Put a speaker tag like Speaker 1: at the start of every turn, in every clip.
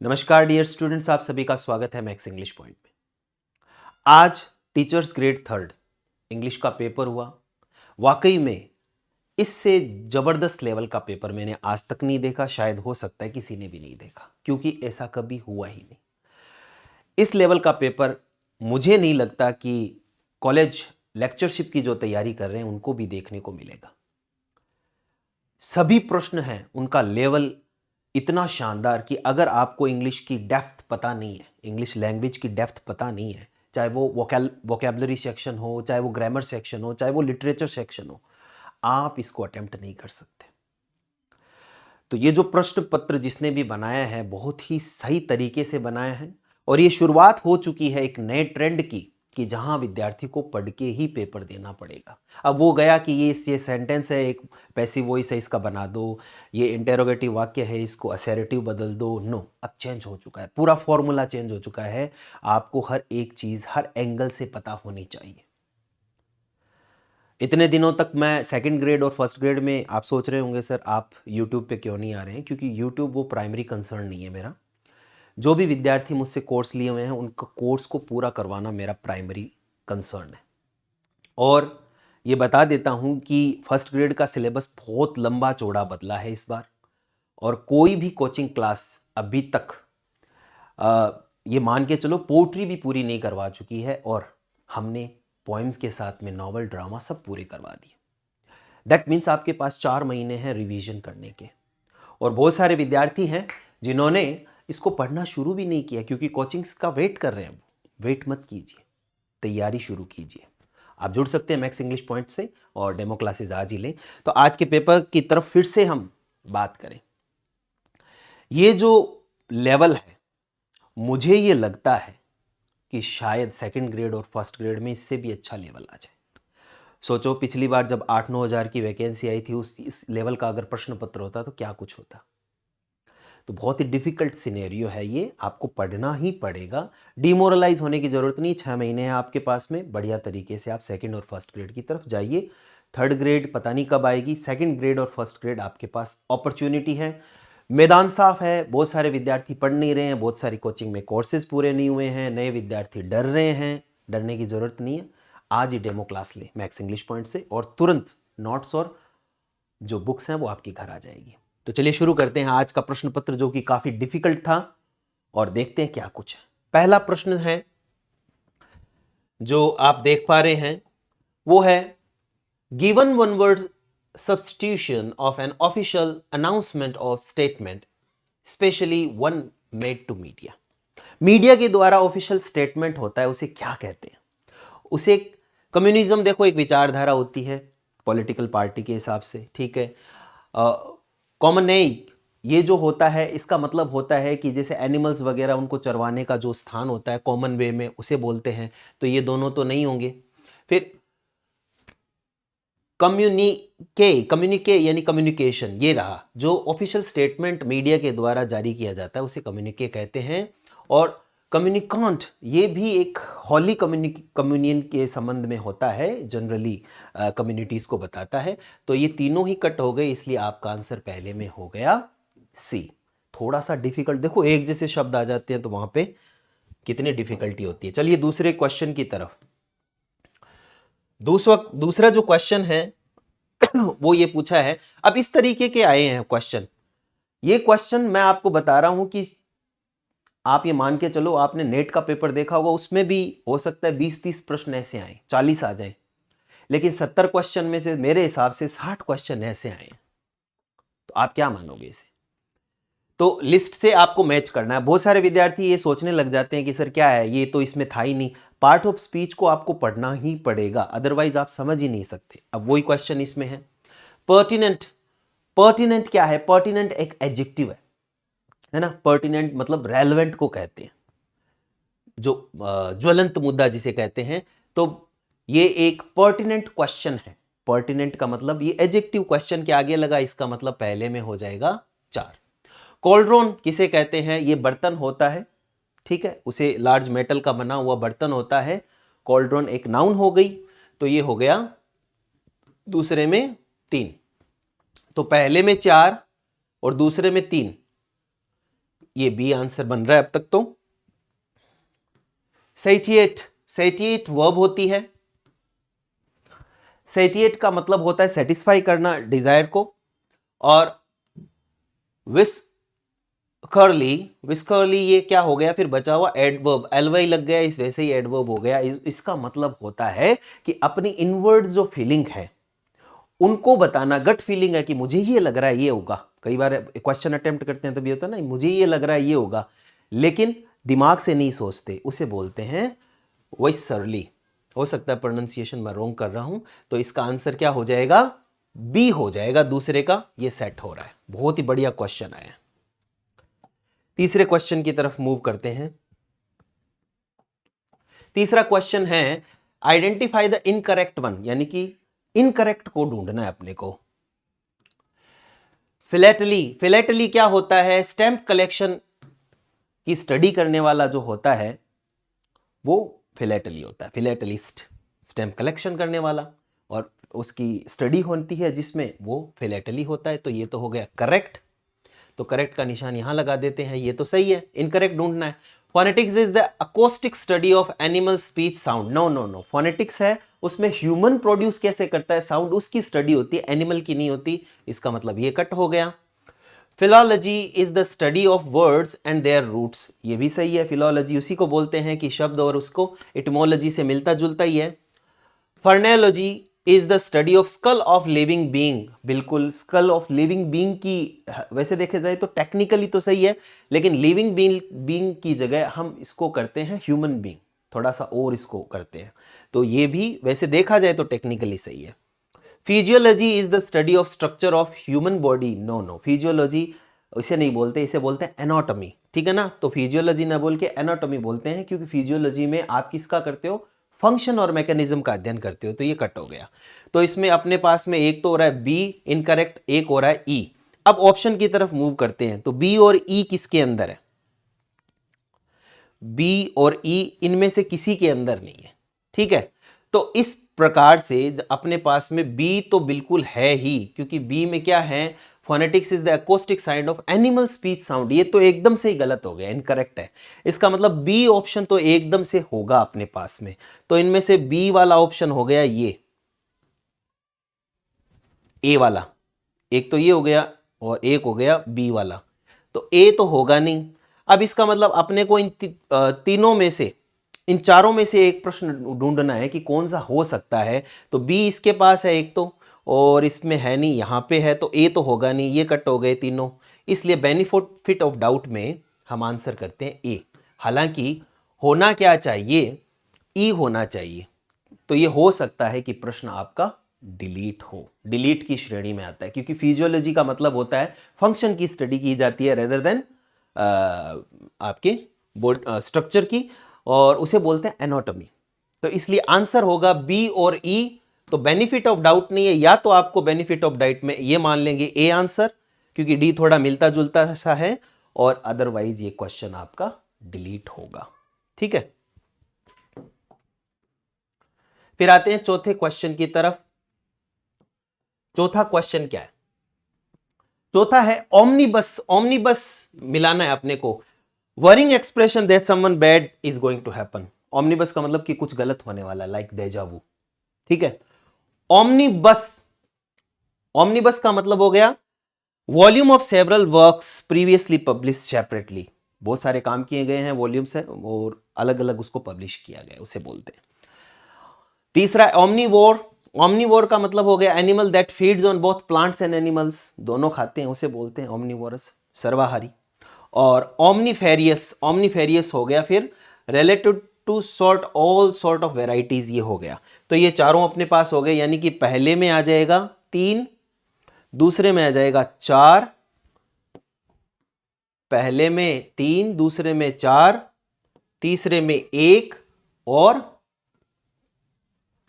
Speaker 1: नमस्कार dear students, आप सभी का स्वागत है मैक्स इंग्लिश पॉइंट में। आज टीचर्स ग्रेड थर्ड इंग्लिश का पेपर हुआ। वाकई में इससे जबरदस्त लेवल का पेपर मैंने आज तक नहीं देखा, शायद हो सकता है किसी ने भी नहीं देखा, क्योंकि ऐसा कभी हुआ ही नहीं। इस लेवल का पेपर मुझे नहीं लगता कि कॉलेज लेक्चरशिप की जो तैयारी कर रहे हैं उनको भी देखने को मिलेगा। सभी प्रश्न हैं, उनका लेवल इतना शानदार कि अगर आपको इंग्लिश की डेप्थ पता नहीं है, इंग्लिश लैंग्वेज की डेप्थ पता नहीं है, चाहे वो वोकैबुलरी सेक्शन हो, चाहे वो ग्रामर सेक्शन हो, चाहे वो लिटरेचर सेक्शन हो, आप इसको अटेम्प्ट नहीं कर सकते। तो ये जो प्रश्न पत्र जिसने भी बनाया है बहुत ही सही तरीके से बनाया है, और ये शुरुआत हो चुकी है एक नए ट्रेंड की कि जहां विद्यार्थी को पढ़ के ही पेपर देना पड़ेगा। अब वो गया कि ये सेंटेंस है, एक पैसिव वॉइस है, इसका बना दो, ये इंटेरोगेटिव वाक्य है, इसको असर्टिव बदल दो। नो, अब चेंज हो चुका है, पूरा फॉर्मूला चेंज हो चुका है। आपको हर एक चीज हर एंगल से पता होनी चाहिए। इतने दिनों तक मैं सेकंड ग्रेड और फर्स्ट ग्रेड में, आप सोच रहे होंगे सर आप यूट्यूब पे क्यों नहीं आ रहे हैं, क्योंकि यूट्यूब वो प्राइमरी कंसर्न नहीं है मेरा। जो भी विद्यार्थी मुझसे कोर्स लिए हुए हैं उनका कोर्स को पूरा करवाना मेरा प्राइमरी कंसर्न है। और ये बता देता हूँ कि फर्स्ट ग्रेड का सिलेबस बहुत लंबा चौड़ा बदला है इस बार, और कोई भी कोचिंग क्लास अभी तक ये मान के चलो पोट्री भी पूरी नहीं करवा चुकी है, और हमने पोएम्स के साथ में नॉवल, ड्रामा सब पूरे करवा दिए। दैट मीन्स आपके पास 4 महीने हैं रिवीजन करने के। और बहुत सारे विद्यार्थी हैं जिन्होंने इसको पढ़ना शुरू भी नहीं किया, क्योंकि कोचिंग्स का वेट कर रहे हैं। वेट मत कीजिए, तैयारी शुरू कीजिए। आप जुड़ सकते हैं मैक्स इंग्लिश पॉइंट से और डेमो क्लासेस आज ही लें। तो आज के पेपर की तरफ फिर से हम बात करें। ये जो लेवल है, मुझे ये लगता है कि शायद सेकंड ग्रेड और फर्स्ट ग्रेड में इससे भी अच्छा लेवल आ जाए। सोचो पिछली बार जब 8-9 हज़ार की वैकेंसी आई थी, इस लेवल का अगर प्रश्न पत्र होता तो क्या कुछ होता। तो बहुत ही डिफिकल्ट सिनेरियो है ये, आपको पढ़ना ही पड़ेगा। डिमोरलाइज होने की जरूरत नहीं, 6 महीने हैं आपके पास में, बढ़िया तरीके से आप सेकंड और फर्स्ट ग्रेड की तरफ जाइए। थर्ड ग्रेड पता नहीं कब आएगी, सेकंड ग्रेड और फर्स्ट ग्रेड आपके पास अपॉर्चुनिटी है। मैदान साफ है, बहुत सारे विद्यार्थी पढ़ नहीं रहे हैं, बहुत सारी कोचिंग में कोर्सेज पूरे नहीं हुए हैं, नए विद्यार्थी डर रहे हैं। डरने की जरूरत नहीं है, आज ही डेमो क्लास ले मैक्स इंग्लिश पॉइंट से, और तुरंत नोट्स और जो बुक्स हैं वो आपके घर आ जाएगी। तो चलिए शुरू करते हैं आज का प्रश्न पत्र, जो कि काफी डिफिकल्ट था, और देखते हैं क्या कुछ है। पहला प्रश्न है जो आप देख पा रहे हैं, वो है given one word substitution of an official announcement or statement, especially one made to media। Media के द्वारा ऑफिशियल स्टेटमेंट होता है, उसे क्या कहते हैं? उसे कम्युनिज्म, देखो एक विचारधारा होती है पॉलिटिकल पार्टी के हिसाब से, ठीक है। कॉमनेक ये जो होता है, इसका मतलब होता है कि जैसे एनिमल्स वगैरह उनको चरवाने का जो स्थान होता है कॉमन वे में, उसे बोलते हैं। तो ये दोनों तो नहीं होंगे। फिर कम्युनिके यानी कम्युनिकेशन, ये रहा जो ऑफिशियल स्टेटमेंट मीडिया के द्वारा जारी किया जाता है, उसे कम्युनिके कहते हैं। और कम्युनिकांट ये भी एक हॉली कम्युनियन के संबंध में होता है, जनरली कम्युनिटीज को बताता है। तो ये तीनों ही कट हो गए, इसलिए आपका आंसर पहले में हो गया सी। थोड़ा सा डिफिकल्ट, देखो एक जैसे शब्द आ जाते हैं तो वहां पे कितनी डिफिकल्टी होती है। चलिए दूसरे क्वेश्चन की तरफ। दूसरा जो क्वेश्चन है वो ये पूछा है, अब इस तरीके के आए हैं क्वेश्चन। ये क्वेश्चन मैं आपको बता रहा हूं कि आप ये मान के चलो, आपने नेट का पेपर देखा होगा, उसमें भी हो सकता है 20-30 प्रश्न ऐसे आए, 40 आ जाए, लेकिन 70 क्वेश्चन में से मेरे हिसाब से 60 क्वेश्चन ऐसे आए। तो आप क्या मानोगे इसे? तो लिस्ट से आपको मैच करना है। बहुत सारे विद्यार्थी ये सोचने लग जाते हैं कि सर क्या है, ये तो इसमें था ही नहीं। पार्ट ऑफ स्पीच को आपको पढ़ना ही पड़ेगा, अदरवाइज आप समझ ही नहीं सकते। अब वही क्वेश्चन इसमें है, पर्टिनेंट। पर्टिनेंट क्या है? पर्टिनेंट एक एडजेक्टिव है ना। पर्टिनेंट मतलब रेलेवेंट को कहते हैं, जो ज्वलंत मुद्दा जिसे कहते हैं। तो ये एक पर्टिनेंट क्वेश्चन है। पर्टिनेंट का मतलब, ये एडजेक्टिव क्वेश्चन के आगे लगा, इसका मतलब पहले में हो जाएगा 4। कॉल्ड्रोन किसे कहते हैं? ये बर्तन होता है, ठीक है, उसे लार्ज मेटल का बना हुआ बर्तन होता है। कॉल्ड्रोन एक नाउन हो गई, तो ये हो गया दूसरे में 3। तो पहले में 4 और दूसरे में 3, ये बी आंसर बन रहा है अब तक तो। सैटिएट, सैटिएट वर्ब होती है। सैटिएट का मतलब होता है सेटिस्फाई करना डिजायर को। और विस्करली, विस्करली ये क्या हो गया फिर बचा हुआ एडवर्ब, एलवाई लग गया, इस वैसे ही एडवर्ब हो गया। इसका मतलब होता है कि अपनी इनवर्ड जो फीलिंग है उनको बताना। गट फीलिंग है कि मुझे ये लग रहा है ये होगा। कई बार क्वेश्चन अटेम्प्ट करते हैं तभी होता है ना, मुझे ये लग रहा है ये होगा, लेकिन दिमाग से नहीं सोचते, उसे बोलते हैं विस्करली। हो सकता है प्रोनाउंसिएशन मैं रॉन्ग कर रहा हूं, तो इसका आंसर क्या हो जाएगा, बी हो जाएगा दूसरे का। ये सेट हो रहा है। बहुत ही बढ़िया क्वेश्चन आया। तीसरे क्वेश्चन की तरफ मूव करते हैं। तीसरा क्वेश्चन है आइडेंटिफाई द इनकरेक्ट वन, यानी कि इनकरेक्ट को ढूंढना है अपने को। फिलेटली, फिलेटली क्या होता है, स्टैंप कलेक्शन की स्टडी करने वाला जो होता है वो फिलेटली होता है, फिलेटलिस्ट, स्टैंप कलेक्शन करने वाला, और उसकी स्टडी होती है जिसमें वो फिलेटली होता है। तो ये तो हो गया करेक्ट, तो करेक्ट का निशान यहां लगा देते हैं, ये तो सही है। इनकरेक्ट ढूंढना है। Phonetics is the acoustic study of animal speech sound. No no no, phonetics है उसमें ह्यूमन प्रोड्यूस कैसे करता है साउंड, उसकी स्टडी होती है, एनिमल की नहीं होती। इसका मतलब ये कट हो गया। Philology is the study of words and their roots, ये भी सही है। फिलॉलॉजी उसी को बोलते हैं कि शब्द और उसको इटमोलॉजी से मिलता जुलता ही है। Phrenology is the study of skull of living being, बिल्कुल स्कल ऑफ लिविंग बीइंग की, वैसे देखे जाए तो टेक्निकली तो सही है, लेकिन लिविंग बीइंग की जगह हम इसको करते हैं ह्यूमन बीइंग, थोड़ा सा और इसको करते हैं, तो ये भी वैसे देखा जाए तो टेक्निकली सही है। Physiology is the study of structure of human body. No no, physiology इसे नहीं बोलते, इसे बोलते हैं एनाटॉमी, ठीक है ना। तो फिजियोलॉजी ना बोल के एनाटॉमी बोलते हैं, क्योंकि फिजियोलॉजी में आप किसका करते हो, फंक्शन और मैकेनिज्म का अध्ययन करते हो। तो ये कट हो गया। तो इसमें अपने पास में एक तो हो रहा है बी इनकरेक्ट, एक हो रहा है ई। अब ऑप्शन की तरफ मूव करते हैं, तो बी और ई किसके अंदर है, बी और ई इनमें से किसी के अंदर नहीं है, ठीक है। तो इस प्रकार से अपने पास में बी तो बिल्कुल है ही, क्योंकि बी में क्या है, phonetics is the acoustic sound of animal speech sound. ये तो एकदम से ही गलत हो गया, इनकरेक्ट है। इसका मतलब बी ऑप्शन तो एकदम से होगा अपने पास में। तो इनमें से बी वाला ऑप्शन हो गया ये, ए वाला, एक तो ये हो गया और एक हो गया बी वाला, तो ए तो होगा नहीं। अब इसका मतलब अपने को इन तीनों में से, इन चारों में से एक प्रश्न ढूंढना है कि कौन सा हो सकता है। तो बी इसके पास है एक तो, और इसमें है नहीं, यहां पे है, तो ए तो होगा नहीं, ये कट हो गए तीनों। इसलिए बेनिफिट ऑफ डाउट में हम आंसर करते हैं ए। हालांकि होना क्या चाहिए, ई होना चाहिए। तो ये हो सकता है कि प्रश्न आपका डिलीट हो, डिलीट की श्रेणी में आता है, क्योंकि फिजियोलॉजी का मतलब होता है फंक्शन की स्टडी की जाती है रेदर देन आपके स्ट्रक्चर की, और उसे बोलते हैं एनाटॉमी। तो इसलिए आंसर होगा बी और ई। तो बेनिफिट ऑफ डाउट नहीं है, या तो आपको बेनिफिट ऑफ डाउट में ये मान लेंगे ए आंसर, क्योंकि डी थोड़ा मिलता जुलता सा है, और अदरवाइज ये क्वेश्चन आपका डिलीट होगा, ठीक है। फिर आते हैं चौथे क्वेश्चन की तरफ। चौथा क्वेश्चन क्या है, चौथा है ओमनीबस। ओमनीबस मिलाना है अपने को, worrying expression that someone bad is going to happen. Omnibus का मतलब कि कुछ गलत होने वाला, लाइक डेजा वू, ठीक है। ओमनीबस, ओमनीबस का मतलब हो गया volume of several works previously publish separately. बहुत सारे काम किए गए हैं, वॉल्यूम्स है, और अलग अलग उसको पब्लिश किया गया, उसे बोलते हैं। तीसरा ओमनीवोर। ओमनीवोर का मतलब हो गया animal that feeds on both plants and animals, दोनों खाते हैं, उसे बोलते हैं ओमनीवोरस, सर्वाहारी। और ओमनीफेरियस, ओमनीफेरियस हो गया फिर related to sort all sort of varieties, ये हो गया। तो ये चारों अपने पास हो गए, यानी कि पहले में आ जाएगा 3, दूसरे में आ जाएगा 4, पहले में 3, दूसरे में 4, तीसरे में 1 और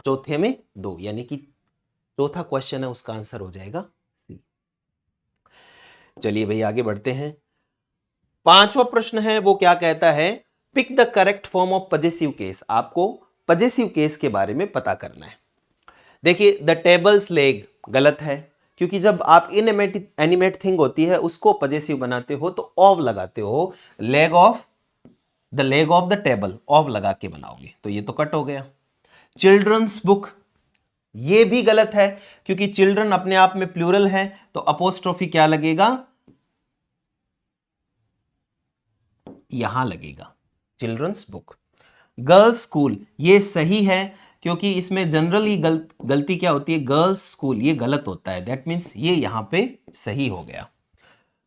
Speaker 1: चौथे में 2, यानी कि चौथा क्वेश्चन है उसका आंसर हो जाएगा सी। चलिए भाई आगे बढ़ते हैं। पांचवा प्रश्न है वो क्या कहता है, pick the correct form of possessive case. आपको पजेसिव केस के बारे में पता करना है। देखिए द टेबल्स लेग गलत है, क्योंकि जब आप एनिमेट थिंग होती है उसको पजेसिव बनाते हो तो ऑफ लगाते हो, the leg of the table of लगा के बनाओगे, तो ये तो कट हो गया। चिल्ड्रंस बुक, ये भी गलत है क्योंकि चिल्ड्रन अपने आप में प्लूरल है, तो अपोस्ट्रोफी क्या लगेगा, यहां लगेगा, चिल्ड्रंस बुक। गर्ल्स स्कूल, ये सही है क्योंकि इसमें जनरली गलती क्या होती है, गर्ल्स स्कूल, ये गलत होता है, दैट मीन्स ये यहां पे सही हो गया।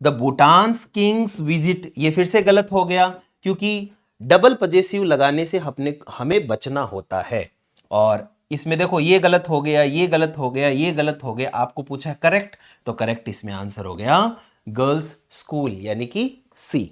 Speaker 1: द भूटान्स किंग्स विजिट, ये फिर से गलत हो गया क्योंकि डबल पजेसिव लगाने से हमें बचना होता है। और इसमें देखो ये गलत हो गया, ये गलत हो गया, ये गलत हो गया, आपको पूछा है करेक्ट, तो करेक्ट इसमें आंसर हो गया गर्ल्स स्कूल, यानी कि सी।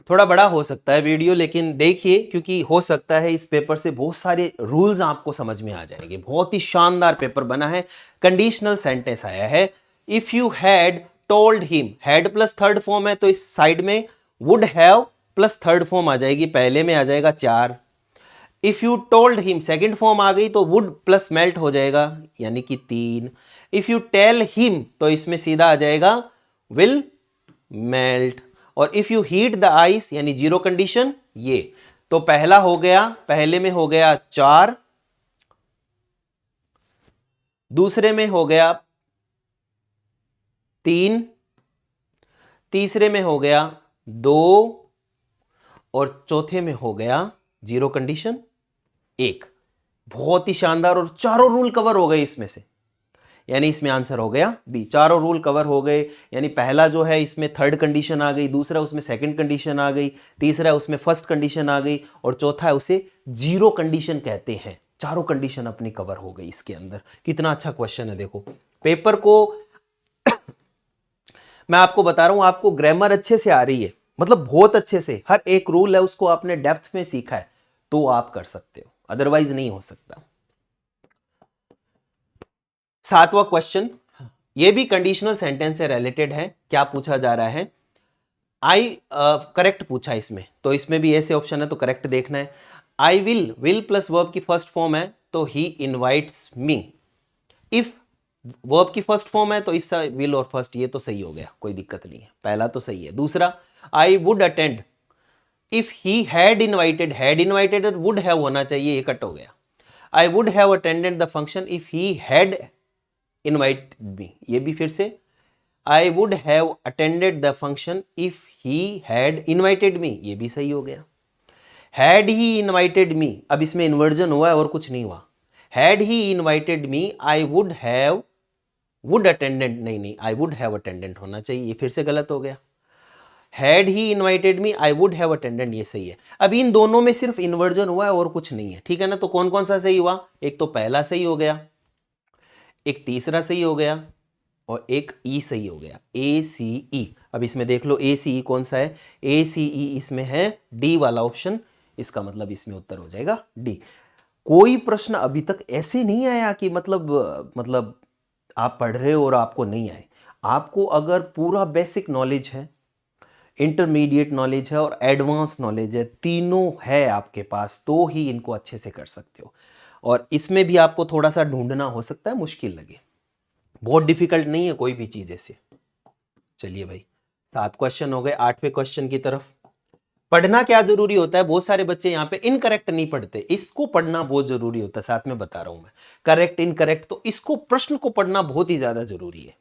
Speaker 1: थोड़ा बड़ा हो सकता है वीडियो, लेकिन देखिए क्योंकि हो सकता है इस पेपर से बहुत सारे रूल्स आपको समझ में आ जाएंगे। बहुत ही शानदार पेपर बना है। कंडीशनल सेंटेंस आया है, if you had told him, had plus third form है तो इस साइड में would have plus third form आ जाएगी, पहले में आ जाएगा 4। If you told him second form आ गई तो वुड प्लस मेल्ट हो जाएगा, यानी कि 3। इफ यू टेल हिम तो इसमें सीधा आ जाएगा विल मेल्ट। और if you heat the ice यानी जीरो कंडीशन, ये तो पहला हो गया, पहले में हो गया 4, दूसरे में हो गया 3, तीसरे में हो गया 2 और चौथे में हो गया जीरो कंडीशन 1। बहुत ही शानदार, और चारों रूल कवर हो गए इसमें से, यानी इसमें आंसर हो गया बी, चारों रूल कवर हो गए। यानी पहला जो है इसमें थर्ड कंडीशन आ गई, दूसरा उसमें सेकंड कंडीशन आ गई, तीसरा उसमें फर्स्ट कंडीशन आ गई, और चौथा है उसे जीरो कंडीशन कहते हैं। चारों कंडीशन अपनी कवर हो गई इसके अंदर। कितना अच्छा क्वेश्चन है, देखो पेपर को मैं आपको बता रहा हूं, आपको ग्रामर अच्छे से आ रही है, मतलब बहुत अच्छे से, हर एक रूल है उसको आपने डेप्थ में सीखा है, तो आप कर सकते हो, अदरवाइज नहीं हो सकता। 7वां क्वेश्चन, ये भी कंडीशनल सेंटेंस से रिलेटेड है। क्या पूछा जा रहा है, आई करेक्ट पूछा इसमें, तो इसमें भी ऐसे ऑप्शन है तो करेक्ट देखना है। आई विल प्लस वर्ब की फर्स्ट फॉर्म है तो ही इनवाइट्स मी। इफ वर्ब की फर्स्ट फॉर्म है तो इसका विल और फर्स्ट, ये तो सही हो गया, कोई दिक्कत नहीं है, पहला तो सही है। दूसरा, I would attend, if he had invited would have होना चाहिए, ये कट हो गया। I would have attended the function if he had invited me, ये भी फिर से I would have attended the function if he had invited me, ये भी सही हो गया। हैड ही इनवाइटेड मी, अब इसमें इन्वर्जन हुआ है और कुछ नहीं हुआ। Had he invited me I would attendant, नहीं आई वुड हैव अटेंडेंट होना चाहिए, ये फिर से गलत हो गया। Had he invited me I would have attendant, ये सही है। अब इन दोनों में सिर्फ इन्वर्जन हुआ है और कुछ नहीं है, ठीक है ना। तो कौन कौन सा सही हुआ, एक तो पहला सही हो गया, एक तीसरा सही हो गया, और एक ई सही हो गया, ए सी ई। अब इसमें देख लो ए सी ई कौन सा है, ए सी ई इसमें है डी वाला ऑप्शन, इसका मतलब इसमें उत्तर हो जाएगा डी। कोई प्रश्न अभी तक ऐसे नहीं आया कि मतलब आप पढ़ रहे हो और आपको नहीं आए। आपको अगर पूरा बेसिक नॉलेज है, इंटरमीडिएट नॉलेज है और एडवांस नॉलेज है, तीनों है आपके पास, तो ही इनको अच्छे से कर सकते हो। और इसमें भी आपको थोड़ा सा ढूंढना हो सकता है मुश्किल लगे, बहुत डिफिकल्ट नहीं है कोई भी चीज ऐसे। चलिए भाई, 7 क्वेश्चन हो गए। 8वें क्वेश्चन की तरफ। पढ़ना क्या जरूरी होता है, बहुत सारे बच्चे यहाँ पे इनकरेक्ट नहीं पढ़ते, इसको पढ़ना बहुत जरूरी होता है, साथ में बता रहा हूं मैं करेक्ट इनकरेक्ट, तो इसको प्रश्न को पढ़ना बहुत ही ज्यादा जरूरी है।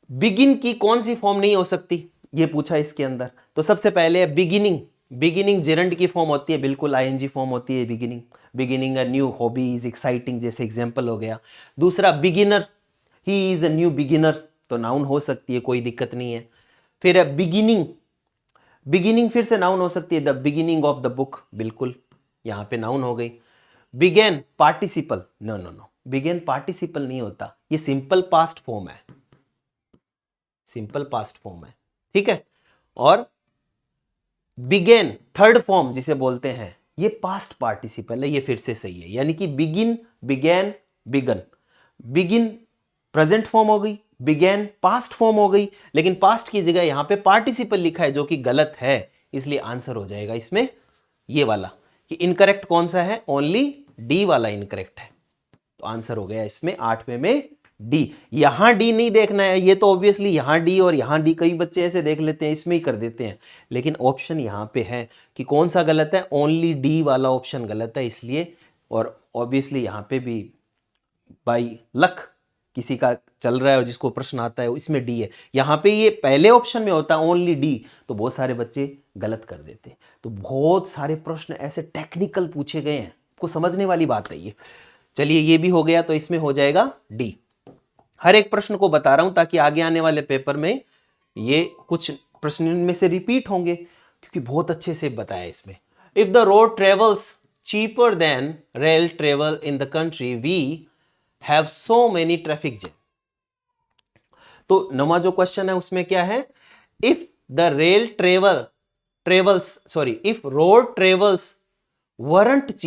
Speaker 1: बिगिन की कौन सी फॉर्म नहीं हो सकती, ये पूछा इसके अंदर। तो सबसे पहले है बिगिनिंग, बिगिनिंग जेरंड की फॉर्म होती है, बिल्कुल आईएनजी फॉर्म होती है beginning. Beginning a new hobby is exciting, जैसे एग्जांपल हो गया। दूसरा beginner, he is a new beginner, तो नाउन हो सकती है, कोई दिक्कत नहीं है। फिर है बिगिनिंग, बिगिनिंग फिर से नाउन हो सकती है, the beginning of the book, बिल्कुल यहां पे नाउन हो गई। Began participle, no no no, began participle नहीं होता, ये सिंपल पास्ट फॉर्म है, सिंपल पास्ट फॉर्म है, ठीक है। और बिगेन थर्ड फॉर्म जिसे बोलते हैं, ये पास्ट पार्टिसिपल है, ये फिर से सही है। यानी कि begin, began, begun, begin present form हो गई, बिगेन पास्ट फॉर्म हो गई, लेकिन पास्ट की जगह यहां पे पार्टिसिपल लिखा है जो कि गलत है, इसलिए आंसर हो जाएगा इसमें ये वाला। कि इनकरेक्ट कौन सा है, ओनली डी वाला इनकरेक्ट है। तो आंसर हो गया इसमें 8वें में डी। यहां डी नहीं देखना है, ये तो ऑब्वियसली यहां डी और यहां डी, कई बच्चे ऐसे देख लेते हैं इसमें ही कर देते हैं, लेकिन ऑप्शन यहां पे है कि कौन सा गलत है, ओनली डी वाला ऑप्शन गलत है इसलिए। और ऑब्वियसली यहां पे भी बाई लक किसी का चल रहा है और जिसको प्रश्न आता है इसमें डी है, यहां पे ये पहले ऑप्शन में होता है ओनली डी, तो बहुत सारे बच्चे गलत कर देते हैं। तो बहुत सारे प्रश्न ऐसे टेक्निकल पूछे गए हैं, को समझने वाली बात है ये। चलिए ये भी हो गया, तो इसमें हो जाएगा डी। हर एक प्रश्न को बता रहा हूं ताकि आगे आने वाले पेपर में ये कुछ प्रश्न इनमें से रिपीट होंगे, क्योंकि बहुत अच्छे से बताया इसमें। If the road travels cheaper than rail travel in the country we have so many traffic jam. तो नवा जो क्वेश्चन है उसमें क्या है, if the rail if road travels weren't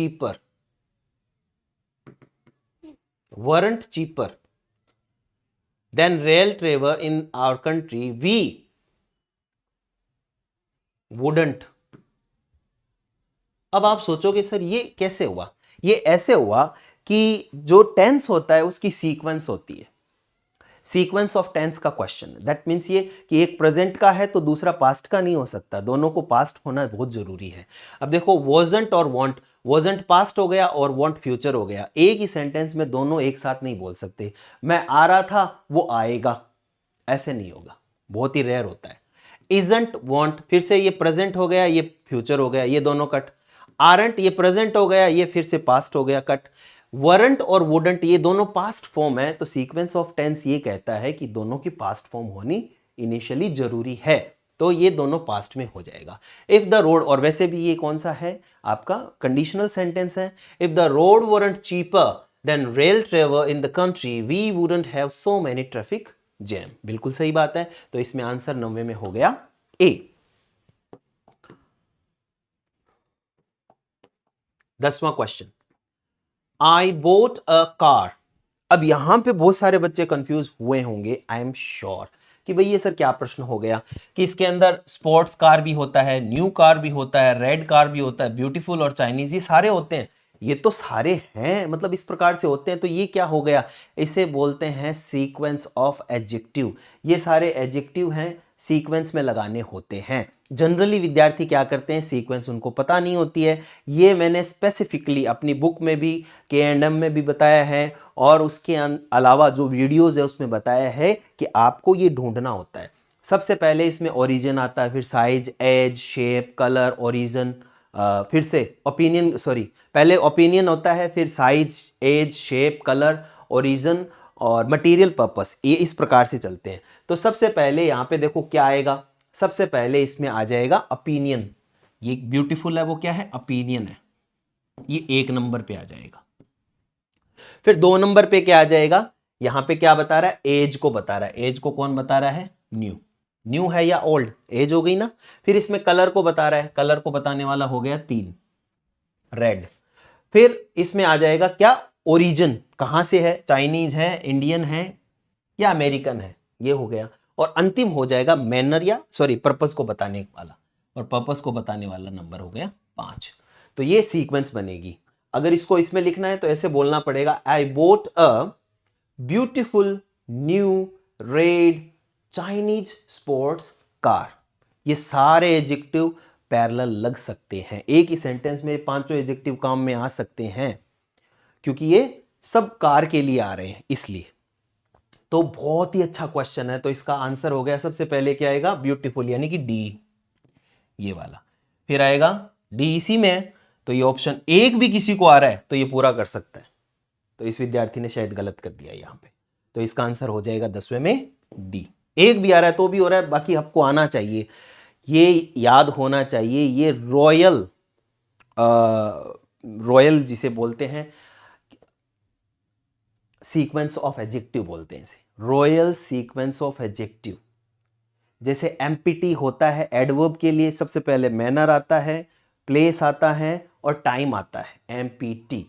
Speaker 1: cheaper than rail travel in our country, we wouldn't। अब आप सोचोगे सर ये कैसे हुआ, ये ऐसे हुआ कि जो टेंस होता है उसकी सीक्वेंस होती है, सीक्वेंस ऑफ टेंस का क्वेश्चन। दैट मीन्स ये कि एक प्रेजेंट का है तो दूसरा पास्ट का नहीं हो सकता, दोनों को पास्ट होना बहुत जरूरी है। अब देखो वॉजंट और वॉन्ट, वॉजंट पास्ट हो गया और वॉन्ट फ्यूचर हो गया, एक ही सेंटेंस में दोनों एक साथ नहीं बोल सकते। मैं आ रहा था वो आएगा, ऐसे नहीं होगा, बहुत ही रेयर होता है। इजंट वॉन्ट, फिर से ये प्रेजेंट हो गया ये फ्यूचर हो गया, ये दोनों कट। आरंट ये प्रेजेंट हो गया ये फिर से पास्ट हो गया, कट। वरंट और वुडंट ये दोनों पास्ट फॉर्म है, तो सीक्वेंस ऑफ टेंस ये कहता है कि दोनों की पास्ट फॉर्म होनी इनिशियली जरूरी है, तो ये दोनों पास्ट में हो जाएगा। इफ द रोड, और वैसे भी ये कौन सा है आपका कंडीशनल सेंटेंस है, if the road weren't cheaper than rail travel in the country we wouldn't have so many traffic jam. बिल्कुल सही बात है, तो इसमें आंसर 90 में हो गया ए। 10वां question, I bought a car. अब यहां पे बहुत सारे बच्चे कंफ्यूज हुए होंगे, आई एम श्योर कि भाई ये सर क्या प्रश्न हो गया कि इसके अंदर स्पोर्ट्स कार भी होता है, न्यू कार भी होता है, रेड कार भी होता है, ब्यूटीफुल और चाइनीज, ये सारे होते हैं। ये तो सारे हैं, मतलब इस प्रकार से होते हैं, तो ये क्या हो गया, इसे बोलते हैं सीक्वेंस ऑफ एडजेक्टिव। ये सारे एडजेक्टिव हैं, सीक्वेंस में लगाने होते हैं। जनरली विद्यार्थी क्या करते हैं, सीक्वेंस उनको पता नहीं होती है। ये मैंने स्पेसिफिकली अपनी बुक में भी K&M में भी बताया है, और उसके अलावा जो वीडियोस है उसमें बताया है कि आपको ये ढूंढना होता है। सबसे पहले इसमें ओरिजिन आता है, फिर size, age, shape, colour, origin, फिर से ओपिनियन, पहले ओपिनियन होता है, फिर size, age, shape, colour, origin और मटेरियल पर्पस, ये इस प्रकार से चलते हैं। तो सबसे पहले यहाँ पे देखो क्या आएगा, सबसे पहले इसमें आ जाएगा ओपिनियन। ये ब्यूटीफुल है वो क्या है, ओपिनियन है, ये 1 नंबर पे आ जाएगा। फिर 2 नंबर पे क्या आ जाएगा, यहां पे क्या बता रहा है, एज को बता रहा है। एज को कौन बता रहा है, न्यू। न्यू है या ओल्ड, एज हो गई ना। फिर इसमें कलर को बता रहा है, कलर को बताने वाला हो गया 3, रेड। फिर इसमें आ जाएगा क्या, ओरिजिन, कहां से है, चाइनीज है, इंडियन है या अमेरिकन है, ये हो गया। और अंतिम हो जाएगा मैनर या पर्पस को बताने वाला, और पर्पस को बताने वाला नंबर हो गया 5। तो ये सीक्वेंस बनेगी। अगर इसको इसमें लिखना है तो ऐसे बोलना पड़ेगा, I bought a beautiful new red Chinese sports car. ये सारे एडजेक्टिव पैरेलल लग सकते हैं, एक ही सेंटेंस में 5 एडजेक्टिव काम में आ सकते हैं, क्योंकि ये सब कार के लिए आ रहे हैं इसलिए। तो बहुत ही अच्छा क्वेश्चन है, तो इसका आंसर हो गया, सबसे पहले क्या आएगा, ब्यूटीफुल, यानी कि डी, ये वाला। फिर आएगा डी इसी में है, तो ये ऑप्शन 1 भी किसी को आ रहा है तो ये पूरा कर सकता है, तो इस विद्यार्थी ने शायद गलत कर दिया यहां पे, तो इसका आंसर हो जाएगा 10वें में डी। 1 भी आ रहा है तो भी हो रहा है, बाकी आपको आना चाहिए, ये याद होना चाहिए। ये रॉयल जिसे बोलते हैं सीक्वेंस ऑफ एडजेक्टिव बोलते हैं इसे, रॉयल सीक्वेंस ऑफ एडजेक्टिव। जैसे एम्पिटी होता है एडवर्ब के लिए, सबसे पहले मैनर आता है, प्लेस आता है और टाइम आता है, एमपीटी।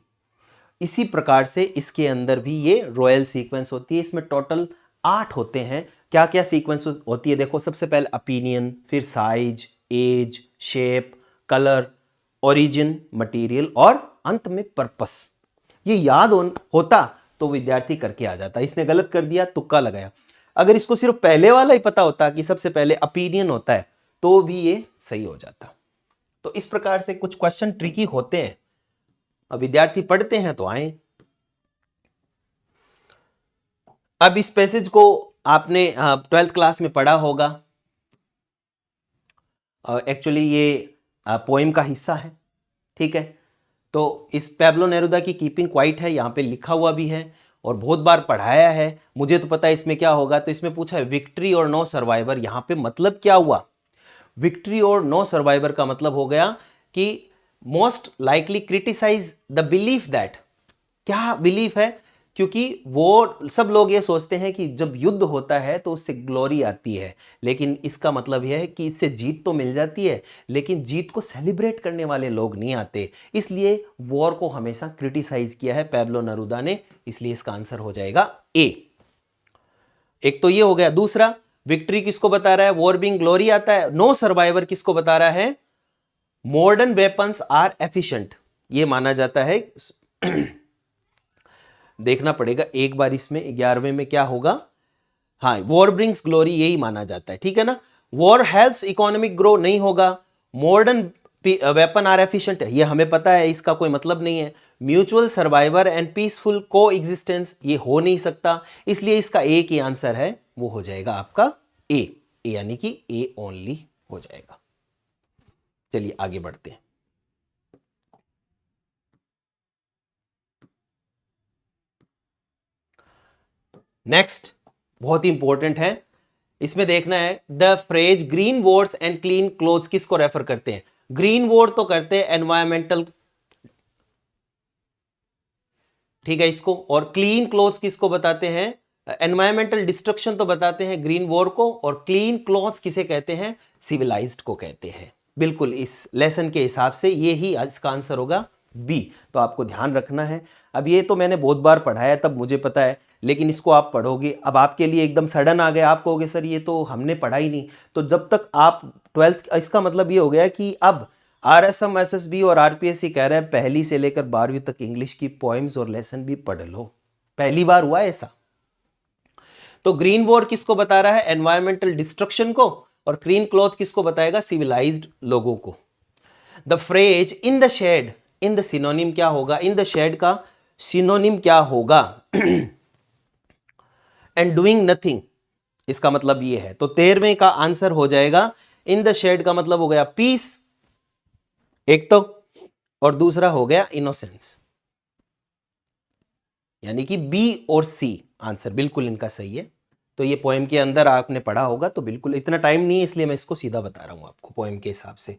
Speaker 1: इसी प्रकार से इसके अंदर भी ये रॉयल सीक्वेंस होती है। इसमें टोटल 8 होते हैं। क्या क्या सीक्वेंस होती है देखो, सबसे पहले ओपिनियन, फिर size, age, shape, colour, origin, material और अंत में पर्पस। ये याद होता तो विद्यार्थी करके आ जाता। इसने गलत कर दिया, तुक्का लगाया। अगर इसको सिर्फ पहले वाला ही पता होता कि सबसे पहले ओपिनियन होता है तो भी ये सही हो जाता। तो इस प्रकार से कुछ क्वेश्चन ट्रिकी होते हैं। अब विद्यार्थी पढ़ते हैं तो आए। अब इस पैसेज को आपने 12th क्लास में पढ़ा होगा। एक्चुअली ये पोएम का हिस्सा है, ठीक है। तो इस पैब्लो नेरुदा की कीपिंग क्वाइट है, यहाँ पे लिखा हुआ भी है और बहुत बार पढ़ाया है। मुझे तो पता है इसमें क्या होगा। तो इसमें पूछा है विक्ट्री और नो सर्वाइवर। यहाँ पे मतलब क्या हुआ? विक्ट्री और नो सर्वाइवर का मतलब हो गया कि most likely criticise the belief that. क्या बिलीफ है? क्योंकि वो सब लोग ये सोचते हैं कि जब युद्ध होता है तो उससे ग्लोरी आती है, लेकिन इसका मतलब यह है कि इससे जीत तो मिल जाती है, लेकिन जीत को सेलिब्रेट करने वाले लोग नहीं आते। इसलिए वॉर को हमेशा क्रिटिसाइज किया है पैब्लो नेरुदा ने। इसलिए इसका आंसर हो जाएगा ए। एक तो ये हो गया। दूसरा, विक्ट्री किसको बता रहा है? वॉर बिंग ग्लोरी आता है। नो सर्वाइवर किसको बता रहा है? Modern weapons are efficient. ये माना जाता है। देखना पड़ेगा एक बार इसमें 11वें में क्या होगा। हाँ, वॉर ब्रिंग्स ग्लोरी यही माना जाता है, ठीक है ना। वॉर हेल्प्स इकोनॉमिक ग्रो नहीं होगा। मॉडर्न वेपन आर एफिशिएंट, ये हमें पता है, इसका कोई मतलब नहीं है। म्यूचुअल सर्वाइवर एंड पीसफुल को एग्जिस्टेंस, ये हो नहीं सकता। इसलिए इसका एक ही आंसर है, वो हो जाएगा आपका ए, यानी कि ए ओनली हो जाएगा। चलिए आगे बढ़ते हैं। नेक्स्ट बहुत ही इंपॉर्टेंट है, इसमें देखना है the phrase green wards and clean clothes किसको रेफर करते हैं? ग्रीन वॉर्ड तो करते हैं एनवायरमेंटल, ठीक है, इसको। और क्लीन क्लोथ्स किसको बताते हैं? एनवायरमेंटल डिस्ट्रक्शन तो बताते हैं ग्रीन वॉर को। और क्लीन क्लॉथ्स किसे कहते हैं? सिविलाइज्ड को कहते हैं। बिल्कुल इस लेसन के हिसाब से ये ही इसका आंसर होगा बी। तो आपको ध्यान रखना है। अब ये तो मैंने बहुत बार पढ़ाया तब मुझे पता है, लेकिन इसको आप पढ़ोगे, अब आपके लिए एकदम सडन आ गया, आप कहोगे सर ये तो हमने पढ़ा ही नहीं। तो जब तक आप 12th, इसका मतलब ये हो गया कि अब आरएसएम, एसएसबी और आरपीएससी कह रहे हैं पहली से लेकर 12वीं तक इंग्लिश की पोएम्स और लेसन भी पढ़ लो। पहली बार हुआ ऐसा। तो ग्रीन वॉर किसको बता रहा है? एनवायरमेंटल डिस्ट्रक्शन को। और क्लीन क्लॉथ किसको बताएगा? सिविलाइज्ड लोगों को। The phrase in the shade, in the synonym क्या होगा? इन द शेड का सिनोनिम क्या होगा? एंड डूइंग नथिंग, इसका मतलब ये है। तो 13वें का आंसर हो जाएगा इन द शेड का मतलब हो गया पीस, एक तो, और दूसरा हो गया इनोसेंस, यानी कि बी और सी आंसर बिल्कुल इनका सही है। तो ये पोएम के अंदर आपने पढ़ा होगा, तो बिल्कुल इतना टाइम नहीं है इसलिए मैं इसको सीधा बता रहा हूं आपको पोएम के हिसाब से।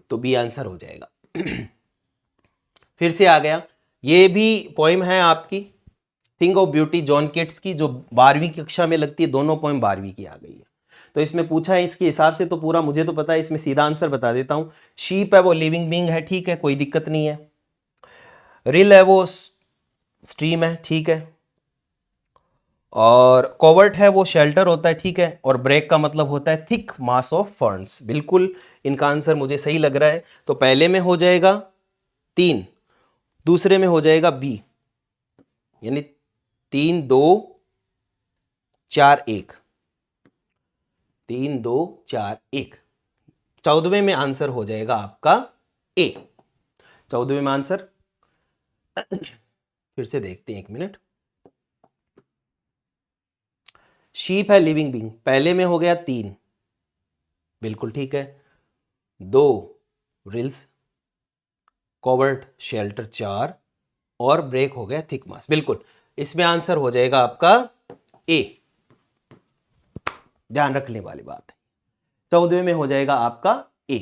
Speaker 1: तो बी आंसर हो जाएगा। फिर से आ गया, ये भी पोएम है आपकी थिंग ऑफ ब्यूटी जॉन केट्स की, जो 12वीं कक्षा में लगती है। दोनों पोएम 12वीं की आ गई है। तो इसमें पूछा है इसके हिसाब से तो पूरा मुझे तो पता है, इसमें सीधा आंसर बता देता हूं। शीप है वो लिविंग बीइंग है, ठीक है, कोई दिक्कत नहीं है। रिल है वो स्ट्रीम है, ठीक है। और कोवर्ट है वो शेल्टर होता है, ठीक है। और ब्रेक का मतलब होता है थिक मास ऑफ फर्न्स। बिल्कुल इनका आंसर मुझे सही लग रहा है। तो पहले में हो जाएगा 3, दूसरे में हो जाएगा बी, यानी 3 2 4 1, 3 2 4 1। 14वें में आंसर हो जाएगा आपका ए। 14वें में आंसर फिर से देखते हैं, एक मिनट। शीप है लिविंग बीइंग, पहले में हो गया 3, बिल्कुल ठीक है। 2 रिल्स, कोवर्ट शेल्टर 4, और ब्रेक हो गया थिक मास, बिल्कुल। इसमें आंसर हो जाएगा आपका ए। ध्यान रखने वाली बात है, 14वें में हो जाएगा आपका ए।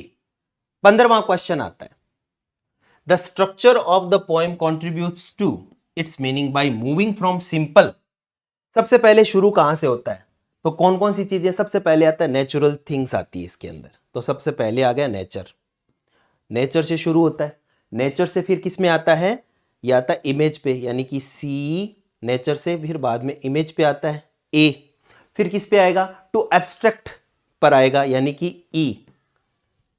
Speaker 1: 15वां क्वेश्चन आता है, the structure of the poem contributes to its meaning by moving from simple. सबसे पहले शुरू कहां से होता है? तो कौन कौन सी चीजें? सबसे पहले आता है नेचुरल थिंग्स आती है इसके अंदर। तो सबसे पहले आ गया नेचर, नेचर से शुरू होता है। नेचर से फिर किस में आता है? यह आता है इमेज पे, यानी कि सी, नेचर से फिर बाद में इमेज पे आता है ए। फिर किस पे आएगा? टू एब्स्ट्रैक्ट पर आएगा, यानी कि ई,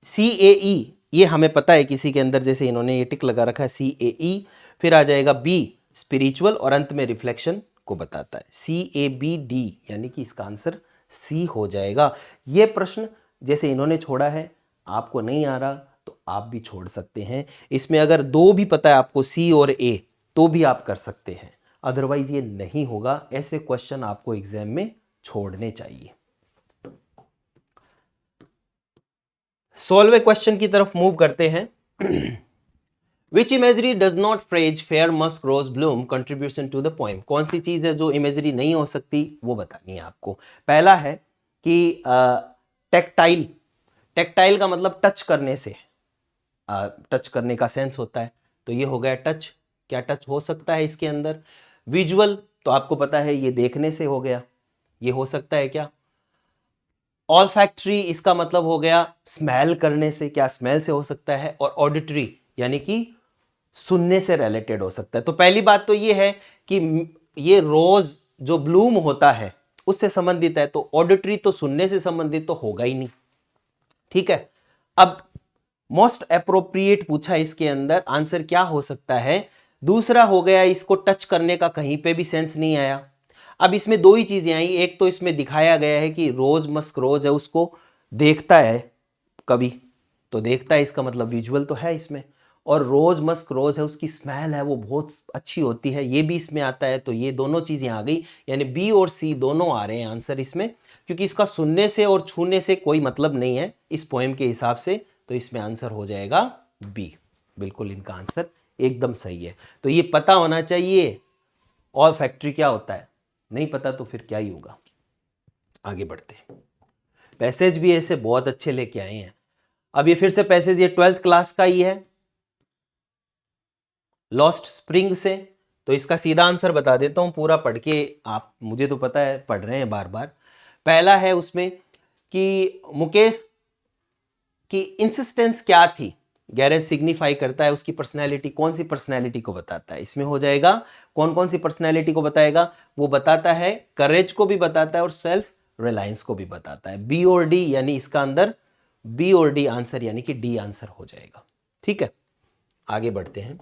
Speaker 1: सी ए ई, ये हमें पता है किसी के अंदर, जैसे इन्होंने ये टिक लगा रखा है CAE, फिर आ जाएगा B स्पिरिचुअल, और अंत में रिफ्लेक्शन को बताता है CABD, यानी कि इसका आंसर C हो जाएगा। ये प्रश्न जैसे इन्होंने छोड़ा है, आपको नहीं आ रहा तो आप भी छोड़ सकते हैं। इसमें अगर दो भी पता है आपको, C और A, तो भी आप कर सकते हैं, अदरवाइज ये नहीं होगा। ऐसे क्वेश्चन आपको एग्जाम में छोड़ने चाहिए। सॉल्व ए क्वेश्चन की तरफ मूव करते हैं। Which imagery does not phrase fair musk rose bloom contribution to the poem? कौन सी चीज है जो इमेजरी नहीं हो सकती, वो बतानी है आपको। पहला है कि टेक्टाइल, टेक्टाइल का मतलब टच करने से, टच करने का सेंस होता है, तो ये हो गया टच। क्या टच हो सकता है इसके अंदर? विजुअल, तो आपको पता है ये देखने से हो गया, ये हो सकता है क्या? ऑल्फैक्टरी, इसका मतलब हो गया स्मेल करने से, क्या स्मेल से हो सकता है? और ऑडिटरी, यानी कि सुनने से रिलेटेड हो सकता है। तो पहली बात तो ये है कि ये रोज जो ब्लूम होता है उससे संबंधित है, तो ऑडिटरी तो सुनने से संबंधित तो होगा ही नहीं, ठीक है। अब मोस्ट अप्रोप्रिएट पूछा इसके अंदर, आंसर क्या हो सकता है? दूसरा हो गया, इसको टच करने का कहीं पे भी सेंस नहीं आया। अब इसमें दो ही चीजें आई, एक तो इसमें दिखाया गया है कि रोज मस्क रोज है, उसको देखता है कभी, तो देखता है इसका मतलब विजुअल तो है इसमें, और रोज मस्क रोज है, उसकी स्मेल है वो बहुत अच्छी होती है, ये भी इसमें आता है। तो ये दोनों चीजें आ गई, यानी बी और सी दोनों आ रहे हैं आंसर इसमें, क्योंकि इसका सुनने से और छूने से कोई मतलब नहीं है इस पोएम के हिसाब से, तो इसमें आंसर हो जाएगा बी। बिल्कुल इनका आंसर एकदम सही है। तो ये पता होना चाहिए और फैक्ट्री क्या होता है, नहीं पता तो फिर क्या ही होगा। आगे बढ़ते हैं। पैसेज भी ऐसे बहुत अच्छे लेके आए हैं। अब ये फिर से पैसेज, ये 12th क्लास का ही है, लॉस्ट स्प्रिंग से। तो इसका सीधा आंसर बता देता हूं, पूरा पढ़ के आप, मुझे तो पता है पढ़ रहे हैं बार बार। पहला है उसमें कि मुकेश की इंसिस्टेंस क्या थी, गैरेज सिग्निफाई करता है उसकी पर्सनैलिटी, कौन सी पर्सनैलिटी को बताता है? इसमें हो जाएगा कौन कौन सी पर्सनैलिटी को बताएगा, वो बताता है करेज को भी बताता है और सेल्फ रिलायंस को भी बताता है। बी और डी, यानी इसका अंदर बी और डी आंसर, यानी कि डी आंसर हो जाएगा, ठीक है। आगे बढ़ते हैं।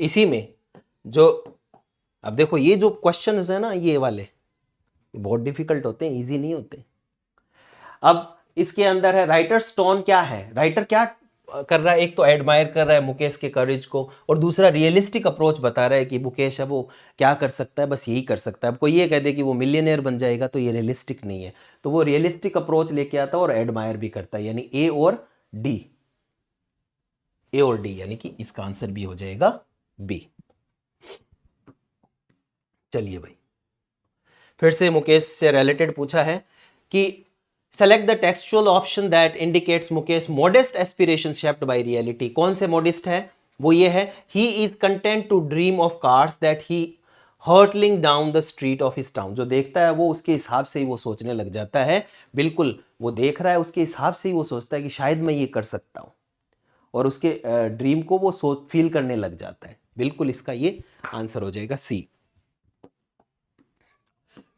Speaker 1: इसी में जो, अब देखो ये जो क्वेश्चन है ना, ये वाले बहुत डिफिकल्ट होते हैं, इजी नहीं होते। अब इसके अंदर है राइटर स्टोन, क्या है राइटर क्या कर रहा है? एक तो एडमायर कर रहा है मुकेश के करेज को, और दूसरा रियलिस्टिक अप्रोच बता रहा है कि मुकेश है वो क्या कर सकता है, बस यही कर सकता है। अब कोई ये कह दे कि वो मिलियनेयर बन जाएगा, तो ये रियलिस्टिक नहीं है, तो वो रियलिस्टिक अप्रोच लेके आता है और एडमायर भी करता है, यानी ए और डी, ए और डी, यानी कि इसका आंसर भी हो जाएगा बी। चलिए भाई, फिर से मुकेश से रिलेटेड पूछा है कि select the textual option that indicates Mukesh modest aspiration shaped by reality. कौन से मॉडेस्ट है? वो ये है, he is content to dream of cars that he hurtling down the street of his town. जो देखता है वो उसके हिसाब से ही वो सोचने लग जाता है, बिल्कुल वो देख रहा है उसके हिसाब से ही वो सोचता है कि शायद मैं ये कर सकता हूं, और उसके ड्रीम को वो सोच फील करने लग जाता है। बिल्कुल इसका ये आंसर हो जाएगा C.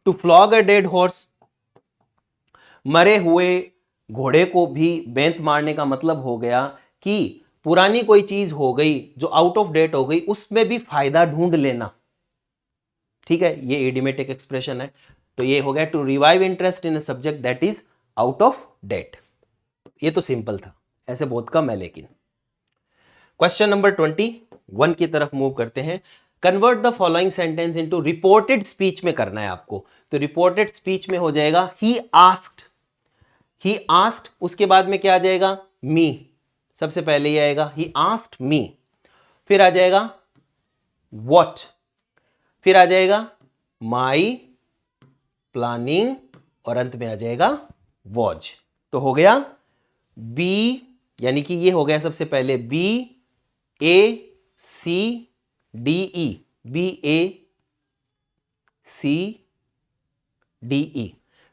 Speaker 1: To flog a dead horse, मरे हुए घोड़े को भी बेंत मारने का मतलब हो गया कि पुरानी कोई चीज हो गई जो आउट ऑफ डेट हो गई, उसमें भी फायदा ढूंढ लेना, ठीक है। ये इडियोमेटिक एक्सप्रेशन है। तो ये हो गया to revive interest in a subject that is out of date. ये तो सिंपल था, ऐसे बहुत कम है। लेकिन क्वेश्चन नंबर 21 की तरफ मूव करते हैं। Convert the following sentence into reported speech में करना है आपको। तो रिपोर्टेड स्पीच में हो जाएगा ही आस्क्ड, ही आस्क्ड, उसके बाद में क्या आ जाएगा? मी, सबसे पहले ये आएगा ही आस्क्ड मी, फिर आ जाएगा व्हाट, फिर आ जाएगा माई प्लानिंग, और अंत में आ जाएगा वॉज। तो हो गया बी, यानी कि ये हो गया सबसे पहले बी ए सी डी ई, बी ए सी डी ई,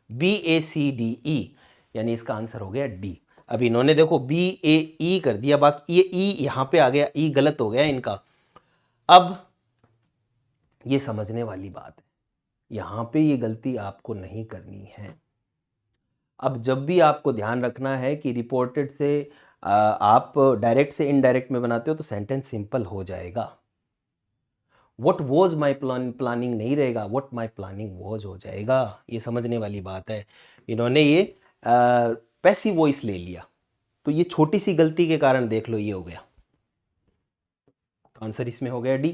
Speaker 1: बी ए सी डी ई, यानी इसका आंसर हो गया डी। अब इन्होंने देखो बी ए ई कर दिया, बाकी ये ई यहां पे आ गया, ई गलत हो गया इनका। अब ये समझने वाली बात है, यहां पे ये गलती आपको नहीं करनी है। अब जब भी आपको ध्यान रखना है कि रिपोर्टेड से आप डायरेक्ट से इनडायरेक्ट में बनाते हो तो सेंटेंस सिंपल हो जाएगा। व्हाट वॉज माई प्लानिंग नहीं रहेगा, व्हाट माई प्लानिंग वॉज हो जाएगा। ये समझने वाली बात है। इन्होंने ये पैसिव वॉइस ले लिया, तो ये छोटी सी गलती के कारण देख लो ये हो गया। आंसर इसमें हो गया D.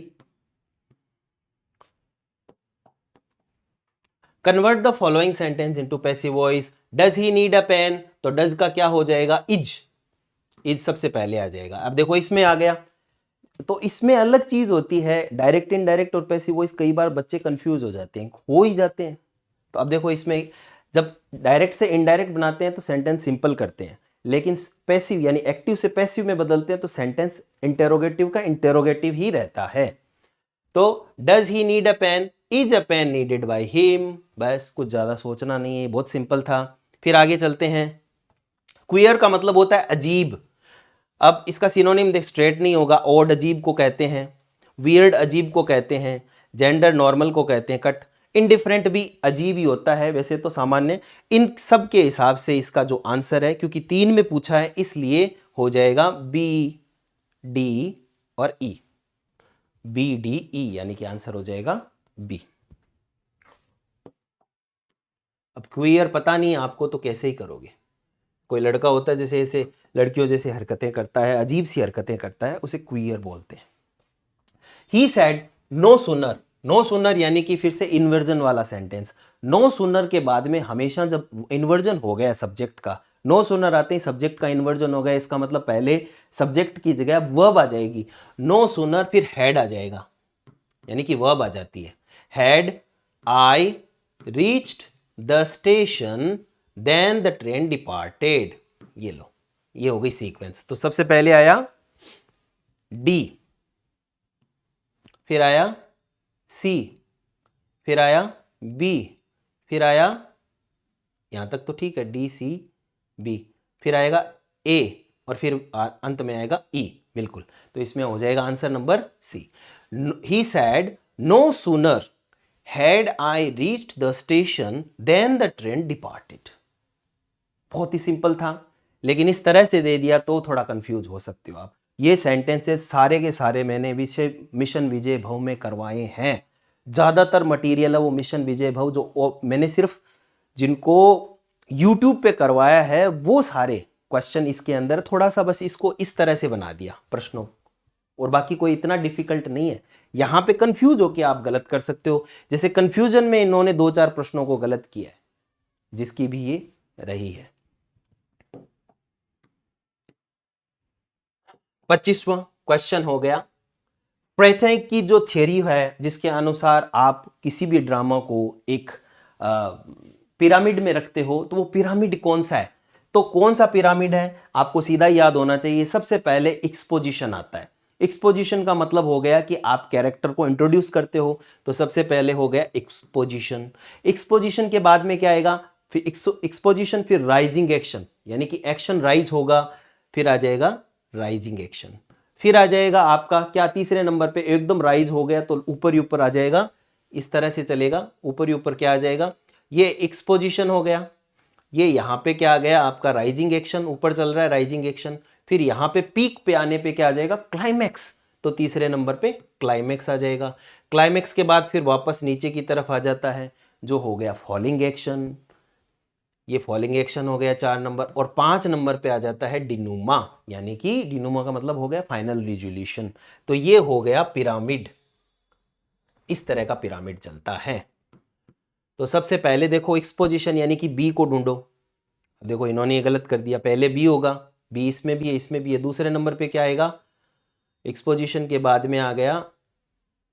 Speaker 1: Convert the following sentence into passive voice. Does he need a pen, तो डज का क्या हो जाएगा, इज। इज सबसे पहले आ जाएगा। अब देखो इसमें आ गया, तो इसमें अलग चीज होती है। डायरेक्ट इनडायरेक्ट और पैसिव वॉइस कई बार बच्चे कंफ्यूज हो जाते हैं, हो ही जाते हैं। तो अब देखो इसमें जब डायरेक्ट से इनडायरेक्ट बनाते हैं तो सेंटेंस सिंपल करते हैं, लेकिन पैसिव यानी एक्टिव से पैसिव में बदलते हैं तो सेंटेंस इंटेरोगेटिव का इंटेरोगेटिव ही रहता है। तो does he need a pen, is a pen needed by him. बस कुछ ज्यादा सोचना नहीं है, बहुत सिंपल था। फिर आगे चलते हैं। क्वियर का मतलब होता है अजीब। अब इसका सिनोनिम देख, स्ट्रेट नहीं होगा, ऑड अजीब को कहते हैं, वियर्ड अजीब को कहते हैं, जेंडर नॉर्मल को कहते हैं कट। इनडिफरेंट भी अजीब ही होता है वैसे तो सामान्य। इन सब के हिसाब से इसका जो आंसर है, क्योंकि 3 में पूछा है इसलिए हो जाएगा बी डी और ई। बी डी ई यानी कि आंसर हो जाएगा बी। अब क्वियर पता नहीं आपको तो कैसे ही करोगे। कोई लड़का होता है जैसे ऐसे लड़कियों जैसे हरकतें करता है, अजीब सी हरकतें करता है, उसे क्वियर बोलते हैं। He said no sooner. No sooner यानी कि फिर से इन्वर्जन वाला सेंटेंस। नो सुनर के बाद में हमेशा जब इन्वर्जन हो गया सब्जेक्ट का, नो सुनर आते ही सब्जेक्ट का इन्वर्जन हो गया, इसका मतलब पहले सब्जेक्ट की जगह वर्ब आ जाएगी। नो सुनर फिर हैड आ जाएगा, यानी कि वर्ब आ जाती है। Had I reached the station then the train departed. ये लो, ये हो गई सीक्वेंस। तो सबसे पहले आया डी, फिर आया सी, फिर आया बी, फिर आया, यहां तक तो ठीक है, डी सी बी, फिर आएगा ए और फिर अंत में आएगा ई। बिल्कुल, तो इसमें हो जाएगा answer number C. He said no sooner had I reached the station then the train departed. बहुत ही सिंपल था, लेकिन इस तरह से दे दिया तो थोड़ा कंफ्यूज हो सकते हो आप। ये सेंटेंसेस सारे के सारे मैंने विषय मिशन विजय भव में करवाए हैं। ज़्यादातर मटेरियल है वो मिशन विजय भव, जो मैंने सिर्फ जिनको यूट्यूब पे करवाया है वो सारे क्वेश्चन इसके अंदर, थोड़ा सा बस इसको इस तरह से बना दिया प्रश्नों, और बाकी कोई इतना डिफिकल्ट नहीं है। यहाँ पे कंफ्यूज होके आप गलत कर सकते हो, जैसे कंफ्यूजन में इन्होंने 2-4 प्रश्नों को गलत किया है, जिसकी भी ये रही है। 25वां क्वेश्चन हो गया। प्रेथे की जो थियरी है जिसके अनुसार आप किसी भी ड्रामा को एक पिरामिड में रखते हो, तो वो पिरामिड कौन सा है? तो कौन सा पिरामिड है आपको सीधा याद होना चाहिए। सबसे पहले एक्सपोजिशन आता है। एक्सपोजिशन का मतलब हो गया कि आप कैरेक्टर को इंट्रोड्यूस करते हो, तो सबसे पहले हो गया एक्सपोजिशन। एक्सपोजिशन के बाद में क्या आएगा, फिर एक्सपोजिशन, फिर राइजिंग एक्शन, यानी कि एक्शन राइज होगा, फिर आ जाएगा राइजिंग एक्शन, फिर आ जाएगा आपका क्या, तीसरे नंबर पे एकदम राइज हो गया तो ऊपर ही ऊपर आ जाएगा, इस तरह से चलेगा, ऊपर ही ऊपर क्या आ जाएगा, ये एक्सपोजिशन हो गया। ये यहाँ पे क्या आ गया आपका, राइजिंग एक्शन, ऊपर चल रहा है राइजिंग एक्शन। फिर यहाँ पे पीक पे आने पे क्या आ जाएगा, क्लाइमैक्स, तो तीसरे नंबर पे क्लाइमैक्स आ जाएगा। क्लाइमैक्स के बाद फिर वापस नीचे की तरफ आ जाता है, जो हो गया फॉलिंग एक्शन। ये फॉलिंग एक्शन हो गया 4 नंबर, और 5 नंबर पे आ जाता है डिनूमा, यानी कि डिनूमा का मतलब हो गया फाइनल रिजोल्यूशन। तो ये हो गया पिरामिड, इस तरह का पिरामिड चलता है। तो सबसे पहले देखो एक्सपोजिशन यानी कि बी को ढूंढो। देखो इन्होंने ये गलत कर दिया, पहले बी होगा, बी इसमें भी है इसमें भी है। दूसरे नंबर पे क्या आएगा, एक्सपोजिशन के बाद में आ गया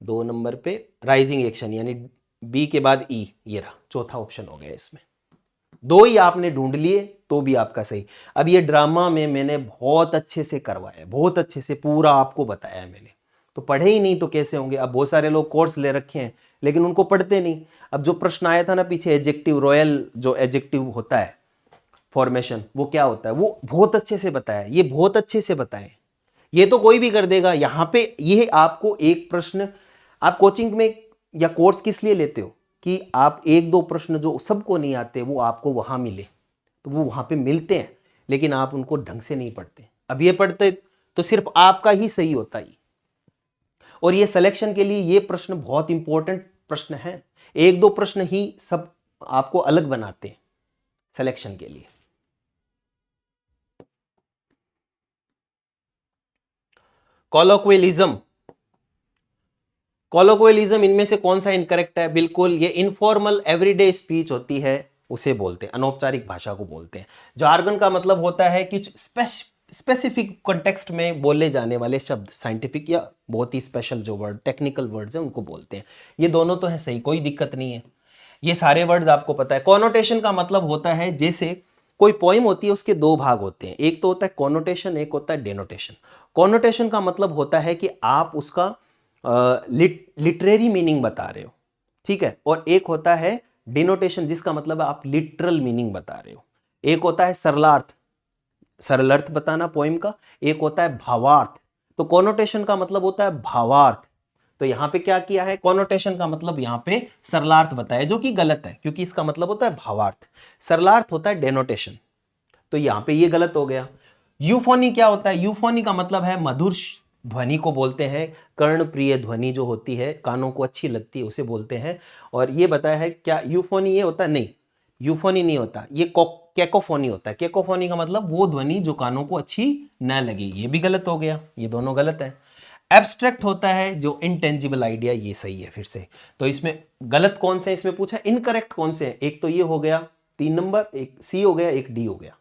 Speaker 1: 2 नंबर पे राइजिंग एक्शन, यानी बी के बाद ई, ये रहा चौथा ऑप्शन हो गया। इसमें 2 ही आपने ढूंढ लिए तो भी आपका सही। अब ये ड्रामा में मैंने बहुत अच्छे से करवाया, बहुत अच्छे से पूरा आपको बताया मैंने, तो पढ़े ही नहीं तो कैसे होंगे। अब बहुत सारे लोग कोर्स ले रखे हैं लेकिन उनको पढ़ते नहीं। अब जो प्रश्न आया था ना पीछे, एडजेक्टिव रॉयल, जो एडजेक्टिव होता है फॉर्मेशन, वो क्या होता है, वो बहुत अच्छे से बताया, ये बहुत अच्छे से बताए। ये तो कोई भी कर देगा। यहाँ पे ये आपको एक प्रश्न, आप कोचिंग में या कोर्स किस लिए लेते हो कि आप 1-2 प्रश्न जो सबको नहीं आते वो आपको वहां मिले, तो वो वहां पे मिलते हैं, लेकिन आप उनको ढंग से नहीं पढ़ते। अब ये पढ़ते तो सिर्फ आपका ही सही होता है। और ये सिलेक्शन के लिए ये प्रश्न बहुत इंपॉर्टेंट प्रश्न है। एक दो प्रश्न ही सब आपको अलग बनाते हैं सिलेक्शन के लिए। कॉलोक्वियलिज्म, कॉलोक्वियलिज्म इनमें से कौन सा इनकरेक्ट है? बिल्कुल, ये इनफॉर्मल एवरीडे स्पीच होती है, उसे बोलते हैं, अनौपचारिक भाषा को बोलते हैं। जार्गन का मतलब होता है कि स्पेसिफिक कॉन्टेक्स्ट में बोले जाने वाले शब्द, साइंटिफिक या बहुत ही स्पेशल जो वर्ड, टेक्निकल वर्ड्स हैं उनको बोलते हैं। ये दोनों तो है सही, कोई दिक्कत नहीं है, ये सारे वर्ड्स आपको पता है। कॉनोटेशन का मतलब होता है जैसे कोई पोइम होती है उसके दो भाग होते हैं, एक तो होता है कॉनोटेशन, एक होता है डेनोटेशन। कॉनोटेशन का मतलब होता है कि आप उसका लिटरेरी मीनिंग बता रहे हो, ठीक है, और एक होता है डिनोटेशन जिसका मतलब है आप लिटरल मीनिंग बता रहे हो। एक होता है सरलार्थ, सरल अर्थ बताना पोइम का, एक होता है भावार्थ। तो कॉनोटेशन का मतलब होता है भावार्थ। तो यहां पे क्या किया है, कॉनोटेशन का मतलब यहां पे सरलार्थ बताया, जो कि गलत है क्योंकि इसका मतलब होता है भावार्थ। सरलार्थ होता है डेनोटेशन, तो यहां पे ये गलत हो गया। यूफोनी क्या होता है? यूफोनी का मतलब है मधुर ध्वनि को बोलते हैं, कर्ण प्रिय ध्वनि जो होती है, कानों को अच्छी लगती है, उसे बोलते हैं। और ये बताया है क्या यूफोनी ये होता है? नहीं, यूफोनी नहीं होता, ये कैकोफोनी होता है। कैकोफोनी का मतलब वो ध्वनि जो कानों को अच्छी न लगे, ये भी गलत हो गया, ये दोनों गलत है। एब्स्ट्रैक्ट होता है जो इनटेंजिबल आइडिया, ये सही है फिर से। तो इसमें गलत कौन से इसमें पूछा, इनकरेक्ट कौन से हैं? एक तो ये हो गया 3 नंबर, एक सी हो गया, एक डी हो गया।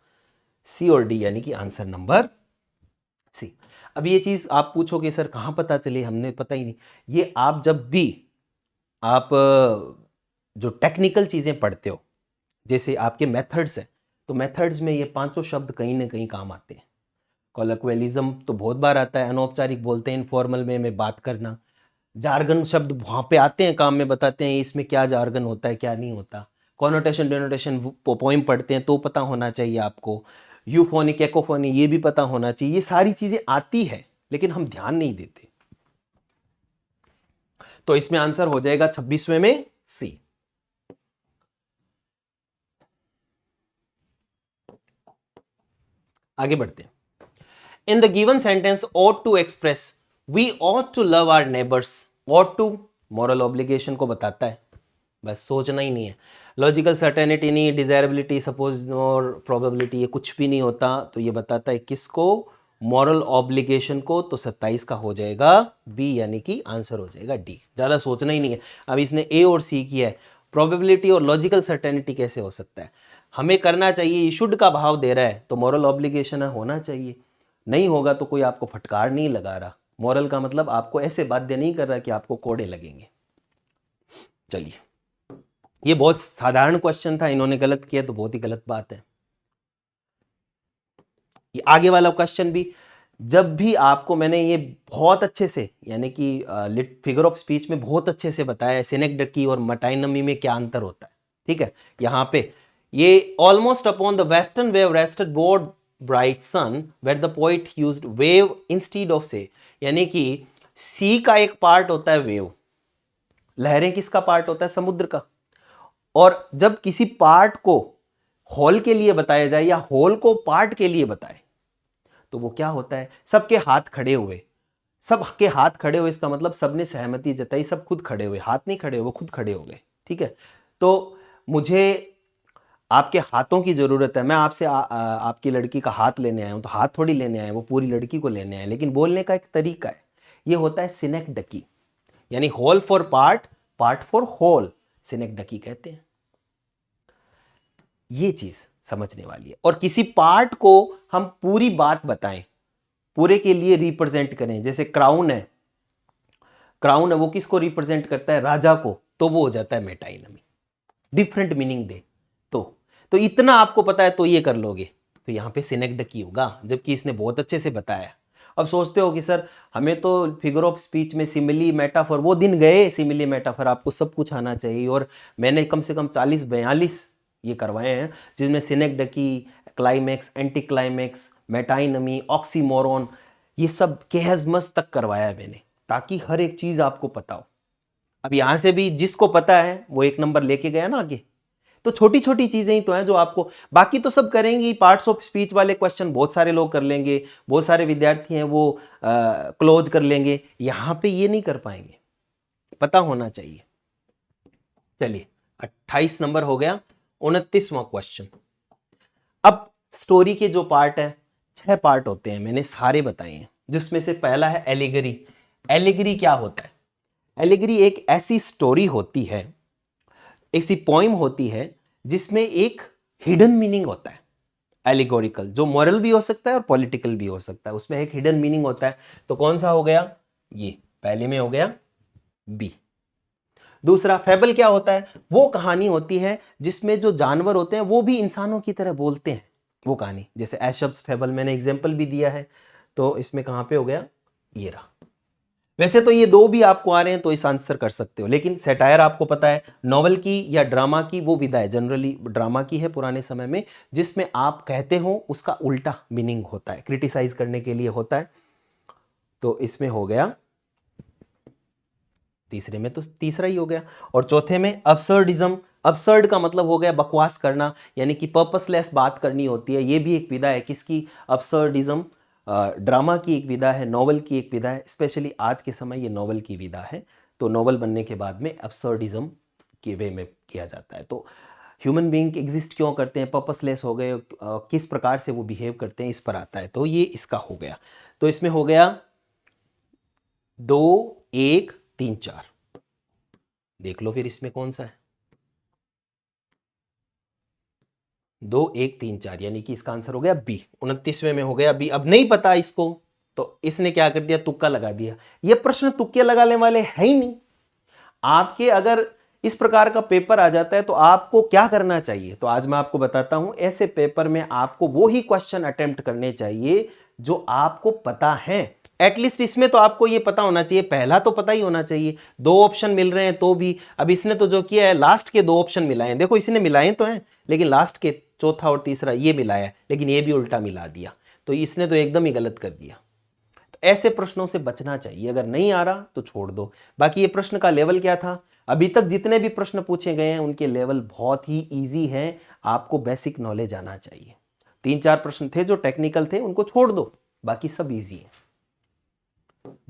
Speaker 1: सी और डी यानी कि आंसर नंबर सी। अब ये चीज आप पूछोगे सर कहां पता चली, हमने पता ही नहीं। ये आप जब भी आप जो टेक्निकल चीजें पढ़ते हो, जैसे आपके मेथड्स हैं, तो मेथड्स में ये पांचों शब्द कहीं ना कहीं काम आते हैं। कॉलोक्वियलिज्म तो बहुत बार आता है, अनौपचारिक बोलते हैं, इनफॉर्मल में बात करना। जार्गन शब्द वहां पे आते हैं, काम में बताते हैं इसमें क्या जार्गन होता है क्या नहीं होता। कॉनोटेशन डेनोटेशन पोइम पढ़ते हैं तो पता होना चाहिए आपको। यूफोनिक एकोफोनी ये भी पता होना चाहिए। ये सारी चीजें आती है लेकिन हम ध्यान नहीं देते। तो इसमें आंसर हो जाएगा 26वें में सी। आगे बढ़ते हैं। In the given sentence ought to express we ought to love our neighbors, ought to moral obligation को बताता है, बस सोचना ही नहीं है। लॉजिकल सर्टेनिटी नहीं, डिजायरेबिलिटी, सपोज और प्रोबेबिलिटी, ये कुछ भी नहीं होता। तो ये बताता है किसको, मॉरल ऑब्लिगेशन को। तो 27 का हो जाएगा बी, यानी कि आंसर हो जाएगा डी। ज्यादा सोचना ही नहीं है। अब इसने ए और सी किया है, प्रोबेबिलिटी और लॉजिकल सर्टेनिटी कैसे हो सकता है? हमें करना चाहिए, ये शुड का भाव दे रहा है तो मॉरल ऑब्लिगेशन होना चाहिए। नहीं होगा तो कोई आपको फटकार नहीं लगा रहा। मॉरल का मतलब आपको ऐसे बाध्य नहीं कर रहा कि आपको कोड़े लगेंगे। चलिए, ये बहुत साधारण क्वेश्चन था, इन्होंने गलत किया तो बहुत ही गलत बात है। ये आगे वाला क्वेश्चन भी, जब भी आपको मैंने ये बहुत अच्छे से, यानी कि फिगर ऑफ स्पीच में बहुत अच्छे से बताया है सिनेक्डकी और मेटाइनमी में क्या अंतर होता है, ठीक है। यहां पे ये almost upon the western wave rested broad bright sun where the poet used wave instead of sea, यानी कि सी का एक पार्ट होता है वेव, लहरें किसका पार्ट होता है? समुद्र का। और जब किसी पार्ट को होल के लिए बताया जाए या होल को पार्ट के लिए बताए तो वो क्या होता है? सबके हाथ खड़े हुए, सबके हाथ खड़े हुए, इसका मतलब सबने सहमति जताई, सब खुद खड़े हुए, हाथ नहीं खड़े हुए, वो खुद खड़े हो गए, ठीक है। तो मुझे आपके हाथों की जरूरत है। मैं आपसे आपकी लड़की का हाथ लेने आया हूं तो हाथ थोड़ी लेने आया, वो पूरी लड़की को लेने आया। लेकिन बोलने का एक तरीका है, ये होता है सिनेक्डकी, यानी whole for part, part for whole, synecdoche कहते हैं। ये चीज समझने वाली है। और किसी पार्ट को हम पूरी बात बताएं, पूरे के लिए रिप्रेजेंट करें, जैसे क्राउन है, क्राउन है वो किसको रिप्रेजेंट करता है? राजा को, तो वो हो जाता है मेटाइनमी। डिफरेंट मीनिंग दे तो इतना आपको पता है तो ये कर लोगे, तो यहां पे सिनेक्डकी होगा, जबकि इसने बहुत अच्छे से बताया। अब सोचते हो कि सर हमें तो फिगर ऑफ स्पीच में सिमिली मेटाफर, वो दिन गए सिमिली मेटाफर, आपको सब कुछ आना चाहिए। और मैंने कम से कम 40-42 ये करवाए हैं जिनमें सिनेक्डकी, क्लाइमैक्स, एंटी क्लाइमैक्स, मेटाइनमी, ऑक्सीमोरॉन, ये सब केहजमस तक करवाया है मैंने, ताकि हर एक चीज आपको पता हो। अब यहां से भी जिसको पता है वो 1 नंबर लेके गया ना आगे। तो तो छोटी छोटी चीजें ही तो हैं जो आपको, बाकी तो सब करेंगी। पार्ट्स ऑफ स्पीच वाले क्वेश्चन बहुत सारे लोग कर लेंगे, बहुत सारे विद्यार्थी हैं वो क्लोज कर लेंगे, यहां पे ये नहीं कर पाएंगे, पता होना चाहिए। चलिए 28 नंबर हो गया। 29वां क्वेश्चन। अब स्टोरी के जो पार्ट है 6 पार्ट होते हैं, मैंने सारे बताए हैं, जिसमें से पहला है एलिगरी। एलिगरी क्या होता है? एलिगरी एक ऐसी स्टोरी होती है, ऐसी पोइम होती है जिसमें एक हिडन मीनिंग होता है। एलिगोरिकल, जो मॉरल भी हो सकता है और पॉलिटिकल भी हो सकता है, उसमें एक हिडन मीनिंग होता है। तो कौन सा हो गया? ये पहले में हो गया बी। दूसरा फेबल क्या होता है? वो कहानी होती है जिसमें जो जानवर होते हैं वो भी इंसानों की तरह बोलते हैं, वो कहानी, जैसे एशब्स फेबल मैंने एग्जांपल भी दिया है। तो इसमें कहां पे हो गया? ये रहा। वैसे तो ये दो भी आपको आ रहे हैं तो इस आंसर कर सकते हो, लेकिन सेटायर आपको पता है नॉवल की या ड्रामा की वो विधा है, जनरली ड्रामा की है पुराने समय में, जिसमें आप कहते हो उसका उल्टा मीनिंग होता है, क्रिटिसाइज करने के लिए होता है। तो इसमें हो गया, तीसरे में तो तीसरा ही हो गया। और चौथे में अब्सर्डिज्म। अब्सर्ड का मतलब हो गया बकवास करना, यानी कि पर्पसलेस बात करनी होती है। ये भी एक विधा है किसकी? अब्सर्डिज्म। ड्रामा की एक विधा है, नॉवल की एक विधा है, स्पेशली आज के समय ये नॉवल की विधा है। तो नॉवल बनने के बाद में अब्सर्डिज्म के वे में किया जाता है। तो ह्यूमन बीइंग एग्जिस्ट क्यों करते हैं, पर्पसलेस हो गए, किस प्रकार से वो बिहेव करते हैं, इस पर आता है। तो ये इसका हो गया। तो इसमें हो गया 2 1 3 4। देख लो फिर इसमें कौन सा है। 2 1 3 4, यानी कि इसका आंसर हो गया बी। 29वें में हो गया बी। अब नहीं पता इसको तो इसने क्या कर दिया? तुक्का लगा दिया। ये प्रश्न तुक्के लगाने वाले है ही नहीं। आपके अगर इस प्रकार का पेपर आ जाता है तो आपको क्या करना चाहिए? तो आज मैं आपको बताता हूं। ऐसे पेपर में आपको वो ही क्वेश्चन अटेम्प्ट करने चाहिए जो आपको पता है। एटलीस्ट इसमें तो आपको ये पता होना चाहिए, पहला तो पता ही होना चाहिए। 2 ऑप्शन मिल रहे हैं तो भी, अब इसने तो जो किया है लास्ट के 2 ऑप्शन मिलाए हैं, देखो इसने मिलाए तो हैं, लेकिन लास्ट के चौथा और तीसरा ये मिलाया है, लेकिन ये भी उल्टा मिला दिया। तो इसने तो एकदम ही गलत कर दिया। तो ऐसे प्रश्नों से बचना चाहिए। अगर नहीं आ रहा तो छोड़ दो। बाकी ये प्रश्न का लेवल क्या था? अभी तक जितने भी प्रश्न पूछे गए हैं उनके लेवल बहुत ही इजी हैं। आपको बेसिक नॉलेज आना चाहिए। 3-4 प्रश्न थे जो टेक्निकल थे, उनको छोड़ दो, बाकी सब इजी है।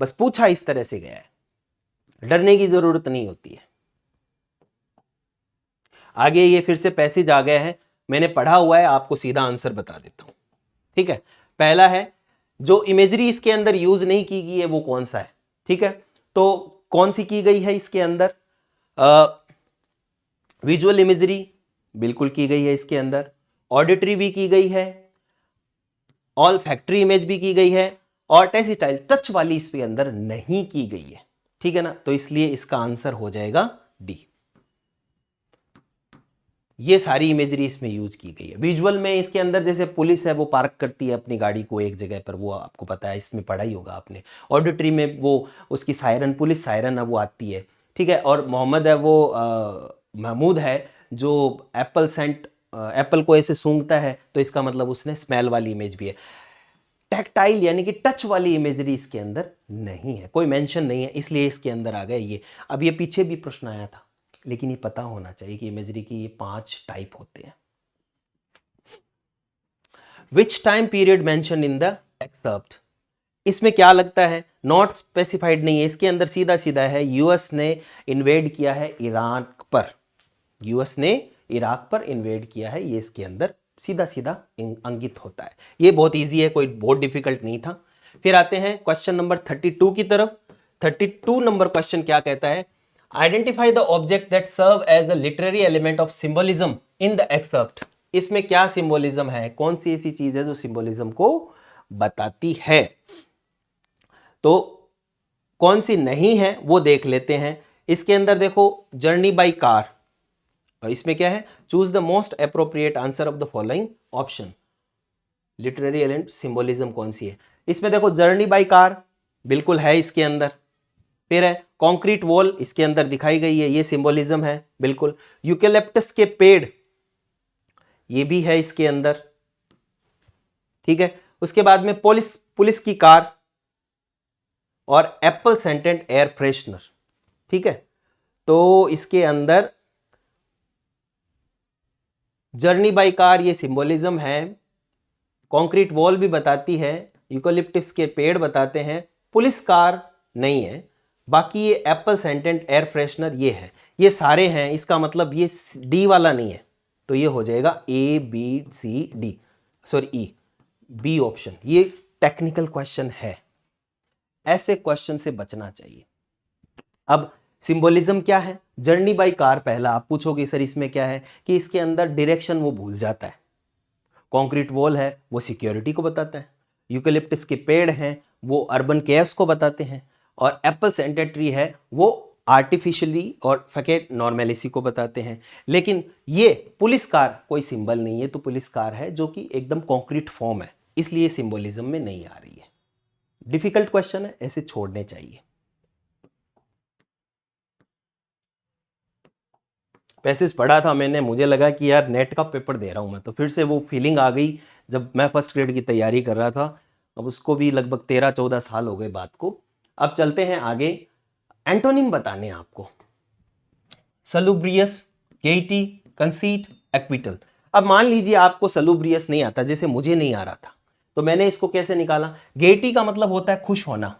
Speaker 1: बस पूछा इस तरह से गया है, डरने की जरूरत नहीं होती है। आगे ये फिर से पैसेज आ गया है, मैंने पढ़ा हुआ है, आपको सीधा आंसर बता देता हूं। ठीक है, पहला है जो इमेजरी इसके अंदर यूज नहीं की गई है वो कौन सा है? ठीक है, तो कौन सी की गई है इसके अंदर? विजुअल इमेजरी बिल्कुल की गई है इसके अंदर, ऑडिटरी भी की गई है, ऑल फैक्ट्री इमेज भी की गई है, और टेक्सटाइल टच वाली इसके अंदर नहीं की गई है। ठीक है ना, तो इसलिए इसका आंसर हो जाएगा डी। ये सारी इमेजरी इसमें यूज की गई है। विजुअल में इसके अंदर जैसे पुलिस है वो पार्क करती है अपनी गाड़ी को एक जगह पर, वो आपको पता है, इसमें पढ़ा ही होगा आपने। ऑडिटरी में वो उसकी सायरन, पुलिस सायरन है वो आती है। ठीक है, और मोहम्मद है वो महमूद है जो एप्पल सेंट, एप्पल को ऐसे सूंघता है, तो इसका मतलब उसने स्मेल वाली इमेज भी है। टैक्टाइल यानी कि टच वाली इमेजरी इसके अंदर नहीं है, कोई मेंशन नहीं है, इसलिए इसके अंदर आ गया ये। अब ये पीछे भी प्रश्न आया था, लेकिन ये पता होना चाहिए कि इमेजरी की ये 5 टाइप होते हैं। Which time period mention in the excerpt? इसमें क्या लगता है? नॉट स्पेसिफाइड नहीं है, इसके अंदर सीधा सीधा है यूएस ने इन्वेड किया है इराक पर। यूएस ने इराक पर इन्वेड किया है, ये इसके अंदर सीधा सीधा अंकित होता है। ये बहुत इजी है, कोई बहुत डिफिकल्ट नहीं था। फिर आते हैं क्वेश्चन नंबर 32 की तरफ। 32 नंबर क्वेश्चन क्या कहता है? Identify the object that serve as a literary element of symbolism in the excerpt. इसमें क्या सिंबलिज्म है? कौन सी ऐसी चीज है जो सिंबलिज्म को बताती है? तो कौन सी नहीं है वो देख लेते हैं। इसके अंदर देखो, जर्नी बाई कार, इसमें क्या है? Choose the most appropriate answer of the following option. Literary element symbolism कौन सी है? इसमें देखो जर्नी बाई कार बिल्कुल है इसके अंदर। फिर है कॉन्क्रीट वॉल, इसके अंदर दिखाई गई है, ये सिंबलिज्म है बिल्कुल। यूकेलिप्टस के पेड़, ये भी है इसके अंदर। ठीक है, उसके बाद में पुलिस की कार और एप्पल सेंटेड एयर फ्रेशनर। ठीक है, तो इसके अंदर जर्नी बाय कार ये सिंबोलिज्म है, कंक्रीट वॉल भी बताती है, यूकोलिप्टिस के पेड़ बताते हैं, पुलिस कार नहीं है, बाकी ये एप्पल सेंटेंट एयर फ्रेशनर ये है, ये सारे हैं, इसका मतलब ये डी वाला नहीं है, तो ये हो जाएगा A B C D, sorry E, B option. ये टेक्निकल क्वेश्चन है, ऐसे क्वेश्चन से बचना चाहिए। अब सिंबोलिज्म क्या है? जर्नी बाय कार पहला, आप पूछोगे सर इसमें क्या है, कि इसके अंदर डायरेक्शन वो भूल जाता है, कंक्रीट वॉल है वो सिक्योरिटी को बताता है, यूकेलिप्टस के पेड़ हैं वो अर्बन केयर्स को बताते हैं, और एप्पल सेंटर ट्री है वो आर्टिफिशियली और फैकेट नॉर्मेलिसी को बताते हैं। लेकिन ये पुलिस कार कोई सिंबल नहीं है, तो पुलिस कार है जो कि एकदम कॉन्क्रीट फॉर्म है, इसलिए सिंबोलिज्म में नहीं आ रही है। डिफिकल्ट क्वेश्चन है, ऐसे छोड़ने चाहिए। पैसेज पढ़ा था मैंने, मुझे लगा कि यार नेट का पेपर दे रहा हूँ मैं, तो फिर से वो फीलिंग आ गई जब मैं फर्स्ट ग्रेड की तैयारी कर रहा था। अब उसको भी लगभग 13-14 साल हो गए बात को। अब चलते हैं आगे, एंटोनिम बताने हैं आपको। सलुब्रियस, गेटी, कंसीट, एक्विटल। अब मान लीजिए आपको सलुब्रियस नहीं आता, जैसे मुझे नहीं आ रहा था, तो मैंने इसको कैसे निकाला? गेटी का मतलब होता है खुश होना,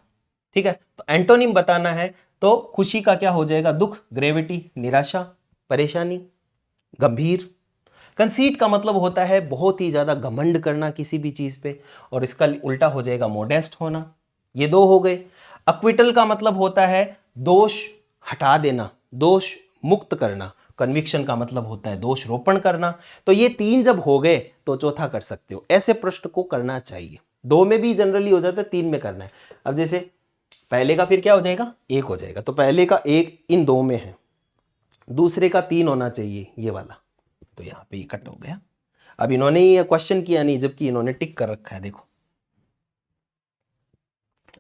Speaker 1: ठीक है, तो एंटोनिम बताना है, तो खुशी का क्या हो जाएगा? दुख, ग्रेविटी, निराशा, परेशानी, गंभीर। कंसीट का मतलब होता है बहुत ही ज्यादा घमंड करना किसी भी चीज पे, और इसका उल्टा हो जाएगा मोडेस्ट होना। ये दो हो गए। अक्विटल का मतलब होता है दोष हटा देना, दोष मुक्त करना। कन्विक्शन का मतलब होता है दोष रोपण करना। तो ये तीन जब हो गए तो चौथा कर सकते हो। ऐसे प्रश्न को करना चाहिए, दो में भी जनरली हो जाता है, तीन में करना है। अब जैसे पहले का फिर क्या हो जाएगा? एक हो जाएगा, तो पहले का एक इन दो में है, दूसरे का तीन होना चाहिए ये वाला, तो यहां पे कट हो गया। अब इन्होंने ये क्वेश्चन किया नहीं, जबकि इन्होंने टिक कर रखा है, देखो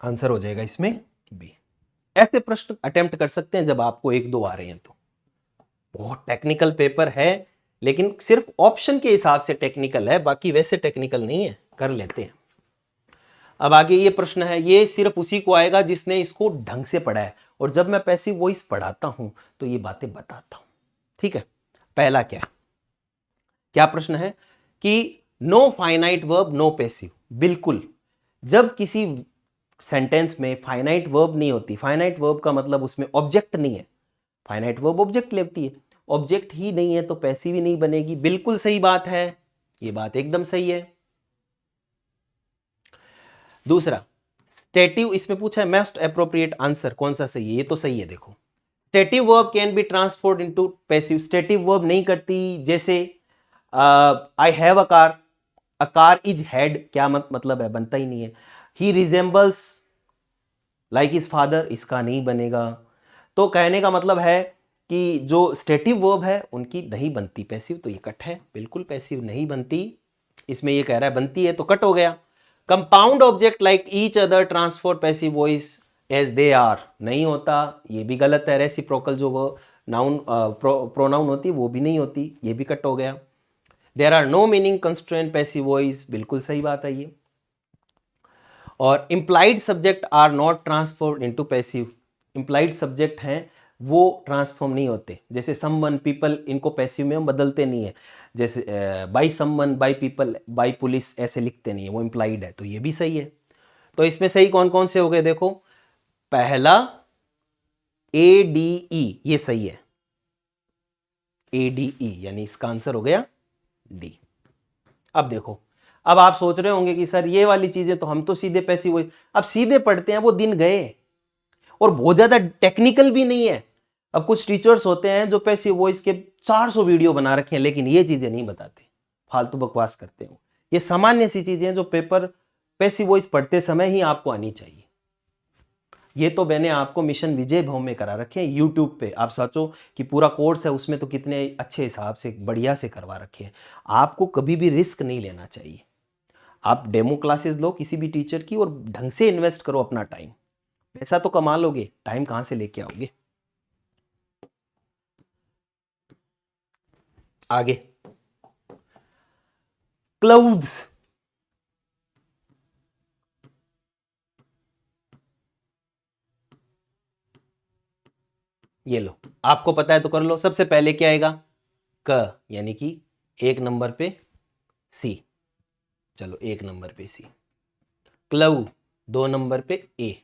Speaker 1: आंसर हो जाएगा इसमें बी। ऐसे प्रश्न अटेम्प्ट कर सकते हैं जब आपको एक दो आ रहे हैं तो। बहुत टेक्निकल पेपर है, लेकिन सिर्फ ऑप्शन के हिसाब से टेक्निकल है, बाकी वैसे टेक्निकल नहीं है, कर लेते हैं। अब आगे ये प्रश्न है, ये सिर्फ उसी को आएगा जिसने इसको ढंग से पढ़ा है, और जब मैं पैसिव वॉइस पढ़ाता हूं तो ये बातें बताता हूं, ठीक है। पहला क्या प्रश्न है कि no finite verb no passive. बिल्कुल, जब किसी सेंटेंस में फाइनाइट वर्ब नहीं होती, फाइनाइट वर्ब का मतलब उसमें ऑब्जेक्ट नहीं है, फाइनाइट वर्ब ऑब्जेक्ट लेती है, ऑब्जेक्ट ही नहीं है तो पैसिव ही नहीं बनेगी। बिल्कुल सही बात है, ये बात एकदम सही है। दूसरा, स्टेटिव, इसमें पूछा है मोस्ट एप्रोप्रिएट आंसर कौन सा सही है, ये तो सही है। देखो, stative verb can be transformed into passive. Stative verb नहीं करती, जैसे I have a car is had, क्या मतलब है? बनता ही नहीं है। He resembles like his father, इसका नहीं बनेगा। तो कहने का मतलब है कि जो स्टेटिव वर्ब है उनकी नहीं बनती पैसिव, तो ये कट है, बिल्कुल पैसिव नहीं बनती। इसमें ये कह रहा है बनती है, तो कट हो गया। Compound object like each other transform passive voice as they are, नहीं होता, ये भी गलत है। रेसिप्रोकल जो वो नाउन प्रोनाउन होती है वो भी नहीं होती, ये भी कट हो गया। There are no meaning constraint passive voice, बिल्कुल सही बात है ये। और implied subject are not transform into passive, implied subject हैं वो ट्रांसफॉर्म नहीं होते, जैसे समवन, पीपल, इनको पैसिव में हम बदलते नहीं है, जैसे by someone, by people, by police, ऐसे लिखते नहीं है, वो इंप्लाइड है, तो ये भी सही है। तो इसमें सही कौन कौन से हो गए? देखो, पहला ए डी ई, ये सही है, ए डी ई, यानी इसका आंसर हो गया डी। अब देखो, अब आप सोच रहे होंगे कि सर ये वाली चीजें तो हम तो सीधे पैसिव वॉइस, अब सीधे पढ़ते हैं, वो दिन गए, और बहुत ज्यादा टेक्निकल भी नहीं है। अब कुछ टीचर्स होते हैं जो पैसिव वॉइस के 400 वीडियो बना रखे हैं, लेकिन ये चीजें नहीं बताते, फालतू बकवास करते हो। ये सामान्य सी चीजें हैं जो पेपर पैसिव वॉइस पढ़ते समय ही आपको आनी चाहिए। ये तो मैंने आपको मिशन विजय भव में करा रखे हैं यूट्यूब पे। आप सोचो कि पूरा कोर्स है, उसमें तो कितने अच्छे हिसाब से बढ़िया से करवा रखे हैं। आपको कभी भी रिस्क नहीं लेना चाहिए। आप डेमो क्लासेस लो किसी भी टीचर की, और ढंग से इन्वेस्ट करो अपना टाइम। पैसा तो कमा लोगे, टाइम कहां से लेके आओगे? आगे, क्लाउड्स, ये लो, आपको पता है तो कर लो। सबसे पहले क्या आएगा? क, यानी कि एक नंबर पे सी, चलो एक नंबर पे सी। क्लव 2 नंबर पे ए,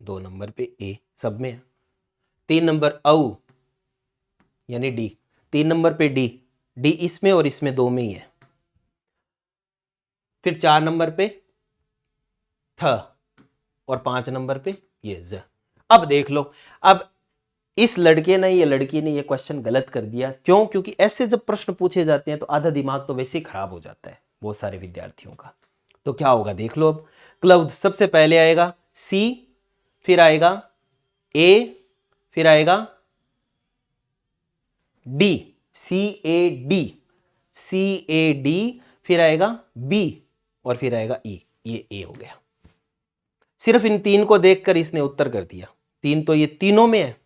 Speaker 1: 2 नंबर पे ए सब में है। 3 नंबर औ यानी डी, 3 नंबर पे डी, डी इसमें और इसमें दो में ही है। फिर 4 नंबर पे थ और 5 नंबर पे ये ज। अब देख लो, अब इस लड़के ने, ये लड़की ने ये क्वेश्चन गलत कर दिया। क्यों? क्योंकि ऐसे जब प्रश्न पूछे जाते हैं तो आधा दिमाग तो वैसे ही खराब हो जाता है बहुत सारे विद्यार्थियों का। तो क्या होगा देख लो। अब क्लाउड सबसे पहले आएगा सी, फिर आएगा ए, फिर आएगा D, C A D, C A D, फिर आएगा बी और फिर आएगा ई। ये ए हो गया। सिर्फ इन तीन को देखकर इसने उत्तर कर दिया। तीन तो ये तीनों में है,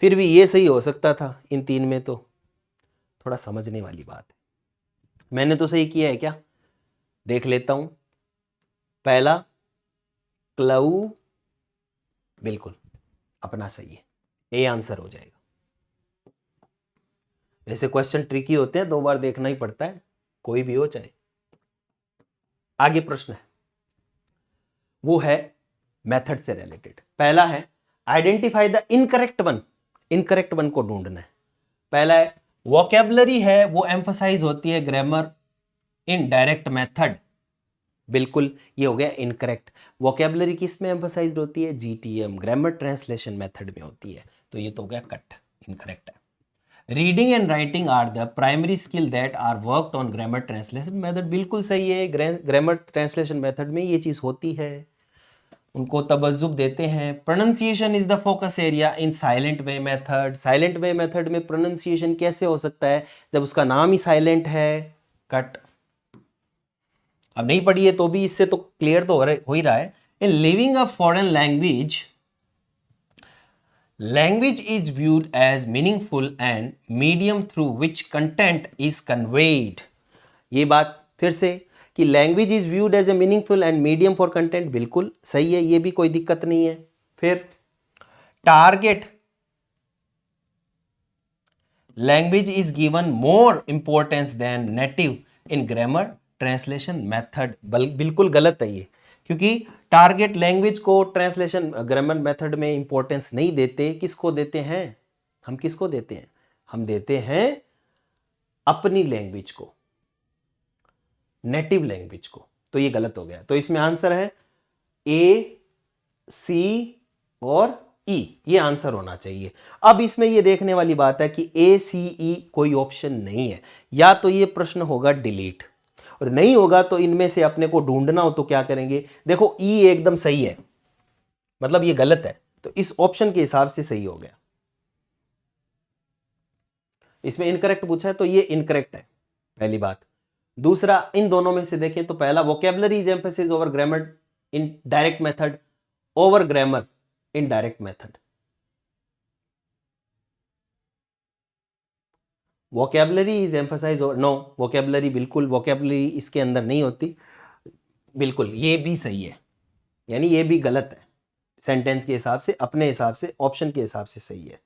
Speaker 1: फिर भी ये सही हो सकता था इन तीन में। तो थोड़ा समझने वाली बात है। मैंने तो सही किया है क्या? देख लेता हूं। पहला क्लाउ बिल्कुल अपना सही है, ए आंसर हो जाएगा। वैसे क्वेश्चन ट्रिकी होते हैं, 2 बार देखना ही पड़ता है, कोई भी हो चाहे। आगे प्रश्न है, वो है मेथड से रिलेटेड। पहला है identify the incorrect one. Incorrect one को ढूंढना है। पहला है वोकैबुलरी है वो एम्फसाइज होती है ग्रामर इन डायरेक्ट मेथड। बिल्कुल ये हो गया इनकरेक्ट। वोकैबुलरी किस में एम्फसाइज होती है? जीटीएम, ग्रामर ट्रांसलेशन मेथड में होती है। तो ये तो हो गया कट, इनकरेक्ट है। Reading and writing are the primary skill that are worked on grammar translation method. बिल्कुल सही है, ग्रामर ट्रांसलेशन मेथड में ये चीज होती है, उनको तवज्जुह देते हैं। Pronunciation is the focus area in silent way method. Silent way method में प्रोनाउंसिएशन कैसे हो सकता है जब उसका नाम ही साइलेंट है? कट। अब नहीं पढ़ी है तो भी इससे तो क्लियर तो हो ही रहा है। In living a foreign language, language is viewed as meaningful and medium through which content is conveyed. ये बात फिर से कि language is viewed as a meaningful and medium for content, बिल्कुल सही है, ये भी कोई दिक्कत नहीं है। फिर target language is given more importance than native in grammar translation method. बिल्कुल गलत है ये, क्योंकि टारगेट लैंग्वेज को ट्रांसलेशन ग्रामर मेथड में इंपॉर्टेंस नहीं देते। किसको देते हैं? हम किसको देते हैं? हम देते हैं अपनी लैंग्वेज को, नेटिव लैंग्वेज को। तो ये गलत हो गया। तो इसमें आंसर है ए, सी और ई, ये आंसर होना चाहिए। अब इसमें ये देखने वाली बात है कि ए, सी, ई कोई ऑप्शन नहीं है। या तो ये प्रश्न होगा डिलीट, और नहीं होगा तो इनमें से अपने को ढूंढना हो तो क्या करेंगे? देखो ई एकदम सही है, मतलब ये गलत है, तो इस ऑप्शन के हिसाब से सही हो गया। इसमें इनकरेक्ट पूछा है तो ये इनकरेक्ट है, पहली बात। दूसरा, इन दोनों में से देखें तो पहला vocabulary is emphasis over grammar in direct method, over grammar in direct method. Vocabulary is emphasise over, no, vocabulary बिल्कुल, वोकैबुलरी इसके अंदर नहीं होती। बिल्कुल ये भी सही है, यानी ये भी गलत है सेंटेंस के हिसाब से, अपने हिसाब से, ऑप्शन के हिसाब से सही है।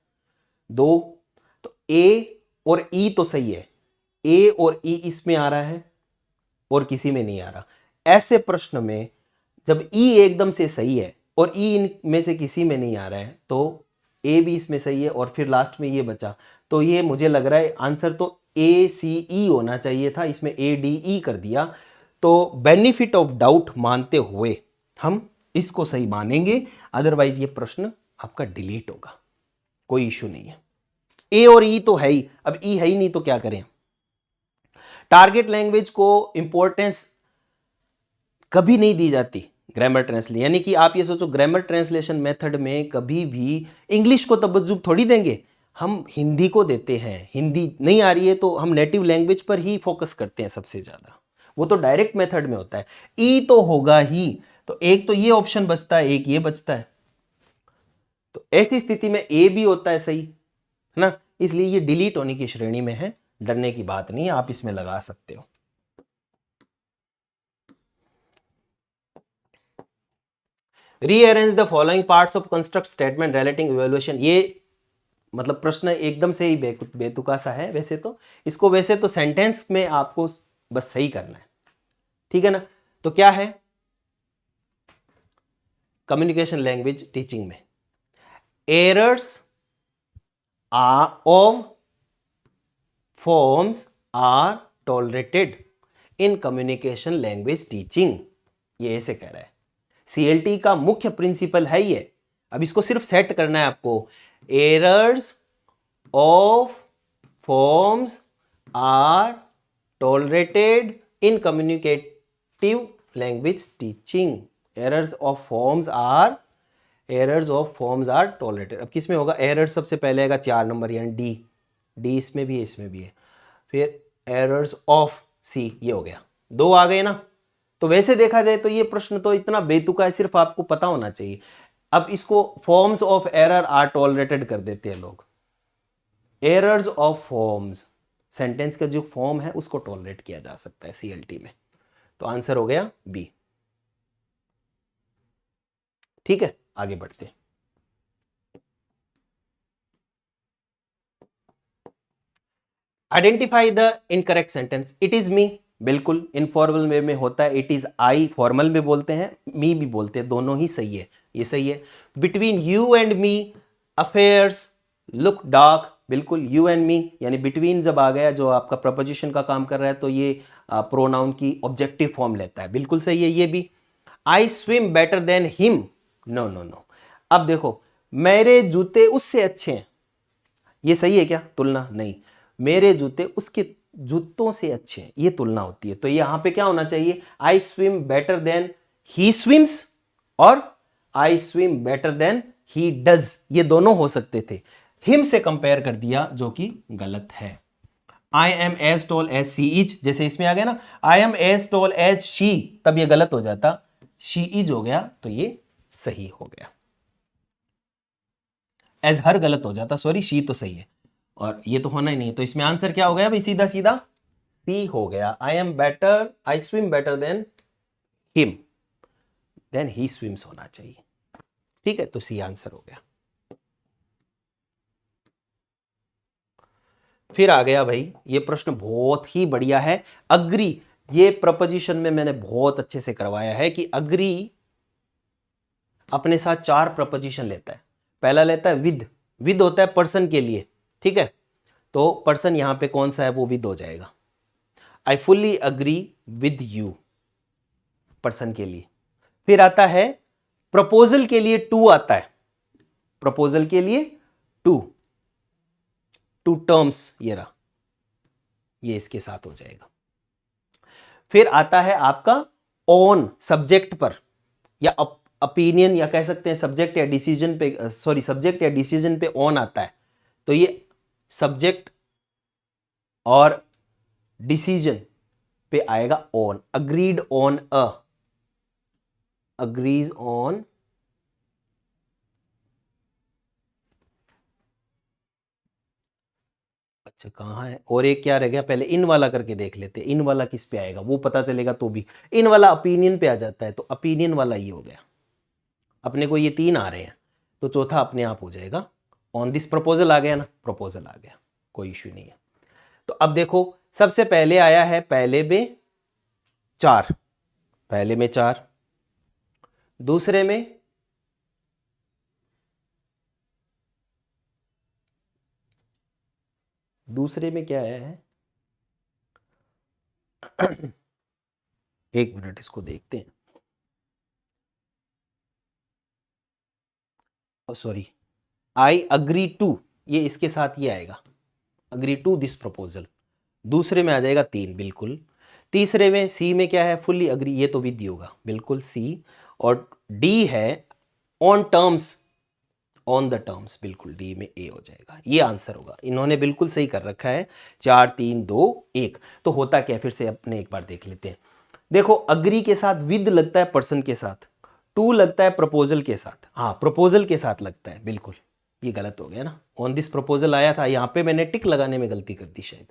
Speaker 1: दो, तो ए और ई तो सही है, ए और ई इसमें आ रहा है और किसी में नहीं आ रहा। ऐसे प्रश्न में जब ई एकदम से सही है और ई इनमें से किसी में नहीं आ रहा है तो ए भी इसमें सही है और फिर लास्ट में ये बचा। तो ये मुझे लग रहा है आंसर तो ए, सी, ई होना चाहिए था, इसमें ए, डी, ई कर दिया। तो बेनिफिट ऑफ डाउट मानते हुए हम इसको सही मानेंगे, अदरवाइज ये प्रश्न आपका डिलीट होगा, कोई इश्यू नहीं है। ए और ई तो है ही, अब ई है ही नहीं तो क्या करें? टारगेट लैंग्वेज को इंपॉर्टेंस कभी नहीं दी जाती ग्रामर ट्रांसलेशन, यानी कि आप ये सोचो ग्रामर ट्रांसलेशन मेथड में कभी भी इंग्लिश को तवज्जुह थोड़ी देंगे, हम हिंदी को देते हैं। हिंदी नहीं आ रही है तो हम नेटिव लैंग्वेज पर ही फोकस करते हैं सबसे ज्यादा, वो तो डायरेक्ट मेथड में होता है। ई तो होगा ही, तो एक तो ये ऑप्शन बचता है, एक ये बचता है, तो ऐसी स्थिति में ए भी होता है सही, है ना? इसलिए ये डिलीट होने की श्रेणी में है, डरने की बात नहीं है, आप इसमें लगा सकते हो। Rearrange the following parts of construct statement relating evaluation. ये मतलब प्रश्न एकदम से ही बेतुका सा है वैसे तो, इसको वैसे तो सेंटेंस में आपको बस सही करना है, ठीक है ना। तो क्या है कम्युनिकेशन लैंग्वेज टीचिंग में, errors of forms are tolerated in communication language teaching, ये ऐसे कह रहा है। सीएलटी का मुख्य प्रिंसिपल है ये, अब इसको सिर्फ सेट करना है आपको। Errors of forms are tolerated in communicative language teaching. Errors of forms are tolerated. अब किस में होगा एरर, सबसे पहले आएगा 4 नंबर यानी डी, डी इसमें भी है इसमें भी है। फिर एरर्स ऑफ सी, ये हो गया, 2 आ गए ना। तो वैसे देखा जाए तो ये प्रश्न तो इतना बेतुका है, सिर्फ आपको पता होना चाहिए। अब इसको forms of error are tolerated कर देते हैं लोग। एरर्स ऑफ फॉर्म्स, सेंटेंस का जो फॉर्म है उसको टॉलरेट किया जा सकता है सीएलटी में। तो आंसर हो गया बी। ठीक है, आगे बढ़ते हैं। Identify the incorrect sentence. It is me, बिल्कुल इनफॉर्मल वे में होता है। इट इज आई फॉर्मल में बोलते हैं, मी भी बोलते हैं, दोनों ही सही है, ये सही है। Between you and me affairs look dark, बिल्कुल यू एंड मी यानी बिटवीन जब आ गया जो आपका प्रपोजिशन का काम कर रहा है तो ये प्रोनाउन की ऑब्जेक्टिव फॉर्म लेता है, बिल्कुल सही है ये भी। I swim better than him, no no no. अब देखो मेरे जूते उससे अच्छे हैं, ये सही है क्या तुलना? नहीं, मेरे जूते उसके जूतों से अच्छे हैं, ये तुलना होती है। तो यहां पे क्या होना चाहिए, I swim better than he swims और I swim better than he does, ये दोनों हो सकते थे। हिम से कंपेयर कर दिया जो कि गलत है। I am as tall as she is, जैसे इसमें आ गया ना I am as tall as she, तब ये गलत हो जाता, शी इज हो गया तो ये सही हो गया। एज हर गलत हो जाता, सॉरी शी तो सही है और ये तो होना ही नहीं। तो इसमें आंसर क्या हो गया भाई, सीधा सीधा सी हो गया। I am better, I swim better than him, than he swims होना चाहिए। ठीक है, तो सी आंसर हो गया। फिर आ गया भाई ये प्रश्न बहुत ही बढ़िया है, अग्री। ये प्रपोजिशन में मैंने बहुत अच्छे से करवाया है कि अग्री अपने साथ 4 प्रपोजिशन लेता है। पहला लेता है विद, विद होता है पर्सन के लिए, ठीक है, तो पर्सन यहां पे कौन सा है वो विद हो जाएगा। I fully agree with you, person के लिए। फिर आता है प्रपोजल के लिए टू आता है, प्रपोजल के लिए टू, टू टर्म्स ये रहा, ये इसके साथ हो जाएगा। फिर आता है आपका ऑन, सब्जेक्ट पर या ओपिनियन या कह सकते हैं सब्जेक्ट या डिसीजन पे, सॉरी सब्जेक्ट या डिसीजन पे ऑन आता है, तो ये सब्जेक्ट और डिसीजन पे आएगा on. Agreed on a, agrees on, अच्छा कहाँ है, और एक क्या रह गया, पहले इन वाला करके देख लेते हैं, इन वाला किस पे आएगा वो पता चलेगा तो भी। इन वाला ओपिनियन पे आ जाता है, तो ओपिनियन वाला ये हो गया। अपने को ये 3 आ रहे हैं तो चौथा अपने आप हो जाएगा। ऑन दिस प्रपोजल आ गया ना, प्रपोजल आ गया, कोई इश्यू नहीं है। तो अब देखो सबसे पहले आया है पहले में 4, पहले में 4, दूसरे में क्या आया है एक मिनट इसको देखते हैं, सॉरी आई अग्री टू, ये इसके साथ ये आएगा, अग्री टू दिस प्रपोजल। दूसरे में आ जाएगा 3, बिल्कुल। तीसरे में सी में क्या है, फुल्ली अग्री, ये तो विद होगा बिल्कुल सी। और डी है on terms, on the terms, बिल्कुल डी में ए हो जाएगा, ये आंसर होगा। इन्होंने बिल्कुल सही कर रखा है, 4 3 2 1। तो होता क्या, फिर से अपने एक बार देख लेते हैं। देखो अग्री के साथ विद लगता है पर्सन के साथ, टू लगता है प्रपोजल के साथ, हाँ प्रपोजल के साथ लगता है, बिल्कुल ये गलत हो गया ना। ऑन दिस प्रपोजल आया था, यहाँ पे मैंने टिक लगाने में गलती कर दी शायद,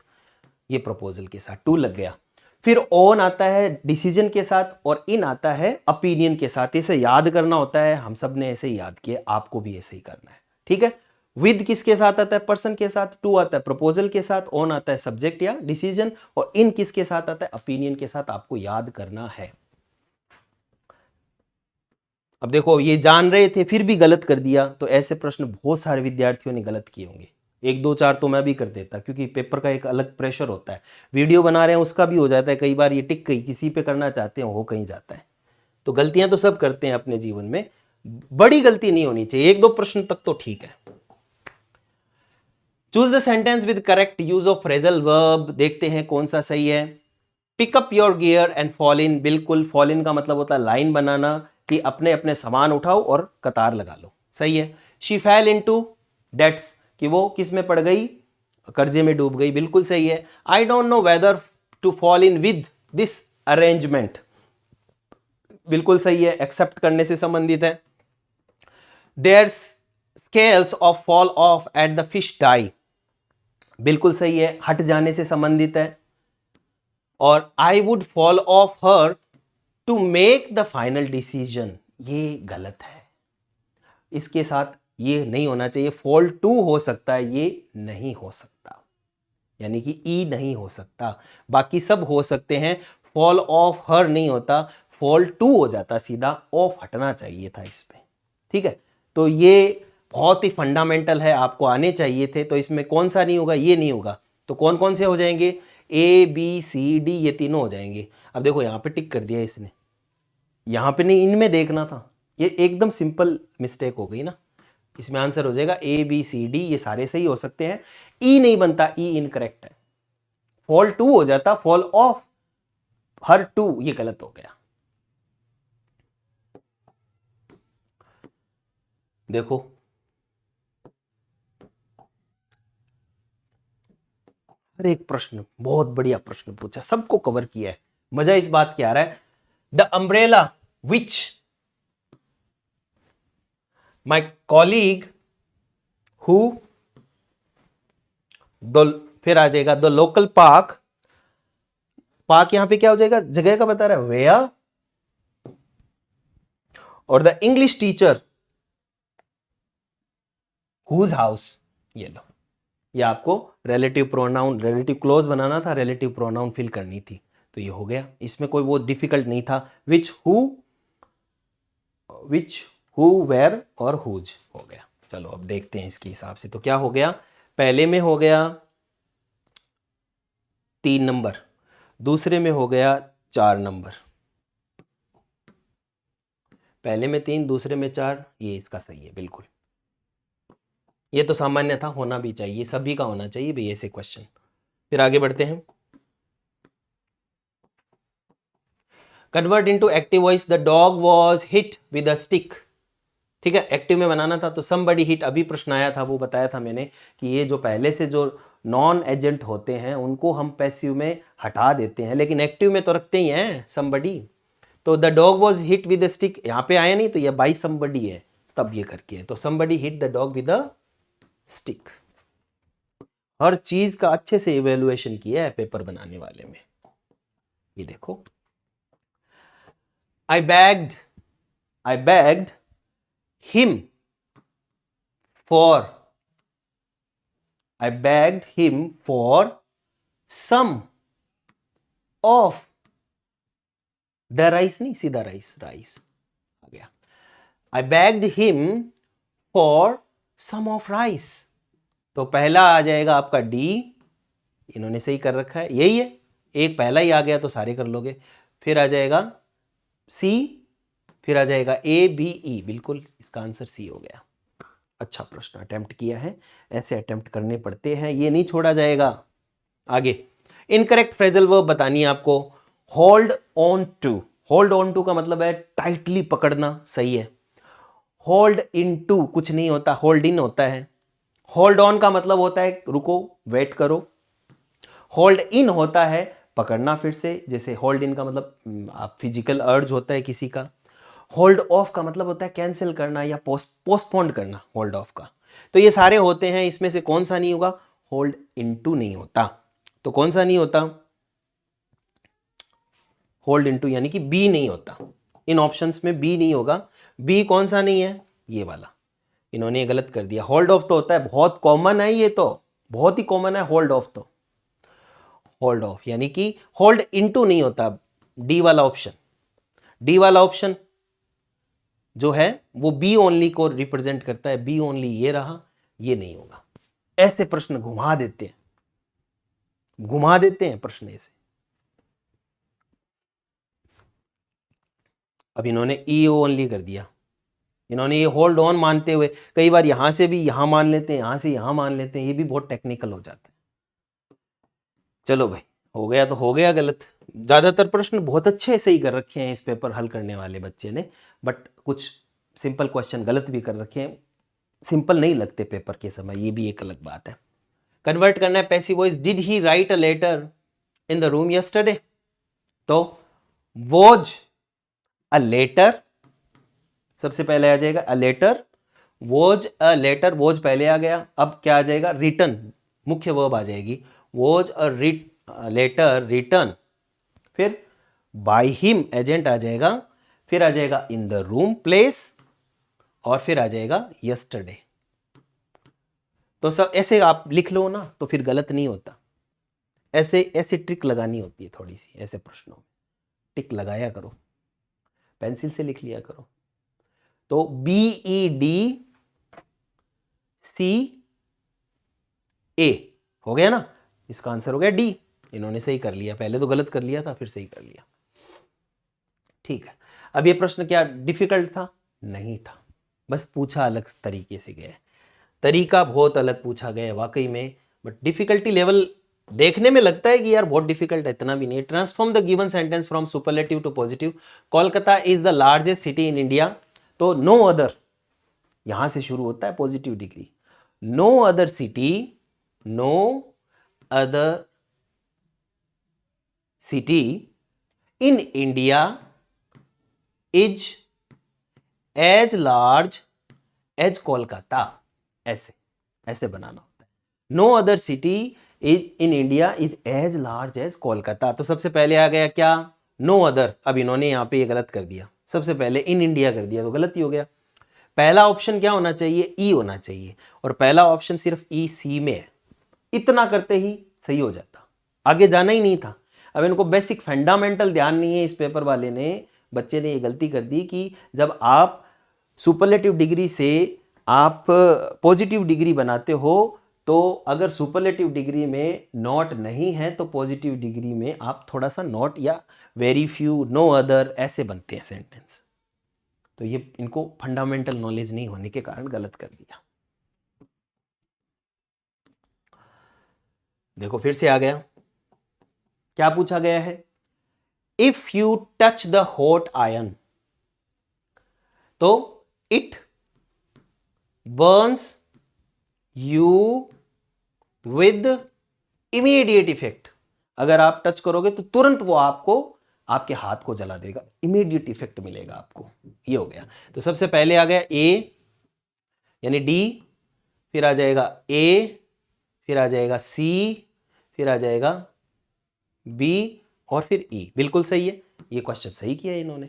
Speaker 1: ये प्रपोजल के साथ टू लग गया। फिर ऑन आता है डिसीजन के साथ और इन आता है ओपिनियन के साथ। इसे याद करना होता है, हम सब ने ऐसे ही याद किए, आपको भी ऐसे ही करना है, ठीक है। विद किसके साथ आता है, पर्सन के साथ, टू आता है प्रपोजल के साथ, ऑन आता है सब्जेक्ट या डिसीजन, और इन किसके साथ आता है, ओपिनियन के साथ। आपको याद करना है। अब देखो ये जान रहे थे फिर भी गलत कर दिया, तो ऐसे प्रश्न बहुत सारे विद्यार्थियों ने गलत किए होंगे। एक दो चार तो मैं भी कर देता, क्योंकि पेपर का एक अलग प्रेशर होता है। वीडियो बना रहे हैं उसका भी हो जाता है, कई बार ये टिक गई, किसी पे करना चाहते हैं हो कहीं जाता है। तो गलतियां तो सब करते हैं अपने जीवन में, बड़ी गलती नहीं होनी चाहिए, एक दो प्रश्न तक तो ठीक है। Choose the sentence with correct use of phrasal verb, देखते हैं कौन सा सही है। Pick up your gear and fall in, बिल्कुल, फॉल इन का मतलब होता है लाइन बनाना, कि अपने अपने सामान उठाओ और कतार लगा लो, सही है। शी फेल इनटू डेट्स, कि वो किस में पड़ गई, कर्जे में डूब गई, बिल्कुल सही है। I don't know whether to fall in with this arrangement, बिल्कुल सही है, एक्सेप्ट करने से संबंधित है। Their scales of fall of at the fish die, बिल्कुल सही है, हट जाने से संबंधित है। और I would fall off her to make the final decision, ये गलत है, इसके साथ ये नहीं होना चाहिए। फॉल टू हो सकता है, ये नहीं हो सकता, यानी कि ई नहीं हो सकता, बाकी सब हो सकते हैं। फॉल ऑफ हर नहीं होता, फॉल टू हो जाता, सीधा ऑफ हटना चाहिए था इस पे, ठीक है। तो ये बहुत ही फंडामेंटल है, आपको आने चाहिए थे। तो इसमें कौन सा नहीं होगा, ये नहीं होगा, तो कौन कौन से हो जाएंगे, ए बी सी डी, ये तीनों हो जाएंगे। अब देखो यहाँ पे टिक कर दिया इसने, यहाँ पे नहीं, इनमें देखना था, ये एकदम सिंपल मिस्टेक हो गई ना। इसमें आंसर हो जाएगा ए बी सी डी, ये सारे सही हो सकते हैं। ई नहीं बनता, ई इनकरेक्ट है। फॉल टू हो जाता, फॉल ऑफ हर टू, ये गलत हो गया। देखो हर एक प्रश्न बहुत बढ़िया प्रश्न पूछा, सबको कवर किया है। मजा इस बात की आ रहा है। The umbrella which my colleague who, फिर आ जाएगा द लोकल पार्क, पार्क यहां पे क्या हो जाएगा, जगह का बता रहा है, वेयर, और the English teacher whose house, ये लो, ये आपको रिलेटिव प्रोनाउन, रिलेटिव क्लोज बनाना था, रिलेटिव प्रोनाउन फिल करनी थी, तो ये हो गया। इसमें कोई वो डिफिकल्ट नहीं था। विच हु वेयर और हुज हो गया। चलो अब देखते हैं इसके हिसाब से, तो क्या हो गया, पहले में हो गया 3 नंबर, दूसरे में हो गया 4 नंबर, पहले में 3 दूसरे में 4, ये इसका सही है बिल्कुल। ये तो सामान्य था, होना भी चाहिए, सभी का होना चाहिए भाई ऐसे क्वेश्चन। फिर आगे बढ़ते हैं। Convert into active voice, the dog was hit with a stick, ठीक है, एक्टिव में बनाना था, तो समबडी हिट, अभी प्रश्न आया था, वो बताया था मैंने कि ये जो पहले से जो नॉन एजेंट होते हैं उनको हम पैसिव में हटा देते हैं, लेकिन एक्टिव में तो रखते ही हैं समबडी। तो the dog was hit with a stick यहाँ पे आया नहीं, तो ये बाई समबडी है, तब ये करके है, तो somebody hit the dog with a stick. हर चीज का अच्छे से इवेल्युएशन किया है पेपर बनाने वाले में। ये देखो, I begged him for, I begged him for some of the rice, नहीं सीधा राइस, राइस आ गया। I begged him for some of rice, तो पहला आ जाएगा आपका डी, इन्होंने सही कर रखा है, यही है, एक पहला ही आ गया तो सारे कर लोगे। फिर आ जाएगा सी, फिर आ जाएगा ए बी ई, बिल्कुल इसका आंसर सी हो गया। अच्छा प्रश्न अटेम्प्ट किया है, ऐसे अटेम्प्ट करने पड़ते हैं, ये नहीं छोड़ा जाएगा। आगे इनकरेक्ट फ्रेजल वर्ब बतानी है आपको। Hold on to, hold on to का मतलब है टाइटली पकड़ना, सही है। होल्ड इन टू कुछ नहीं होता, होल्ड इन होता है। होल्ड ऑन का मतलब होता है रुको, वेट करो। होल्ड इन होता है पकड़ना फिर से, जैसे होल्ड इन का मतलब आप फिजिकल अर्ज होता है किसी का। होल्ड ऑफ का मतलब होता है कैंसिल करना या पोस्टपोन करना, होल्ड ऑफ का। तो ये सारे होते हैं, इसमें से कौन सा नहीं होगा, होल्ड इनटू नहीं होता। तो कौन सा नहीं होता, होल्ड इनटू, यानी कि बी नहीं होता, इन ऑप्शंस में बी नहीं होगा। बी कौन सा नहीं है, ये वाला, इन्होंने ये गलत कर दिया। होल्ड ऑफ तो होता है, बहुत कॉमन है ये, तो बहुत ही कॉमन है होल्ड ऑफ। तो होल्ड ऑफ यानी कि होल्ड इनटू नहीं होता, डी वाला ऑप्शन। डी वाला ऑप्शन जो है वो बी ओनली को रिप्रेजेंट करता है, बी ओनली ये रहा, ये नहीं होगा। ऐसे प्रश्न घुमा देते हैं, घुमा देते हैं प्रश्न ऐसे। अब इन्होंने ई ओनली कर दिया, इन्होंने ये होल्ड ऑन मानते हुए, कई बार यहां से भी यहां मान लेते हैं, यहां से यहां मान लेते हैं, ये भी बहुत टेक्निकल हो जाता है। चलो भाई, हो गया तो हो गया, गलत। ज्यादातर प्रश्न बहुत अच्छे से ही कर रखे हैं इस पेपर हल करने वाले बच्चे ने, बट कुछ सिंपल क्वेश्चन गलत भी कर रखे हैं, सिंपल नहीं लगते पेपर के समय, ये भी एक अलग बात है। कन्वर्ट करना है passive voice, did he write a letter in the room yesterday, तो वॉज अ लेटर सबसे पहले आ जाएगा, a letter, was a letter, was पहले आ गया, अब क्या आ जाएगा, रिटर्न, मुख्य वर्ब आ जाएगी, वॉज अ लेटर रिटर्न, फिर बाय हिम एजेंट आ जाएगा, फिर आ जाएगा इन द रूम प्लेस, और फिर आ जाएगा यस्टरडे। तो सब ऐसे आप लिख लो ना, तो फिर गलत नहीं होता। ऐसे ऐसे ट्रिक लगानी होती है थोड़ी सी, ऐसे प्रश्नों में टिक लगाया करो, पेंसिल से लिख लिया करो। तो BEDCA हो गया ना, इसका आंसर हो गया डी। इन्होंने सही कर लिया, पहले तो गलत कर लिया था, फिर सही कर लिया। ठीक है, अब ये प्रश्न क्या डिफिकल्ट था? नहीं था, बस पूछा अलग तरीके से गया, तरीका बहुत अलग पूछा गया वाकई में, बट डिफिकल्टी लेवल देखने में लगता है कि यार बहुत डिफिकल्ट है, इतना भी नहीं। Transform the given sentence from superlative to positive. Kolkata is the largest city in India, तो नो अदर, यहां से शुरू होता है positive degree, no other city, no other city in India is as large as Kolkata, ऐसे ऐसे बनाना होता है। No other city in India is as large as Kolkata, तो सबसे पहले आ गया क्या, नो अदर। अब इन्होंने यहां पे ये गलत कर दिया, सबसे पहले इन इंडिया कर दिया, तो गलत ही हो गया। पहला ऑप्शन क्या होना चाहिए, ई होना चाहिए, और पहला ऑप्शन सिर्फ ई सी में है, इतना करते ही सही हो जाता, आगे जाना ही नहीं था। अब इनको बेसिक फंडामेंटल ध्यान नहीं है, इस पेपर वाले ने, बच्चे ने ये गलती कर दी कि जब आप सुपरलेटिव डिग्री से आप पॉजिटिव डिग्री बनाते हो, तो अगर सुपरलेटिव डिग्री में नॉट नहीं है तो पॉजिटिव डिग्री में आप थोड़ा सा नॉट या वेरी फ्यू, नो अदर, ऐसे बनते हैं सेंटेंस। तो ये इनको फंडामेंटल नॉलेज नहीं होने के कारण गलत कर दिया। देखो फिर से आ गया, क्या पूछा गया है, if you touch the hot iron तो it burns you with immediate effect. अगर आप टच करोगे तो तुरंत वो आपको, आपके हाथ को जला देगा, इमीडिएट इफेक्ट मिलेगा आपको। ये हो गया, तो सबसे पहले आ गया ए यानी डी, फिर आ जाएगा ए, फिर आ जाएगा सी, फिर आ जाएगा बी, और फिर ई। बिल्कुल सही है, ये क्वेश्चन सही किया है इन्होंने।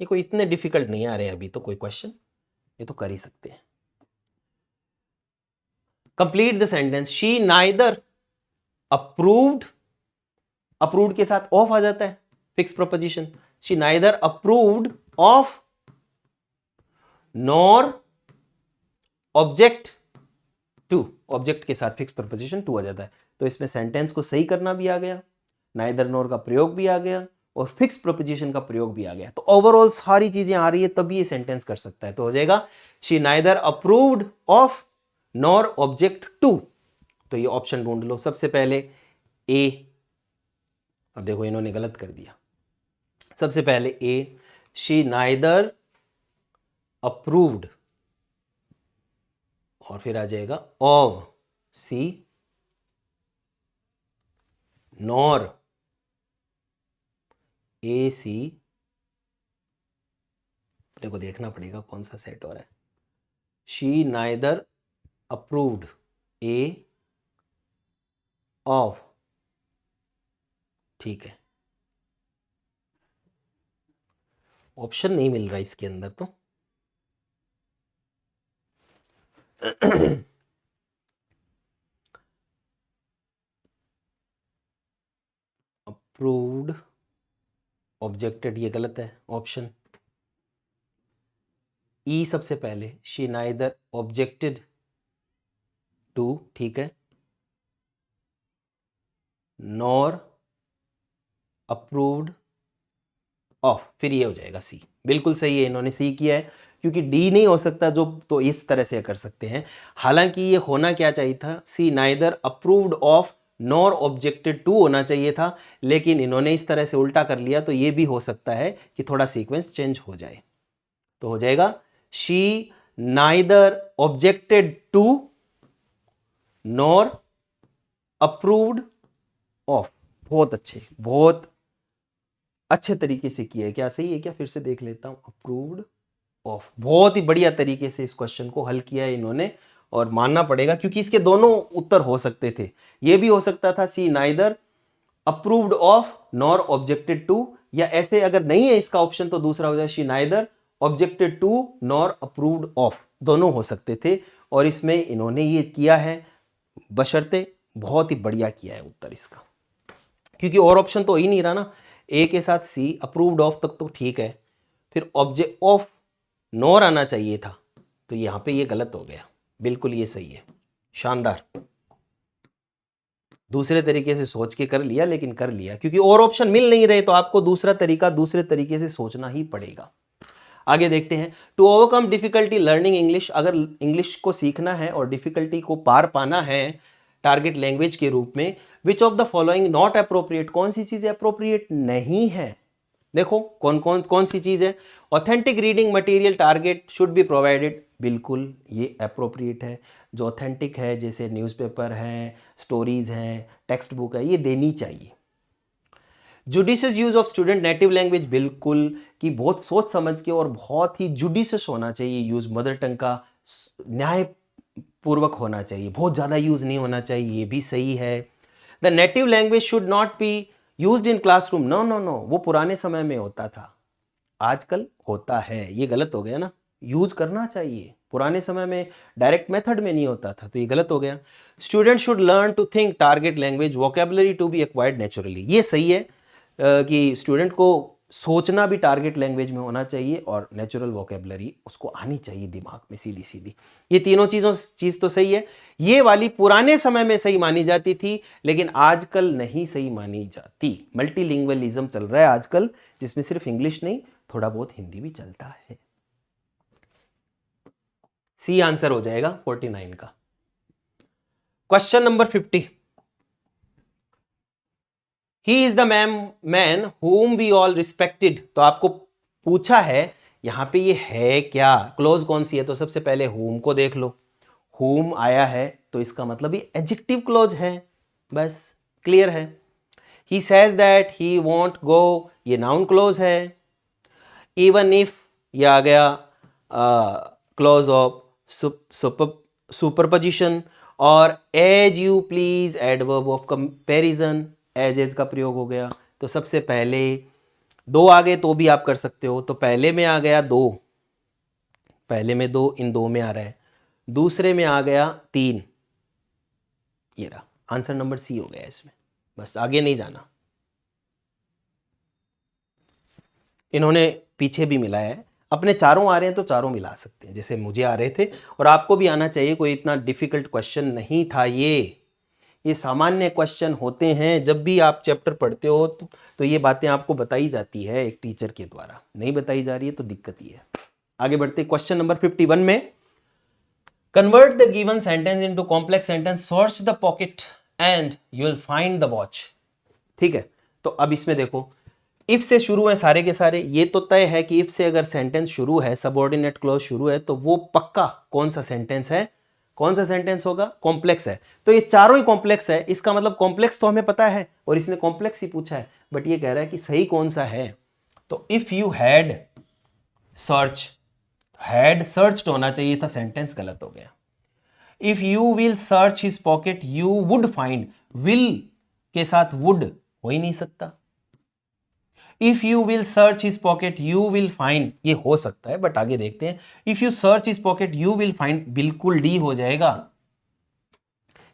Speaker 1: ये कोई इतने डिफिकल्ट नहीं आ रहे अभी तो कोई क्वेश्चन, ये तो कर ही सकते हैं। Complete the sentence, she neither approved, approved के साथ ऑफ आ जाता है, fix preposition, she neither approved of nor object to, object के साथ फिक्स प्रोपोजिशन टू आ जाता है, तो इसमें सेंटेंस को सही करना भी आ गया, नाइदर नॉर का प्रयोग भी आ गया, और फिक्स प्रोपोजिशन का प्रयोग भी आ गया, तो ओवरऑल सारी चीजें आ रही है, तभी ये सेंटेंस कर सकता है। तो हो जाएगा she neither approved of nor object to, तो ये ऑप्शन ढूंढ लो, सबसे पहले ए। अब देखो इन्होंने गलत कर दिया, सबसे पहले ए, शी नाइदर अप्रूव्ड, और फिर आ जाएगा ऑफ सी नॉर ए सी, देखो देखना पड़ेगा कौन सा सेट हो रहा है, she neither approved A of, ठीक है, ऑप्शन नहीं मिल रहा इसके अंदर तो। अप्रूव्ड, ऑब्जेक्टेड, ये गलत है ऑप्शन ई सबसे पहले, शी नाइदर ऑब्जेक्टेड टू, ठीक है, नॉर अप्रूव्ड ऑफ, फिर ये हो जाएगा सी। बिल्कुल सही है, इन्होंने सी किया है, क्योंकि डी नहीं हो सकता जो, तो इस तरह से कर सकते हैं। हालांकि ये होना क्या चाहिए था, she neither approved of nor objected to होना चाहिए था, लेकिन इन्होंने इस तरह से उल्टा कर लिया, तो ये भी हो सकता है कि थोड़ा सीक्वेंस चेंज हो जाए। तो हो जाएगा she neither objected to nor approved of. बहुत अच्छे, बहुत अच्छे तरीके से किया है। क्या सही है क्या, फिर से देख लेता हूं, अप्रूव्ड ऑफ। बहुत ही बढ़िया तरीके से इस क्वेश्चन को हल किया है इन्होंने, और मानना पड़ेगा, क्योंकि इसके दोनों उत्तर हो सकते थे। ये भी हो सकता था she neither approved of nor objected to, या ऐसे अगर नहीं है इसका ऑप्शन तो दूसरा हो जाए she neither objected to nor approved of, दोनों हो सकते थे। और इसमें इन्होंने ये किया है, बशर्ते बहुत ही बढ़िया किया है उत्तर इसका, क्योंकि और ऑप्शन तो हो ही नहीं रहा ना। ए के साथ सी, अप्रूव्ड ऑफ तक तो ठीक है, फिर ऑब्जेक्ट ऑफ नॉर आना चाहिए था, तो यहां पे ये गलत हो गया। बिल्कुल ये सही है, शानदार। दूसरे तरीके से सोच के कर लिया, लेकिन कर लिया, क्योंकि और ऑप्शन मिल नहीं रहे, तो आपको दूसरा तरीका दूसरे तरीके से सोचना ही पड़ेगा। आगे देखते हैं, to overcome difficulty learning English, अगर इंग्लिश को सीखना है और डिफिकल्टी को पार पाना है टारगेट लैंग्वेज के रूप में, which of the following not appropriate, कौन सी चीज अप्रोप्रिएट नहीं है। देखो कौन कौन कौन सी चीज है। Authentic reading material target should be provided, बिल्कुल ये अप्रोप्रिएट है। जो ऑथेंटिक है, जैसे न्यूज़पेपर है, स्टोरीज हैं, टेक्स्ट बुक है, ये देनी चाहिए। Judicious use of student native language, बिल्कुल कि बहुत सोच समझ के और बहुत ही जुडिशियस होना चाहिए यूज, मदर टंग का न्याय पूर्वक होना चाहिए, बहुत ज़्यादा यूज नहीं होना चाहिए, ये भी सही है। The native language should not be used in classroom, no no no, वो पुराने समय में होता था, आजकल होता है, ये गलत हो गया ना। यूज करना चाहिए, पुराने समय में डायरेक्ट मेथड में नहीं होता था, तो ये गलत हो गया। Student should learn to think target language, vocabulary to be acquired naturally, ये सही है कि स्टूडेंट को सोचना भी टारगेट लैंग्वेज में होना चाहिए, और नेचुरल वोकेबलरी उसको आनी चाहिए दिमाग में सीधी सीधी। ये तीनों चीज तो सही है। ये वाली पुराने समय में सही मानी जाती थी, लेकिन आजकल नहीं सही मानी जाती। मल्टीलिंगुअलिज्म चल रहा है आजकल, जिसमें सिर्फ इंग्लिश नहीं, थोड़ा बहुत हिंदी भी चलता है। सी आंसर हो जाएगा 49 का। Question number 50, he is the man whom we all respected, तो आपको पूछा है यहां पे ये है क्या, क्लोज कौन सी है, तो सबसे पहले whom को देख लो। whom आया है तो इसका मतलब ये एडजेक्टिव क्लोज है, बस क्लियर है। He says that he won't go, ये नाउन क्लोज है। इवन इफ, ये आ गया क्लोज ऑफ सुपरपोजिशन। और as you please adverb of comparison, as का प्रयोग हो गया। तो सबसे पहले दो आ गए तो भी आप कर सकते हो, तो पहले में आ गया दो, पहले में दो, इन दो में आ रहा है। दूसरे में आ गया तीन, ये रहा आंसर नंबर सी हो गया इसमें, बस आगे नहीं जाना। इन्होंने पीछे भी मिलाया है, अपने चारों आ रहे हैं तो चारों मिला सकते हैं, जैसे मुझे आ रहे थे और आपको भी आना चाहिए। कोई इतना डिफिकल्ट क्वेश्चन नहीं था ये सामान्य क्वेश्चन होते हैं। जब भी आप चैप्टर पढ़ते हो तो ये बातें आपको बताई जाती है एक टीचर के द्वारा, नहीं बताई जा रही है तो दिक्कत ही है। आगे बढ़ते क्वेश्चन नंबर 51 में, convert the given sentence into complex sentence, search the pocket and you will find the watch. ठीक है, तो अब इसमें देखो, इफ से शुरू है सारे के सारे, ये तो तय है कि इफ से अगर सेंटेंस शुरू है, सबऑर्डिनेट क्लॉज शुरू है, तो वो पक्का कौन सा सेंटेंस है, कौन सा सेंटेंस होगा, कॉम्प्लेक्स है। तो ये चारों ही कॉम्प्लेक्स है, इसका मतलब कॉम्प्लेक्स तो हमें पता है और इसने कॉम्प्लेक्स ही पूछा है, बट ये कह रहा है कि सही कौन सा है। तो if you had search, had search होना चाहिए था, सेंटेंस गलत हो गया। If you will search his pocket you would find, will के साथ वुड हो ही नहीं सकता। If you will search his pocket you will find, ये हो सकता है बट आगे देखते हैं। If you search his pocket you will find, बिल्कुल डी हो जाएगा।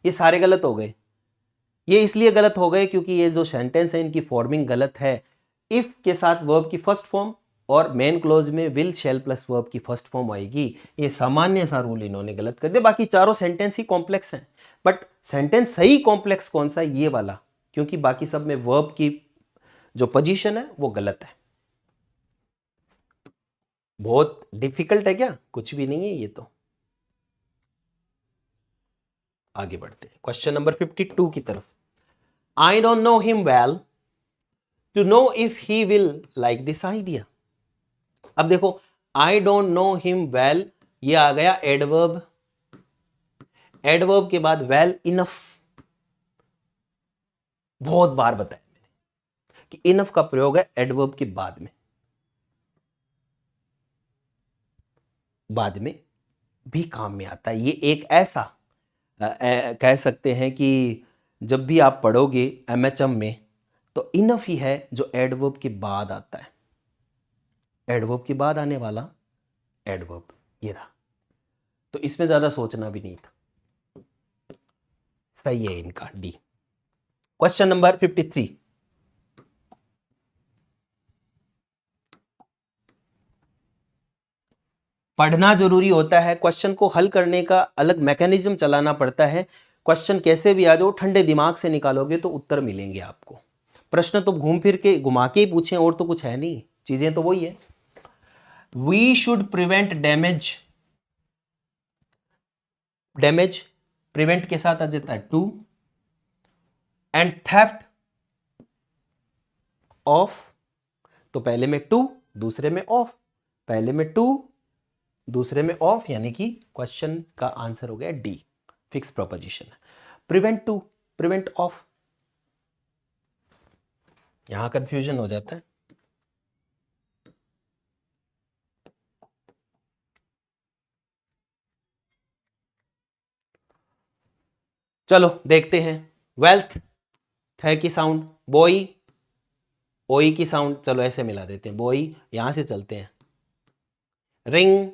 Speaker 1: ये सारे गलत हो गए। ये इसलिए गलत हो गए क्योंकि ये जो सेंटेंस है इनकी फॉर्मिंग गलत है। इफ के साथ वर्ब की फर्स्ट फॉर्म और मेन क्लोज में विल शैल प्लस वर्ब की फर्स्ट फॉर्म आएगी। ये सामान्य सा रूल इन्होंने गलत कर दिया। बाकी चारों सेंटेंस ही कॉम्प्लेक्स हैं, बट सेंटेंस सही कॉम्प्लेक्स कौन सा, ये वाला, क्योंकि बाकी सब में वर्ब की जो पोजीशन है वो गलत है। बहुत डिफिकल्ट है क्या? कुछ भी नहीं है ये तो। आगे बढ़ते हैं क्वेश्चन नंबर 52 की तरफ। I don't know him well to know if he will like this idea. अब देखो, I don't know him well, ये आ गया एडवर्ब। एडवर्ब के बाद वेल इनफ, बहुत बार बताया मैंने कि इनफ का प्रयोग है एडवर्ब के बाद में भी काम में आता है। ये एक ऐसा कह सकते हैं कि जब भी आप पढ़ोगे एमएचएम में तो इनफ ही है जो एडवर्ब के बाद आता है। एडवर्ब के बाद आने वाला एडवर्ब ये रहा, तो इसमें ज्यादा सोचना भी नहीं था। सही है इनका डी। Question number 53। पढ़ना जरूरी होता है, क्वेश्चन को हल करने का अलग मैकेनिज्म चलाना पड़ता है। क्वेश्चन कैसे भी आ जाओ, ठंडे दिमाग से निकालोगे तो उत्तर मिलेंगे आपको। प्रश्न तो घूम फिर के घुमा के ही पूछे, और तो कुछ है नहीं, चीजें तो वही है। We should prevent damage, damage prevent के साथ आ जाता है टू, एंड थेफ्ट ऑफ, तो पहले में टू दूसरे में ऑफ, पहले में टू दूसरे में ऑफ, यानी कि क्वेश्चन का आंसर हो गया D, fix proposition. Prevent to, prevent of, यहां कंफ्यूजन हो जाता है। चलो देखते हैं। वेल्थ है की साउंड, बॉय ओई की साउंड, चलो ऐसे मिला देते हैं, बॉय यहां से चलते हैं, रिंग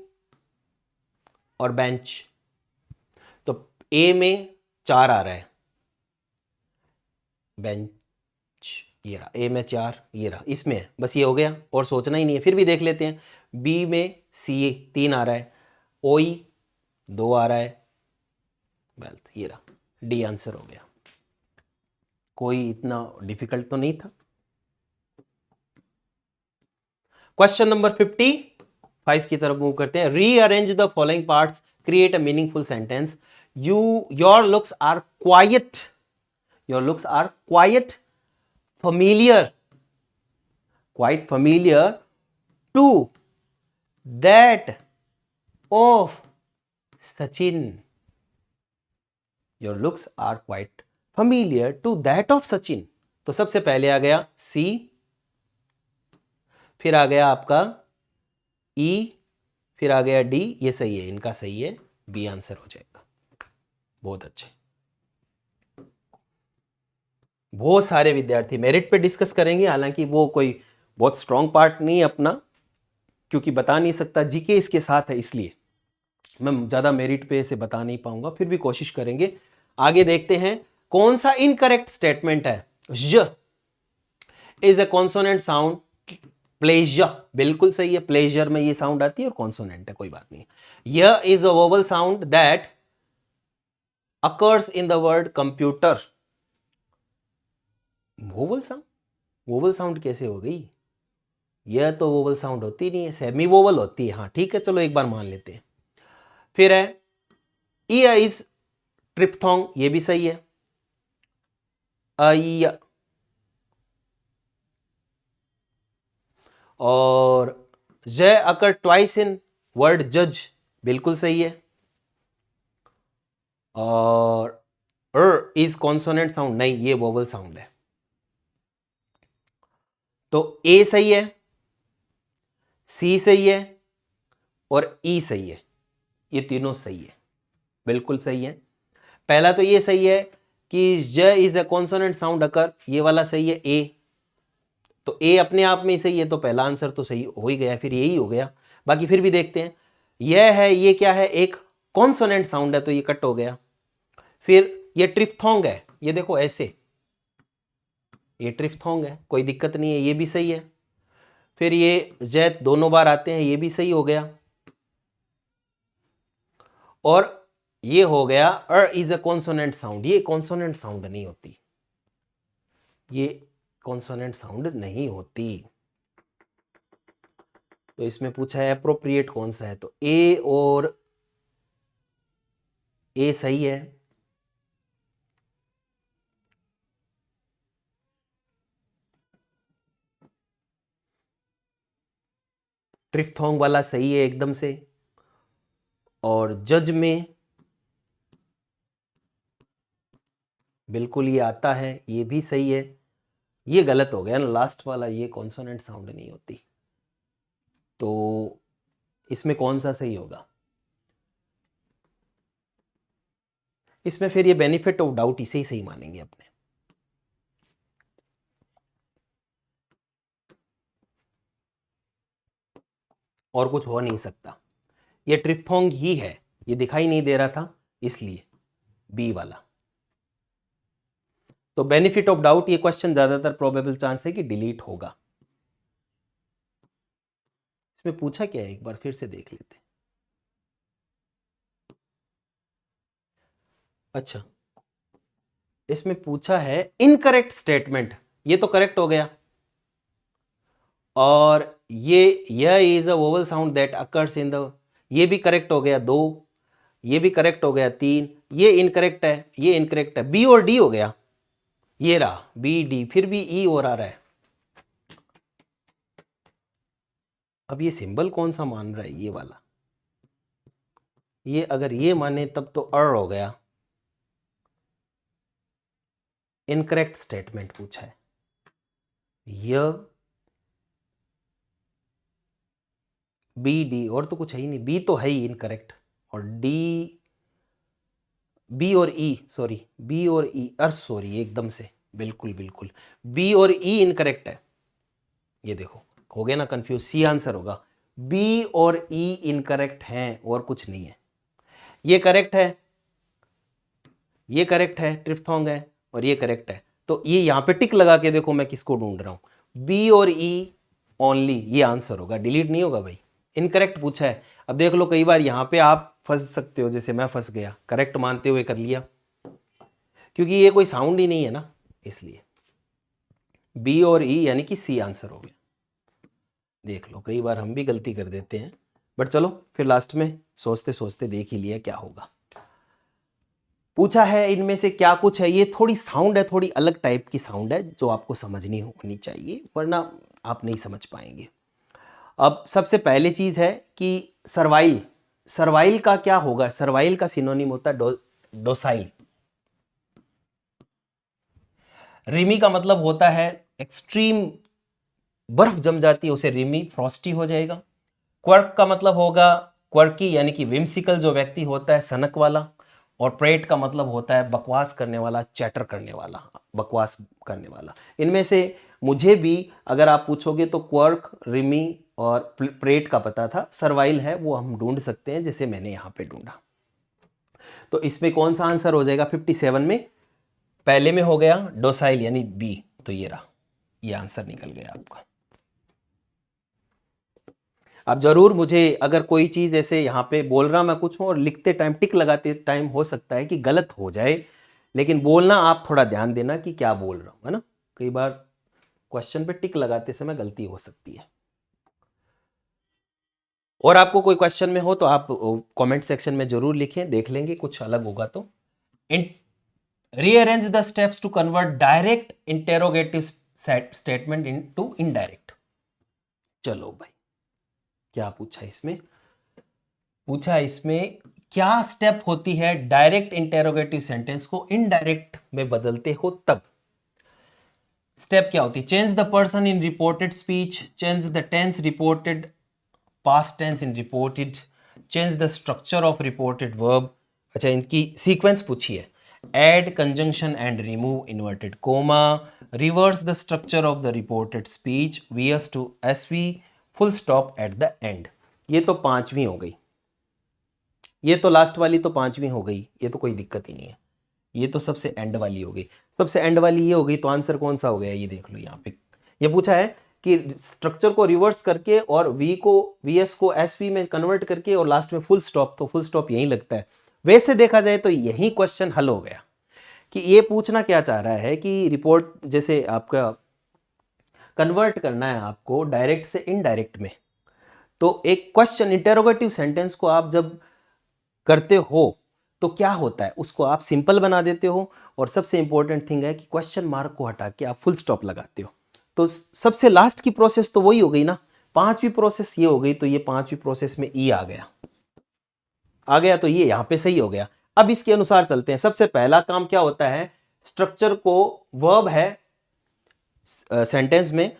Speaker 1: और बेंच, तो ए में 4 आ रहा है, बेंच ये रहा, ए में 4 ये रहा, इसमें है, बस ये हो गया और सोचना ही नहीं है। फिर भी देख लेते हैं, बी में सी 3 आ रहा है, ओई 2 आ रहा है, वेल्थ ये रहा, डी आंसर हो गया। कोई इतना डिफिकल्ट तो नहीं था। क्वेश्चन नंबर 55 की तरफ मूव करते हैं। Rearrange the following parts, create a meaningful sentence. Your looks are quite, your looks are quite familiar, quite familiar to that of Sachin. Your looks are quite familiar to that of Sachin. तो सबसे पहले आ गया C, फिर आ गया आपका E, फिर आ गया D, ये सही है, इनका सही है, B आंसर हो जाएगा। बहुत अच्छे। बहुत सारे विद्यार्थी मेरिट पे डिस्कस करेंगे, हालांकि वो कोई बहुत स्ट्रॉन्ग पार्ट नहीं है अपना, क्योंकि बता नहीं सकता, जीके इसके साथ है, इसलिए मैं ज़्यादा मेरिट पे इसे बता नहीं पाऊंगा, फिर भी कोशिश करेंगे। आगे देखते हैं कौन सा इनकरेक्ट स्टेटमेंट है। ज is a consonant sound, pleasure बिल्कुल सही है, प्लेजर में ये साउंड आती है और कॉन्सोनेंट है, कोई बात नहीं। य is a vowel sound that occurs in the word computer. Vowel sound, vowel sound कैसे हो गई? यह तो वोवल साउंड होती नहीं है, सेमी वोवल होती है। हाँ ठीक है, चलो एक बार मान लेते हैं। फिर है इज ट्रिप्थोंग, ये भी सही है। और ज अकर ट्वाइस इन वर्ड जज, बिल्कुल सही है। और इज कॉन्सोनेंट साउंड, नहीं ये वोवल साउंड है। तो ए सही है, सी सही है और ई सही है, ये तीनों सही है, बिल्कुल सही है। पहला तो ये सही है कि ज इज अ कॉन्सोनेंट साउंड अकर, ये वाला सही है ए। तो ए अपने आप में सही है, तो पहला आंसर तो सही हो ही गया, फिर यही हो गया। बाकी फिर भी देखते हैं, यह है, ये क्या है, एक कॉन्सोनेंट साउंड है, तो ये कट हो गया। फिर ये ट्रिफ्थोंग है, ये देखो ऐसे, ये ट्रिफ्थोंग है, कोई दिक्कत नहीं है, ये भी सही है। फिर ये जैत दोनों बार आते हैं, ये भी सही हो गया। और ये हो गया इज अ कॉन्सोनेंट साउंड, ये कॉन्सोनेंट साउंड नहीं होती, ये कॉन्सोनेंट साउंड नहीं होती। तो इसमें पूछा है अप्रोप्रिएट कौन सा है, तो ए और ए सही है। ट्रिफ्थोंग वाला सही है एकदम से। और जज में बिल्कुल ये आता है, ये भी सही है। ये गलत हो गया ना लास्ट वाला, ये कॉन्सोनेंट साउंड नहीं होती। तो इसमें कौन सा सही होगा? इसमें फिर ये बेनिफिट ऑफ डाउट इसे ही सही मानेंगे अपने। और कुछ हो नहीं सकता, ये ट्रिफ्थोंग ही है, ये दिखाई नहीं दे रहा था इसलिए बी वाला। तो बेनिफिट ऑफ डाउट, ये क्वेश्चन ज्यादातर प्रोबेबल चांस है कि डिलीट होगा। इसमें पूछा क्या है, एक बार फिर से देख लेते हैं। अच्छा, इसमें पूछा है इनकरेक्ट स्टेटमेंट, ये तो करेक्ट हो गया। और ये is a vowel sound that occurs in the, ये भी करेक्ट हो गया 2, ये भी करेक्ट हो गया 3, ये इनकरेक्ट है, ये इनकरेक्ट है, बी और डी हो गया, ये रहा बी डी, फिर भी ई और आ रहा है। अब ये सिंबल कौन सा मान रहा है, ये वाला, ये अगर ये माने तब तो अर हो गया। इनकरेक्ट स्टेटमेंट पूछा है, य बी डी, और तो कुछ है ही नहीं, बी तो है ही इनकरेक्ट, और डी, बी और ई, सॉरी बी और ई, सॉरी एकदम से, बिल्कुल बिल्कुल बी और ई इनकरेक्ट है। ये देखो हो गया ना कंफ्यूज, सी आंसर होगा, बी और ई इनकरेक्ट हैं और कुछ नहीं है। ये करेक्ट है, ये करेक्ट है, ट्रिफ्थोंग है, और ये करेक्ट है। तो ये यहां पे टिक लगा के देखो मैं किसको ढूंढ रहा हूं, बी और ई ओनली, ये आंसर होगा, डिलीट नहीं होगा भाई। इनकरेक्ट पूछा है, अब देख लो कई बार यहां पे आप फंस सकते हो, जैसे मैं फंस गया, करेक्ट मानते हुए कर लिया, क्योंकि ये कोई साउंड ही नहीं है ना, इसलिए बी और ई यानी कि सी आंसर हो गया। देख लो कई बार हम भी गलती कर देते हैं, बट चलो फिर लास्ट में सोचते सोचते देख ही लिया क्या होगा। पूछा है इनमें से क्या कुछ है, ये थोड़ी साउंड है, थोड़ी अलग टाइप की साउंड है जो आपको समझनी होनी चाहिए, वरना आप नहीं समझ पाएंगे। अब सबसे पहले चीज है कि सर्वाइल, सर्वाइल का क्या होगा, सर्वाइल का सिनोनिम होता है डोसाइल। रिमी का मतलब होता है एक्सट्रीम, बर्फ जम जाती है उसे रिमी, फ्रॉस्टी हो जाएगा। क्वर्क का मतलब होगा क्वर्की यानी कि विम्सिकल, जो व्यक्ति होता है सनक वाला। और प्रेट का मतलब होता है बकवास करने वाला, चैटर करने वाला, बकवास करने वाला। इनमें से मुझे भी अगर आप पूछोगे तो क्वर्क, रिमी और प्रेट का पता था, सर्वाइल है वो हम ढूंढ सकते हैं जैसे मैंने यहां पे ढूंढा। तो इसमें कौन सा आंसर हो जाएगा 57 में? पहले में हो गया डोसाइल यानी बी, तो ये रहा, ये आंसर निकल गया आपका। आप जरूर मुझे अगर कोई चीज ऐसे यहाँ पे बोल रहा मैं कुछ हूँ और लिखते टाइम, टिक लगाते टाइम हो सकता है कि गलत हो जाए, लेकिन बोलना आप थोड़ा ध्यान देना कि क्या बोल रहा हूँ, है ना। कई बार क्वेश्चन पे टिक लगाते समय गलती हो सकती है। और आपको कोई क्वेश्चन में हो तो आप कमेंट सेक्शन में जरूर लिखें, देख लेंगे कुछ अलग होगा तो। Rearrange the steps to convert direct interrogative statement into indirect. चलो भाई, क्या पूछा इसमें? पूछा इसमें क्या स्टेप होती है डायरेक्ट इंटेरोगेटिव सेंटेंस को इनडायरेक्ट में बदलते हो तब। स्टेप क्या होती है? Change the person in reported speech, change the tense reported, past tense in reported, change the structure of reported verb. अच्छा, इनकी सीक्वेंस पूछी है। Add conjunction and remove inverted comma, reverse the structure of the reported speech, vs to sv, full stop at the end। ये तो पांचवी हो गई, ये तो लास्ट वाली तो पांचवी हो गई, ये तो कोई दिक्कत ही नहीं है। ये तो सबसे एंड वाली हो गई, सबसे एंड वाली ये हो गई, तो आंसर कौन सा हो गया ये देख लो। यहाँ पे ये पूछा है कि स्ट्रक्चर को रिवर्स करके और वीएस को एसवी में कन्वर्ट करके और लास्ट में फुल स्टॉप, तो फुल स्टॉप यही लगता है। वैसे देखा जाए तो यही क्वेश्चन हल हो गया कि ये पूछना क्या चाह रहा है कि रिपोर्ट जैसे आपका कन्वर्ट करना है आपको डायरेक्ट से इनडायरेक्ट में, तो एक क्वेश्चन इंटेरोगेटिव सेंटेंस को आप जब करते हो तो क्या होता है, उसको आप सिंपल बना देते हो, और सबसे इंपॉर्टेंट थिंग है कि क्वेश्चन मार्क को हटा के आप फुल स्टॉप लगाते हो। तो सबसे लास्ट की प्रोसेस तो वही हो गई ना, पांचवी प्रोसेस ये हो गई, तो ये पांचवी प्रोसेस में ई आ गया, तो ये यहां पे सही हो गया। अब इसके अनुसार चलते हैं। सबसे पहला काम क्या होता है, स्ट्रक्चर को वर्ब है सेंटेंस में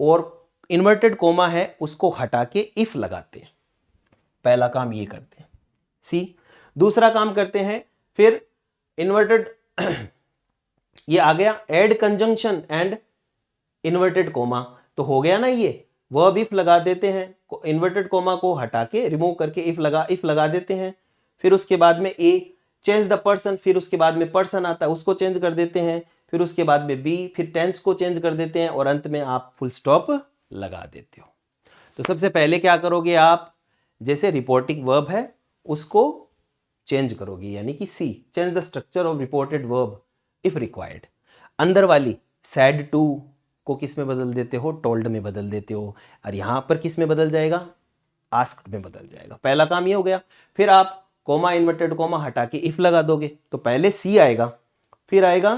Speaker 1: और इन्वर्टेड कोमा है उसको हटा के इफ लगाते हैं, पहला काम ये करते हैं सी। दूसरा काम करते हैं फिर इन्वर्टेड ये आ गया, add conjunction and inverted comma, तो हो गया ना ये, वर्ब इफ लगा देते हैं, इन्वर्टेड कोमा को हटा के रिमूव करके इफ लगा देते हैं। फिर उसके बाद में ए, चेंज द पर्सन, फिर उसके बाद में पर्सन आता है उसको चेंज कर देते हैं। फिर उसके बाद में बी, फिर टेंस को चेंज कर देते हैं और अंत में आप फुल स्टॉप लगा देते हो। तो सबसे पहले क्या करोगे आप, जैसे रिपोर्टिंग वर्ब है उसको चेंज करोगे, यानी कि C, change the structure of reported verb if required. अंदर वाली सैड टू को किस में बदल देते हो, टोल्ड में बदल देते हो, और यहां पर किस में बदल जाएगा, आस्क्ड में बदल जाएगा। पहला काम ये हो गया। फिर आप कोमा इन्वर्टेड कोमा हटा के इफ लगा दोगे, तो पहले सी आएगा, फिर आएगा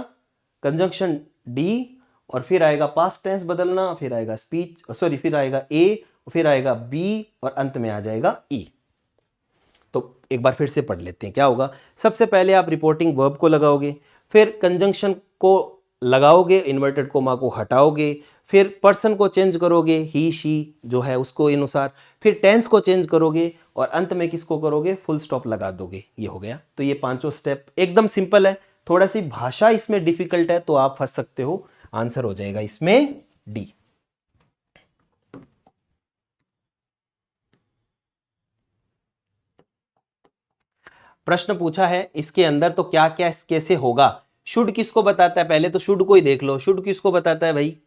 Speaker 1: कंजंक्शन डी, और फिर आएगा पास्ट टेंस बदलना, फिर आएगा स्पीच सॉरी फिर आएगा ए, फिर आएगा बी और अंत में आ जाएगा ई। तो एक बार फिर से पढ़ लेते हैं क्या होगा। सबसे पहले आप रिपोर्टिंग वर्ब को लगाओगे, फिर कंजंक्शन को लगाओगे, इन्वर्टेड कोमा को हटाओगे, फिर पर्सन को चेंज करोगे, ही शी जो है उसको अनुसार, फिर टेंस को चेंज करोगे और अंत में किसको करोगे, फुल स्टॉप लगा दोगे। ये हो गया। तो ये पांचों स्टेप एकदम सिंपल है, थोड़ा सी भाषा इसमें डिफिकल्ट है तो आप फंस सकते हो। आंसर हो जाएगा इसमें डी। प्रश्न पूछा है इसके अंदर तो क्या क्या कैसे होगा। शुड किसको बताता है, पहले तो शुड को ही देख लो। शुड किसको बताता है भाई,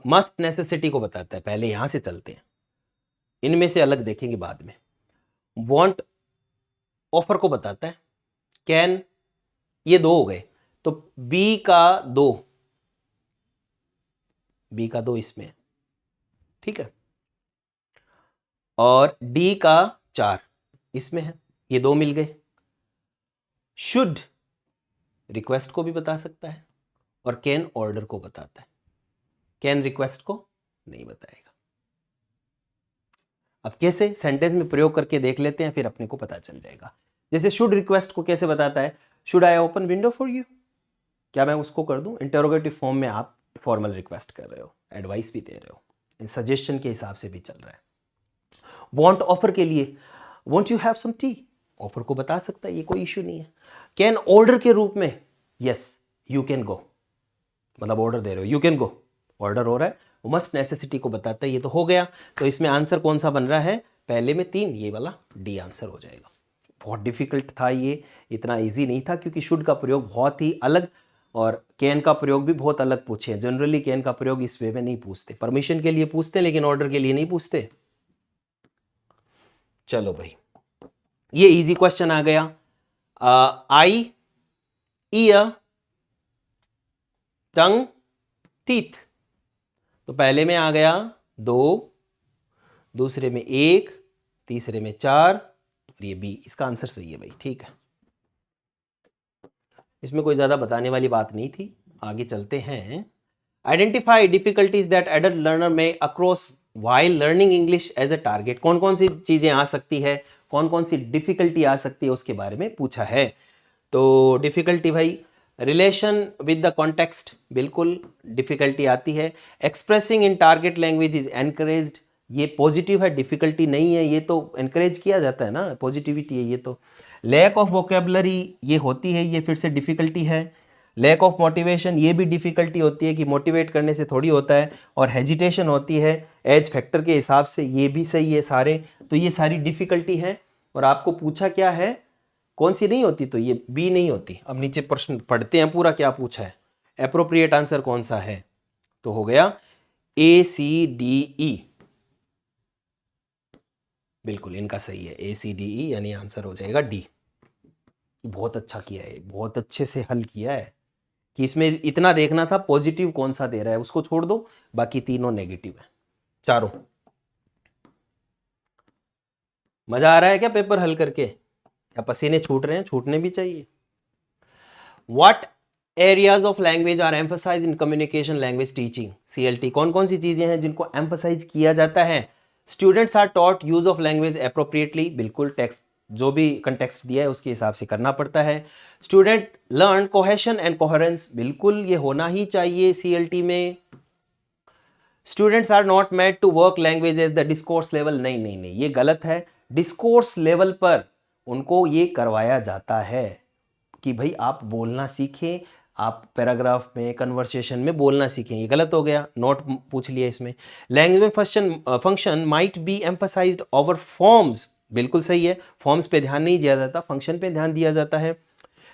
Speaker 1: मस्ट नेसेसिटी को बताता है। पहले यहां से चलते हैं, इनमें से अलग देखेंगे बाद में। वांट ऑफर को बताता है। कैन, ये दो हो गए, तो बी का दो इसमें, ठीक है, और डी का 4 इसमें है, ये दो मिल गए। शुड रिक्वेस्ट को भी बता सकता है और कैन ऑर्डर को बताता है, कैन रिक्वेस्ट को नहीं बताएगा। अब कैसे, सेंटेंस में प्रयोग करके देख लेते हैं, फिर अपने को पता चल जाएगा। जैसे शुड रिक्वेस्ट को कैसे बताता है, should I open window for you, क्या मैं उसको कर दूं। इंटरोगेटिव फॉर्म में आप फॉर्मल रिक्वेस्ट कर रहे हो, एडवाइस भी दे रहे हो, सजेशन के हिसाब से भी चल रहा है। वांट ऑफर के लिए want you have some tea, offer को बता सकता है, ये कोई इश्यू नहीं है। कैन ऑर्डर के रूप में यस यू कैन गो, मतलब ऑर्डर दे रहे हो, यू कैन गो, ऑर्डर हो रहा है। मस्ट नेसेसिटी को बताता है, ये तो हो गया। तो इसमें आंसर कौन सा बन रहा है, पहले में 3, ये वाला डी आंसर हो जाएगा। बहुत डिफिकल्ट था ये, इतना इजी नहीं था, क्योंकि शुड का प्रयोग बहुत ही अलग और कैन का प्रयोग भी बहुत अलग पूछे हैं। जनरली कैन का प्रयोग इस वे में नहीं पूछते, परमिशन के लिए पूछते हैं लेकिन ऑर्डर के लिए नहीं पूछते। चलो भाई, ये इजी क्वेश्चन आ गया। आई, ईयर, टंग, टीथ। तो पहले में आ गया 2, दूसरे में 1, तीसरे में 4 और ये बी, इसका आंसर सही है भाई, ठीक है। इसमें कोई ज्यादा बताने वाली बात नहीं थी, आगे चलते हैं। Identify difficulties that adult learner में across while learning English as a target. कौन कौन सी चीजें आ सकती है, कौन कौन सी डिफिकल्टी आ सकती है, उसके बारे में पूछा है। तो डिफिकल्टी भाई, रिलेशन विद द कॉन्टेक्स्ट, बिल्कुल डिफिकल्टी आती है। Expressing in target language is encouraged, ये पॉजिटिव है, डिफिकल्टी नहीं है, ये तो एनकरेज किया जाता है ना, पॉजिटिविटी है ये तो। लैक ऑफ वोकेबलरी ये होती है, ये फिर से डिफिकल्टी है। लैक ऑफ मोटिवेशन ये भी डिफिकल्टी होती है कि मोटिवेट करने से थोड़ी होता है। और हेजिटेशन होती है एज फैक्टर के हिसाब से, ये भी सही है सारे। तो ये सारी डिफिकल्टी है। और आपको पूछा क्या है, कौन सी नहीं होती, तो ये बी नहीं होती। अब नीचे प्रश्न पढ़ते हैं पूरा क्या पूछा है। एप्रोप्रिएट आंसर कौन सा है, तो हो गया ACDE, बिल्कुल इनका सही है ACDE, यानी आंसर हो जाएगा डी। बहुत अच्छा किया है, बहुत अच्छे से हल किया है कि इसमें इतना देखना था पॉजिटिव कौन सा दे रहा है, उसको छोड़ दो, बाकी तीनों नेगेटिव है चारों। मजा आ रहा है क्या पेपर हल करके, या पसीने छूट रहे हैं, छूटने भी चाहिए। What areas of language are emphasise in communication language teaching, CLT, कौन कौन सी चीजें हैं जिनको एम्फसाइज किया जाता है। Students are taught use of language appropriately, बिल्कुल टेक्स्ट जो भी कंटेक्स्ट दिया है उसके हिसाब से करना पड़ता है। Student learn cohesion and coherence, बिल्कुल ये होना ही चाहिए CLT में। Students are not made to work language as the discourse level, नहीं नहीं नहीं, ये गलत है। डिस्कोर्स लेवल पर उनको ये करवाया जाता है कि भाई आप बोलना सीखें, आप पैराग्राफ में कन्वर्सेशन में बोलना सीखें, ये गलत हो गया, नोट पूछ लिया इसमें। Language function might be emphasised over forms, बिल्कुल सही है, फॉर्म्स पे ध्यान नहीं दिया जाता, फंक्शन पे ध्यान दिया जाता है।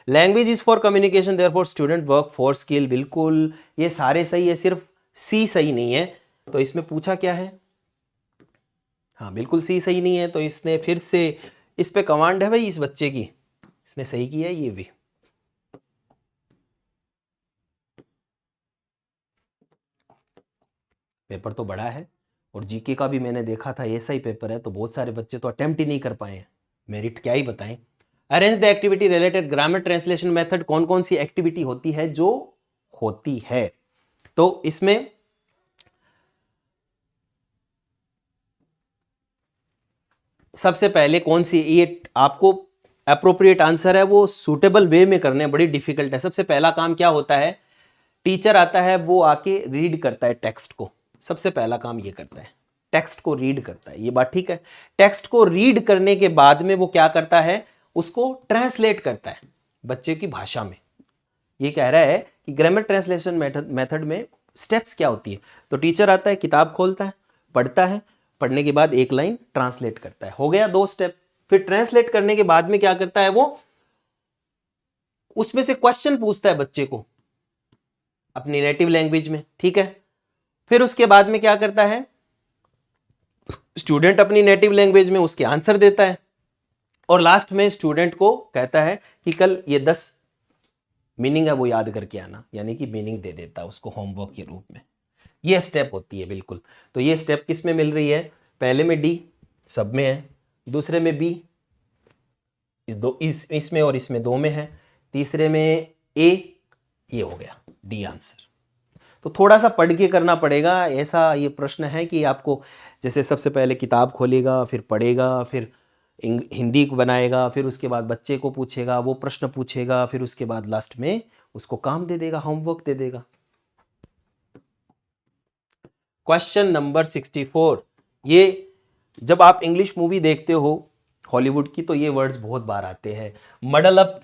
Speaker 1: Language is for communication therefore student work for skill, बिल्कुल ये सारे सही है, सिर्फ सी सही नहीं है। तो इसमें पूछा क्या है, हाँ बिल्कुल सी सही नहीं है, तो इसने फिर से, इस पे कमांड है भाई इस बच्चे की, इसने सही किया है ये भी। पेपर तो बड़ा है, और जीके का भी मैंने देखा था ऐसा ही पेपर है, तो बहुत सारे बच्चे तो अटेम्प्ट ही नहीं कर पाए हैं, मेरिट क्या ही बताएं। Arrange the activity related grammar translation method, कौन कौन सी एक्टिविटी होती है जो होती है, तो इसमें सबसे पहले कौन सी, ये आपको अप्रोप्रिएट आंसर है वो सूटेबल वे में करने बड़ी डिफिकल्ट है। सबसे पहला काम क्या होता है, टीचर आता है वो आके रीड करता है टेक्स्ट को, सबसे पहला काम ये करता है, टेक्स्ट को रीड करता है, ये बात ठीक है। टेक्स्ट को रीड करने के बाद में वो क्या करता है, उसको ट्रांसलेट करता है बच्चे की भाषा में। ये कह रहा है कि ग्रामर ट्रांसलेशन मेथड में स्टेप्स क्या होती है, तो टीचर आता है, किताब खोलता है, पढ़ता है, पढ़ने के बाद एक लाइन ट्रांसलेट करता है, हो गया 2 स्टेप। फिर ट्रांसलेट करने के बाद में क्या करता है, वो उसमें से क्वेश्चन पूछता है बच्चे को अपनी नेटिव लैंग्वेज में, ठीक है। फिर उसके बाद में क्या करता है, स्टूडेंट अपनी नेटिव लैंग्वेज में उसके आंसर देता है, और लास्ट में स्टूडेंट को कहता है कि कल ये 10 मीनिंग है वो याद करके आना, यानी कि मीनिंग दे देता है उसको होमवर्क के रूप में। ये स्टेप होती है बिल्कुल। तो ये स्टेप किस में मिल रही है, पहले में डी, सब में है, दूसरे में बी, इसमें और इसमें 2 में है, तीसरे में ए, ये हो गया डी आंसर। तो थोड़ा सा पढ़ के करना पड़ेगा, ऐसा ये प्रश्न है कि आपको जैसे सबसे पहले किताब खोलेगा, फिर पढ़ेगा, फिर हिंदी को बनाएगा, फिर उसके बाद बच्चे को पूछेगा, वो प्रश्न पूछेगा, फिर उसके बाद लास्ट में उसको काम दे देगा, होमवर्क दे देगा। क्वेश्चन नंबर 64, ये जब आप इंग्लिश मूवी देखते हो हॉलीवुड की, तो ये वर्ड्स बहुत बार आते हैं। मडल अप,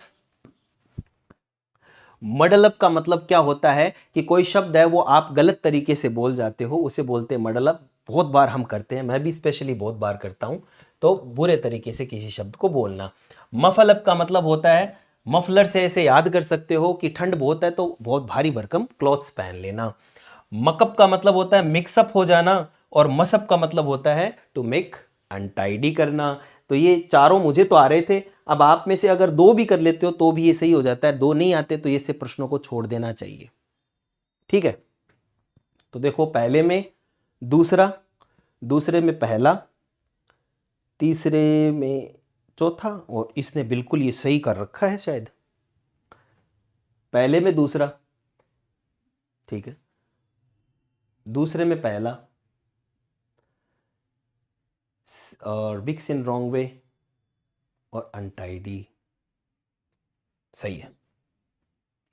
Speaker 1: मडल अप का मतलब क्या होता है कि कोई शब्द है वो आप गलत तरीके से बोल जाते हो, उसे बोलते हैं मडल अप। बहुत बार हम करते हैं, मैं भी स्पेशली बहुत बार करता हूं, तो बुरे तरीके से किसी शब्द को बोलना। मफल अप का मतलब होता है, मफलर से ऐसे याद कर सकते हो कि ठंड बहुत है तो बहुत भारी भरकम क्लॉथ्स पहन लेना। मकअप का मतलब होता है मिक्सअप हो जाना, और मसअप का मतलब होता है टू मेक अनटाइडी करना। तो ये चारों मुझे तो आ रहे थे, अब आप में से अगर 2 भी कर लेते हो तो भी ये सही हो जाता है, 2 नहीं आते तो ये से प्रश्नों को छोड़ देना चाहिए, ठीक है। तो देखो पहले में दूसरा, दूसरे में पहला, तीसरे में चौथा, और इसने बिल्कुल ये सही कर रखा है शायद, पहले में दूसरा, ठीक है, दूसरे में पहला, और मिक्स इन रॉन्ग वे, और अनटाइडी, सही है,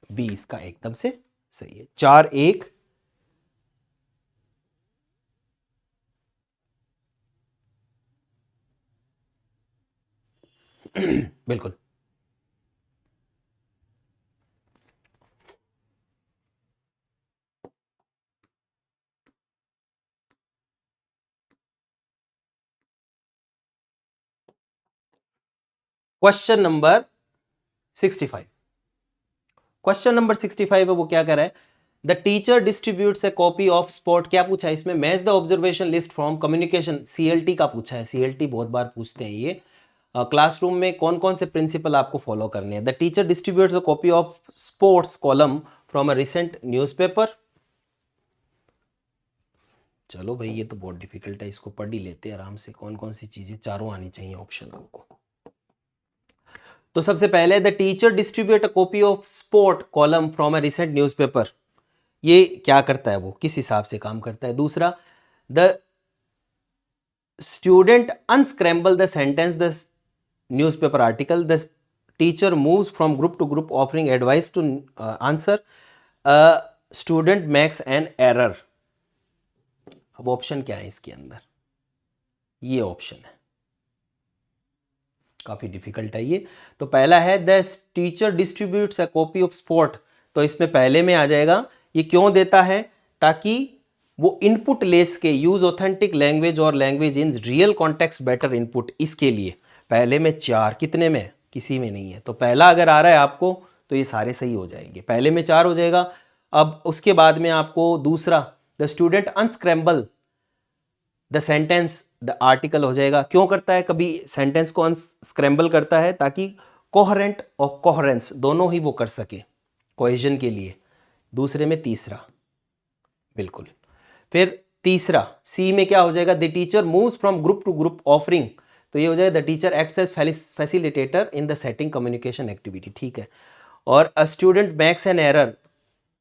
Speaker 1: बी इसका एकदम से सही है। 4-1, बिल्कुल। क्वेश्चन नंबर 65, क्वेश्चन नंबर 65 है, वो क्या कर रहा है, the teacher distributes A copy of spot, क्या पूछा है इसमें, match the observation list from communication, CLT का पूछा है, सीएलटी बहुत बार पूछते हैं ये, क्लासरूम में कौन कौन से प्रिंसिपल आपको फॉलो करने हैं। The teacher distributes a copy of sports column from a recent newspaper. चलो भाई ये तो बहुत डिफिकल्ट है, इसको पढ़ ही लेते हैं आराम से, कौन कौन सी चीजें, चारों आनी चाहिए ऑप्शन आपको। तो सबसे पहले the teacher distribute a copy of sport column from a recent newspaper, ये क्या करता है, वो किस हिसाब से काम करता है। दूसरा, the student unscramble the sentence the newspaper article, the teacher moves from group to group offering advice to answer, student makes an error. अब ऑप्शन क्या है इसके अंदर, ये ऑप्शन है, काफी डिफिकल्ट है ये। तो पहला है the teacher distributes a copy of sport, तो इसमें पहले में आ जाएगा, ये क्यों देता है, ताकि वो इनपुट ले सके, यूज ऑथेंटिक लैंग्वेज और language in real context better input, इसके लिए पहले में चार, कितने में, किसी में नहीं है, तो पहला अगर आ रहा है आपको तो ये सारे सही हो जाएंगे, पहले में चार हो जाएगा। अब उसके बाद में आपको दूसरा, the student unscramble the sentence the article हो जाएगा, क्यों करता है, कभी सेंटेंस को अनस्क्रैम्बल करता है ताकि कोहेरेंट और कोहेरेंस दोनों ही वो कर सके कोहेजन के लिए। दूसरे में तीसरा, बिल्कुल। फिर तीसरा सी में क्या हो जाएगा, the teacher moves from group to group offering, तो ये हो जाएगा the teacher acts as facilitator in the setting communication activity, ठीक है। और a student makes an error,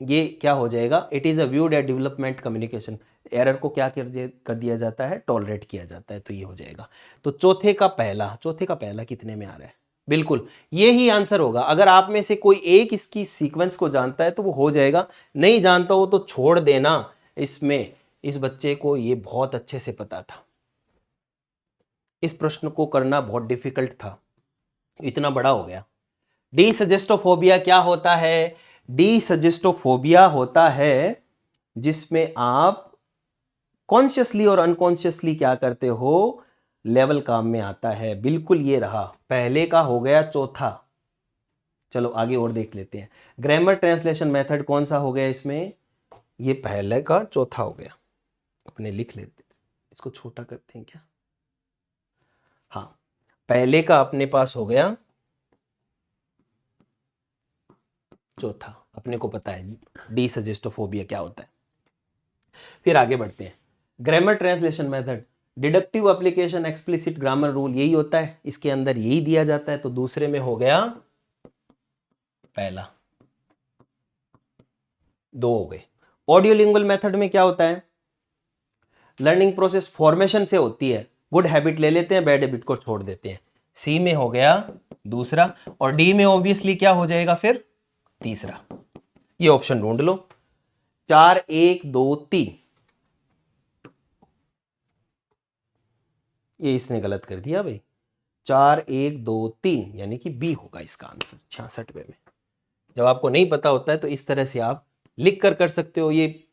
Speaker 1: ये क्या हो जाएगा, it is a viewed at development communication, error को क्या कर दिया जाता है, टॉलरेट किया जाता है, तो ये हो जाएगा। तो चौथे का पहला कितने में आ रहा है, बिल्कुल ये ही आंसर होगा। अगर आप में से कोई एक इसकी सीक्वेंस को जानता है तो वो हो जाएगा, नहीं जानता हो तो छोड़ देना, इसमें इस बच्चे को ये बहुत अच्छे से पता था, इस प्रश्न को करना बहुत डिफिकल्ट था, इतना बड़ा हो गया। डी सजेस्टोफोबिया क्या होता है, डी सजेस्टोफोबिया होता है जिसमें आप कॉन्शियसली और अनकॉन्शियसली क्या करते हो, लेवल काम में आता है, बिल्कुल ये रहा, पहले का हो गया चौथा। चलो आगे और देख लेते हैं, ग्रामर ट्रांसलेशन मेथड कौन सा हो गया इसमें, ये पहले का चौथा हो गया, अपने लिख लेते, इसको छोटा करते हैं क्या, हाँ, पहले का अपने पास हो गया चौथा, अपने को पता है डी सजेस्टोफोबिया क्या होता है। फिर आगे बढ़ते हैं, grammar translation method, deductive application explicit grammar rule, यही होता है, इसके अंदर यही दिया जाता है, तो दूसरे में हो गया पहला, दो हो गए। ऑडियो लिंगुअल मेथड में क्या होता है, लर्निंग प्रोसेस फॉर्मेशन से होती है, गुड हैबिट ले लेते हैं, बैड हैबिट को छोड़ देते हैं, सी में हो गया दूसरा, और डी में ऑब्वियसली क्या हो जाएगा फिर तीसरा, ये ऑप्शन ढूंढ लो, 4 1 2 3, ये इसने गलत कर दिया भाई, 4 1 2 3 यानी कि बी होगा इसका आंसर 66वें में। जब आपको नहीं पता होता है तो इस तरह से आप लिख कर सकते हो, ये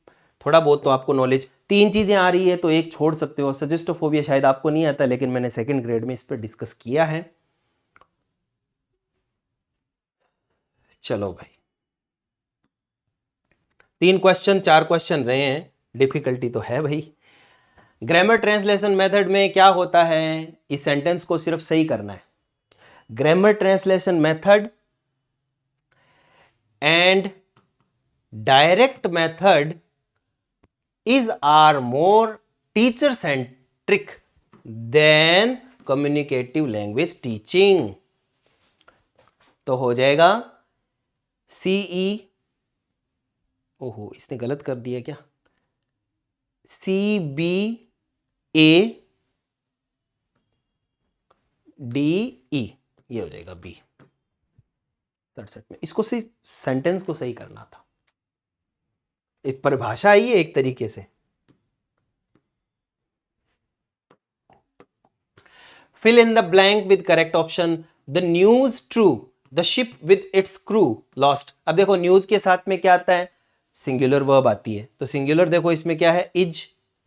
Speaker 1: थोड़ा बहुत तो आपको नॉलेज, तीन चीजें आ रही है तो एक छोड़ सकते हो। सजेस्टोफोबिया शायद आपको नहीं आता, लेकिन मैंने सेकंड ग्रेड में इस पर डिस्कस किया है। चलो भाई, तीन क्वेश्चन, चार क्वेश्चन रहे हैं, डिफिकल्टी तो है भाई। ग्रामर ट्रांसलेशन मेथड में क्या होता है, इस सेंटेंस को सिर्फ सही करना है, grammar translation method and direct method is are more teacher centric than communicative language teaching, तो हो जाएगा सीई, ओहो इसने गलत कर दिया क्या, C B A D E, ये हो जाएगा बी 67 में। इसको सिर्फ सेंटेंस को सही करना था, एक परिभाषा आई है एक तरीके से। Fill in the blank with correct option, the news true, the ship with its crew lost. अब देखो न्यूज के साथ में क्या आता है, सिंगुलर वर्ब आती है, तो सिंगुलर देखो इसमें क्या है, इज,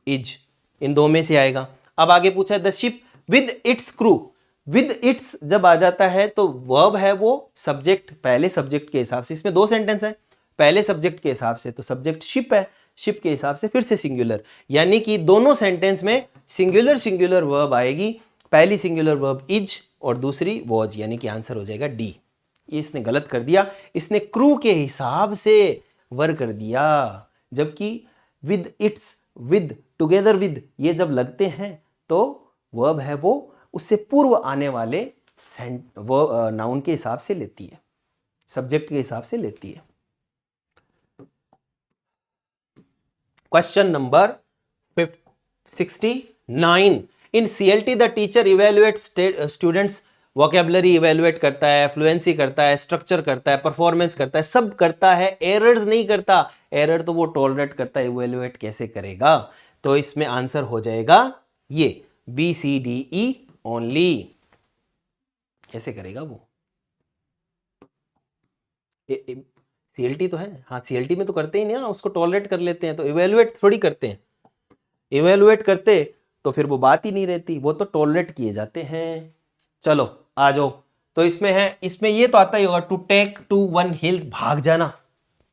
Speaker 1: इज, इन दो में से आएगा। अब आगे पूछा है the ship with its crew, with its जब आ जाता है तो वर्ब है वो सब्जेक्ट, पहले सब्जेक्ट के हिसाब से, इसमें दो सेंटेंस है, पहले सब्जेक्ट के हिसाब से तो सब्जेक्ट शिप है, शिप के हिसाब से फिर से सिंगुलर, यानी कि दोनों सेंटेंस में सिंगुलर सिंगुलर वर्ब आएगी, पहली सिंगुलर वर्ब इज और दूसरी वॉज, यानी कि आंसर हो जाएगा डी। ये इसने गलत कर दिया, इसने क्रू के हिसाब से वर कर दिया, जबकि with its, with, together with, ये जब लगते हैं तो वर्ब है वो उससे पूर्व आने वाले नाउन के हिसाब से लेती है, सब्जेक्ट के हिसाब से लेती है। Question number 69, in CLT the teacher evaluate students, vocabulary evaluate करता है, फ्लुएंसी करता है, स्ट्रक्चर करता है, परफॉर्मेंस करता है, सब करता है, एरर्स नहीं करता, एरर तो वो टॉलरेट करता है, इवेल्युएट कैसे करेगा, तो इसमें आंसर हो जाएगा ये BCDE ओनली, कैसे करेगा वो, CLT तो है, हाँ CLT में तो करते ही नहीं ना, उसको टॉलरेट कर लेते हैं, तो इवेल्युएट थोड़ी करते हैं, इवेल्युएट करते तो फिर वो बात ही नहीं रहती, वो तो टॉलरेट किए जाते हैं। चलो आ जाओ, तो इसमें है, इसमें ये तो आता ही होगा, to take to one heels, भाग जाना,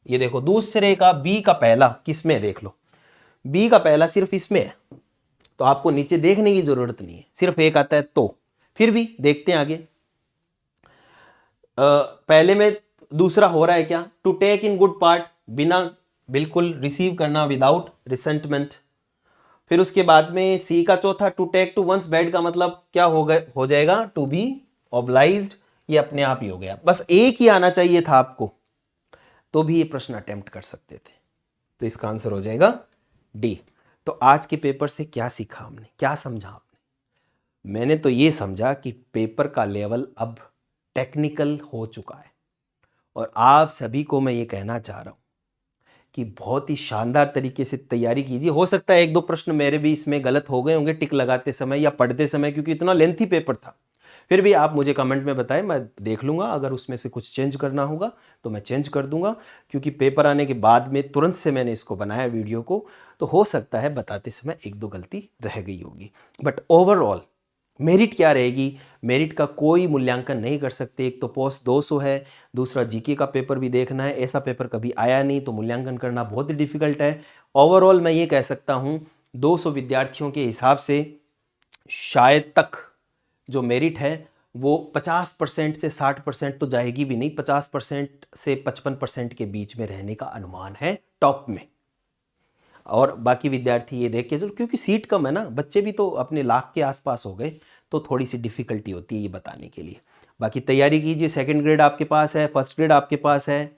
Speaker 1: ये देखो दूसरे का बी का पहला किसमें, देख लो बी का पहला सिर्फ इसमें है, तो आपको नीचे देखने की जरूरत नहीं है, सिर्फ एक आता है, तो फिर भी देखते हैं आगे। पहले में दूसरा हो रहा है क्या, to take in good part, बिना, बिल्कुल, रिसीव करना, विदाउट रिसेंटमेंट। फिर उसके बाद में सी का चौथा, to take to one's bed का मतलब क्या हो जाएगा, टू बी ऑब्लाइज्ड, ये अपने आप ही हो गया, बस एक ही आना चाहिए था आपको, तो भी ये प्रश्न अटेम्प्ट कर सकते थे, तो इसका आंसर हो जाएगा डी। तो आज के पेपर से क्या सीखा हमने, क्या समझा आपने, मैंने तो ये समझा कि पेपर का लेवल अब टेक्निकल हो चुका है, और आप सभी को मैं ये कहना चाह रहा हूं कि बहुत ही शानदार तरीके से तैयारी कीजिए। हो सकता है एक दो प्रश्न मेरे भी इसमें गलत हो गए होंगे टिक लगाते समय या पढ़ते समय, क्योंकि इतना लेंथी पेपर था, फिर भी आप मुझे कमेंट में बताएं, मैं देख लूँगा, अगर उसमें से कुछ चेंज करना होगा तो मैं चेंज कर दूंगा, क्योंकि पेपर आने के बाद में तुरंत से मैंने इसको बनाया वीडियो को, तो हो सकता है बताते समय एक दो गलती रह गई होगी, बट ओवरऑल मेरिट क्या रहेगी, मेरिट का कोई मूल्यांकन नहीं कर सकते, एक तो पोस्ट 200 है, दूसरा जीके का पेपर भी देखना है, ऐसा पेपर कभी आया नहीं, तो मूल्यांकन करना बहुत ही डिफिकल्ट है। ओवरऑल मैं ये कह सकता हूँ 200 विद्यार्थियों के हिसाब से शायद तक जो मेरिट है वो 50% से 60% तो जाएगी भी नहीं, 50% से 55% के बीच में रहने का अनुमान है टॉप में, और बाकी विद्यार्थी ये देख के, क्योंकि सीट कम है ना, बच्चे भी तो अपने लाख के आसपास हो गए, तो थोड़ी सी डिफिकल्टी होती है ये बताने के लिए। बाकी तैयारी कीजिए, सेकंड ग्रेड आपके पास है, फर्स्ट ग्रेड आपके पास है,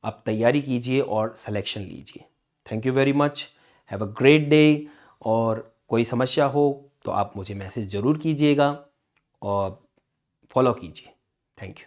Speaker 1: आप तैयारी कीजिए और सिलेक्शन लीजिए। Thank you very much, have a great day, और कोई समस्या हो तो आप मुझे मैसेज ज़रूर कीजिएगा और फॉलो कीजिए। Thank you.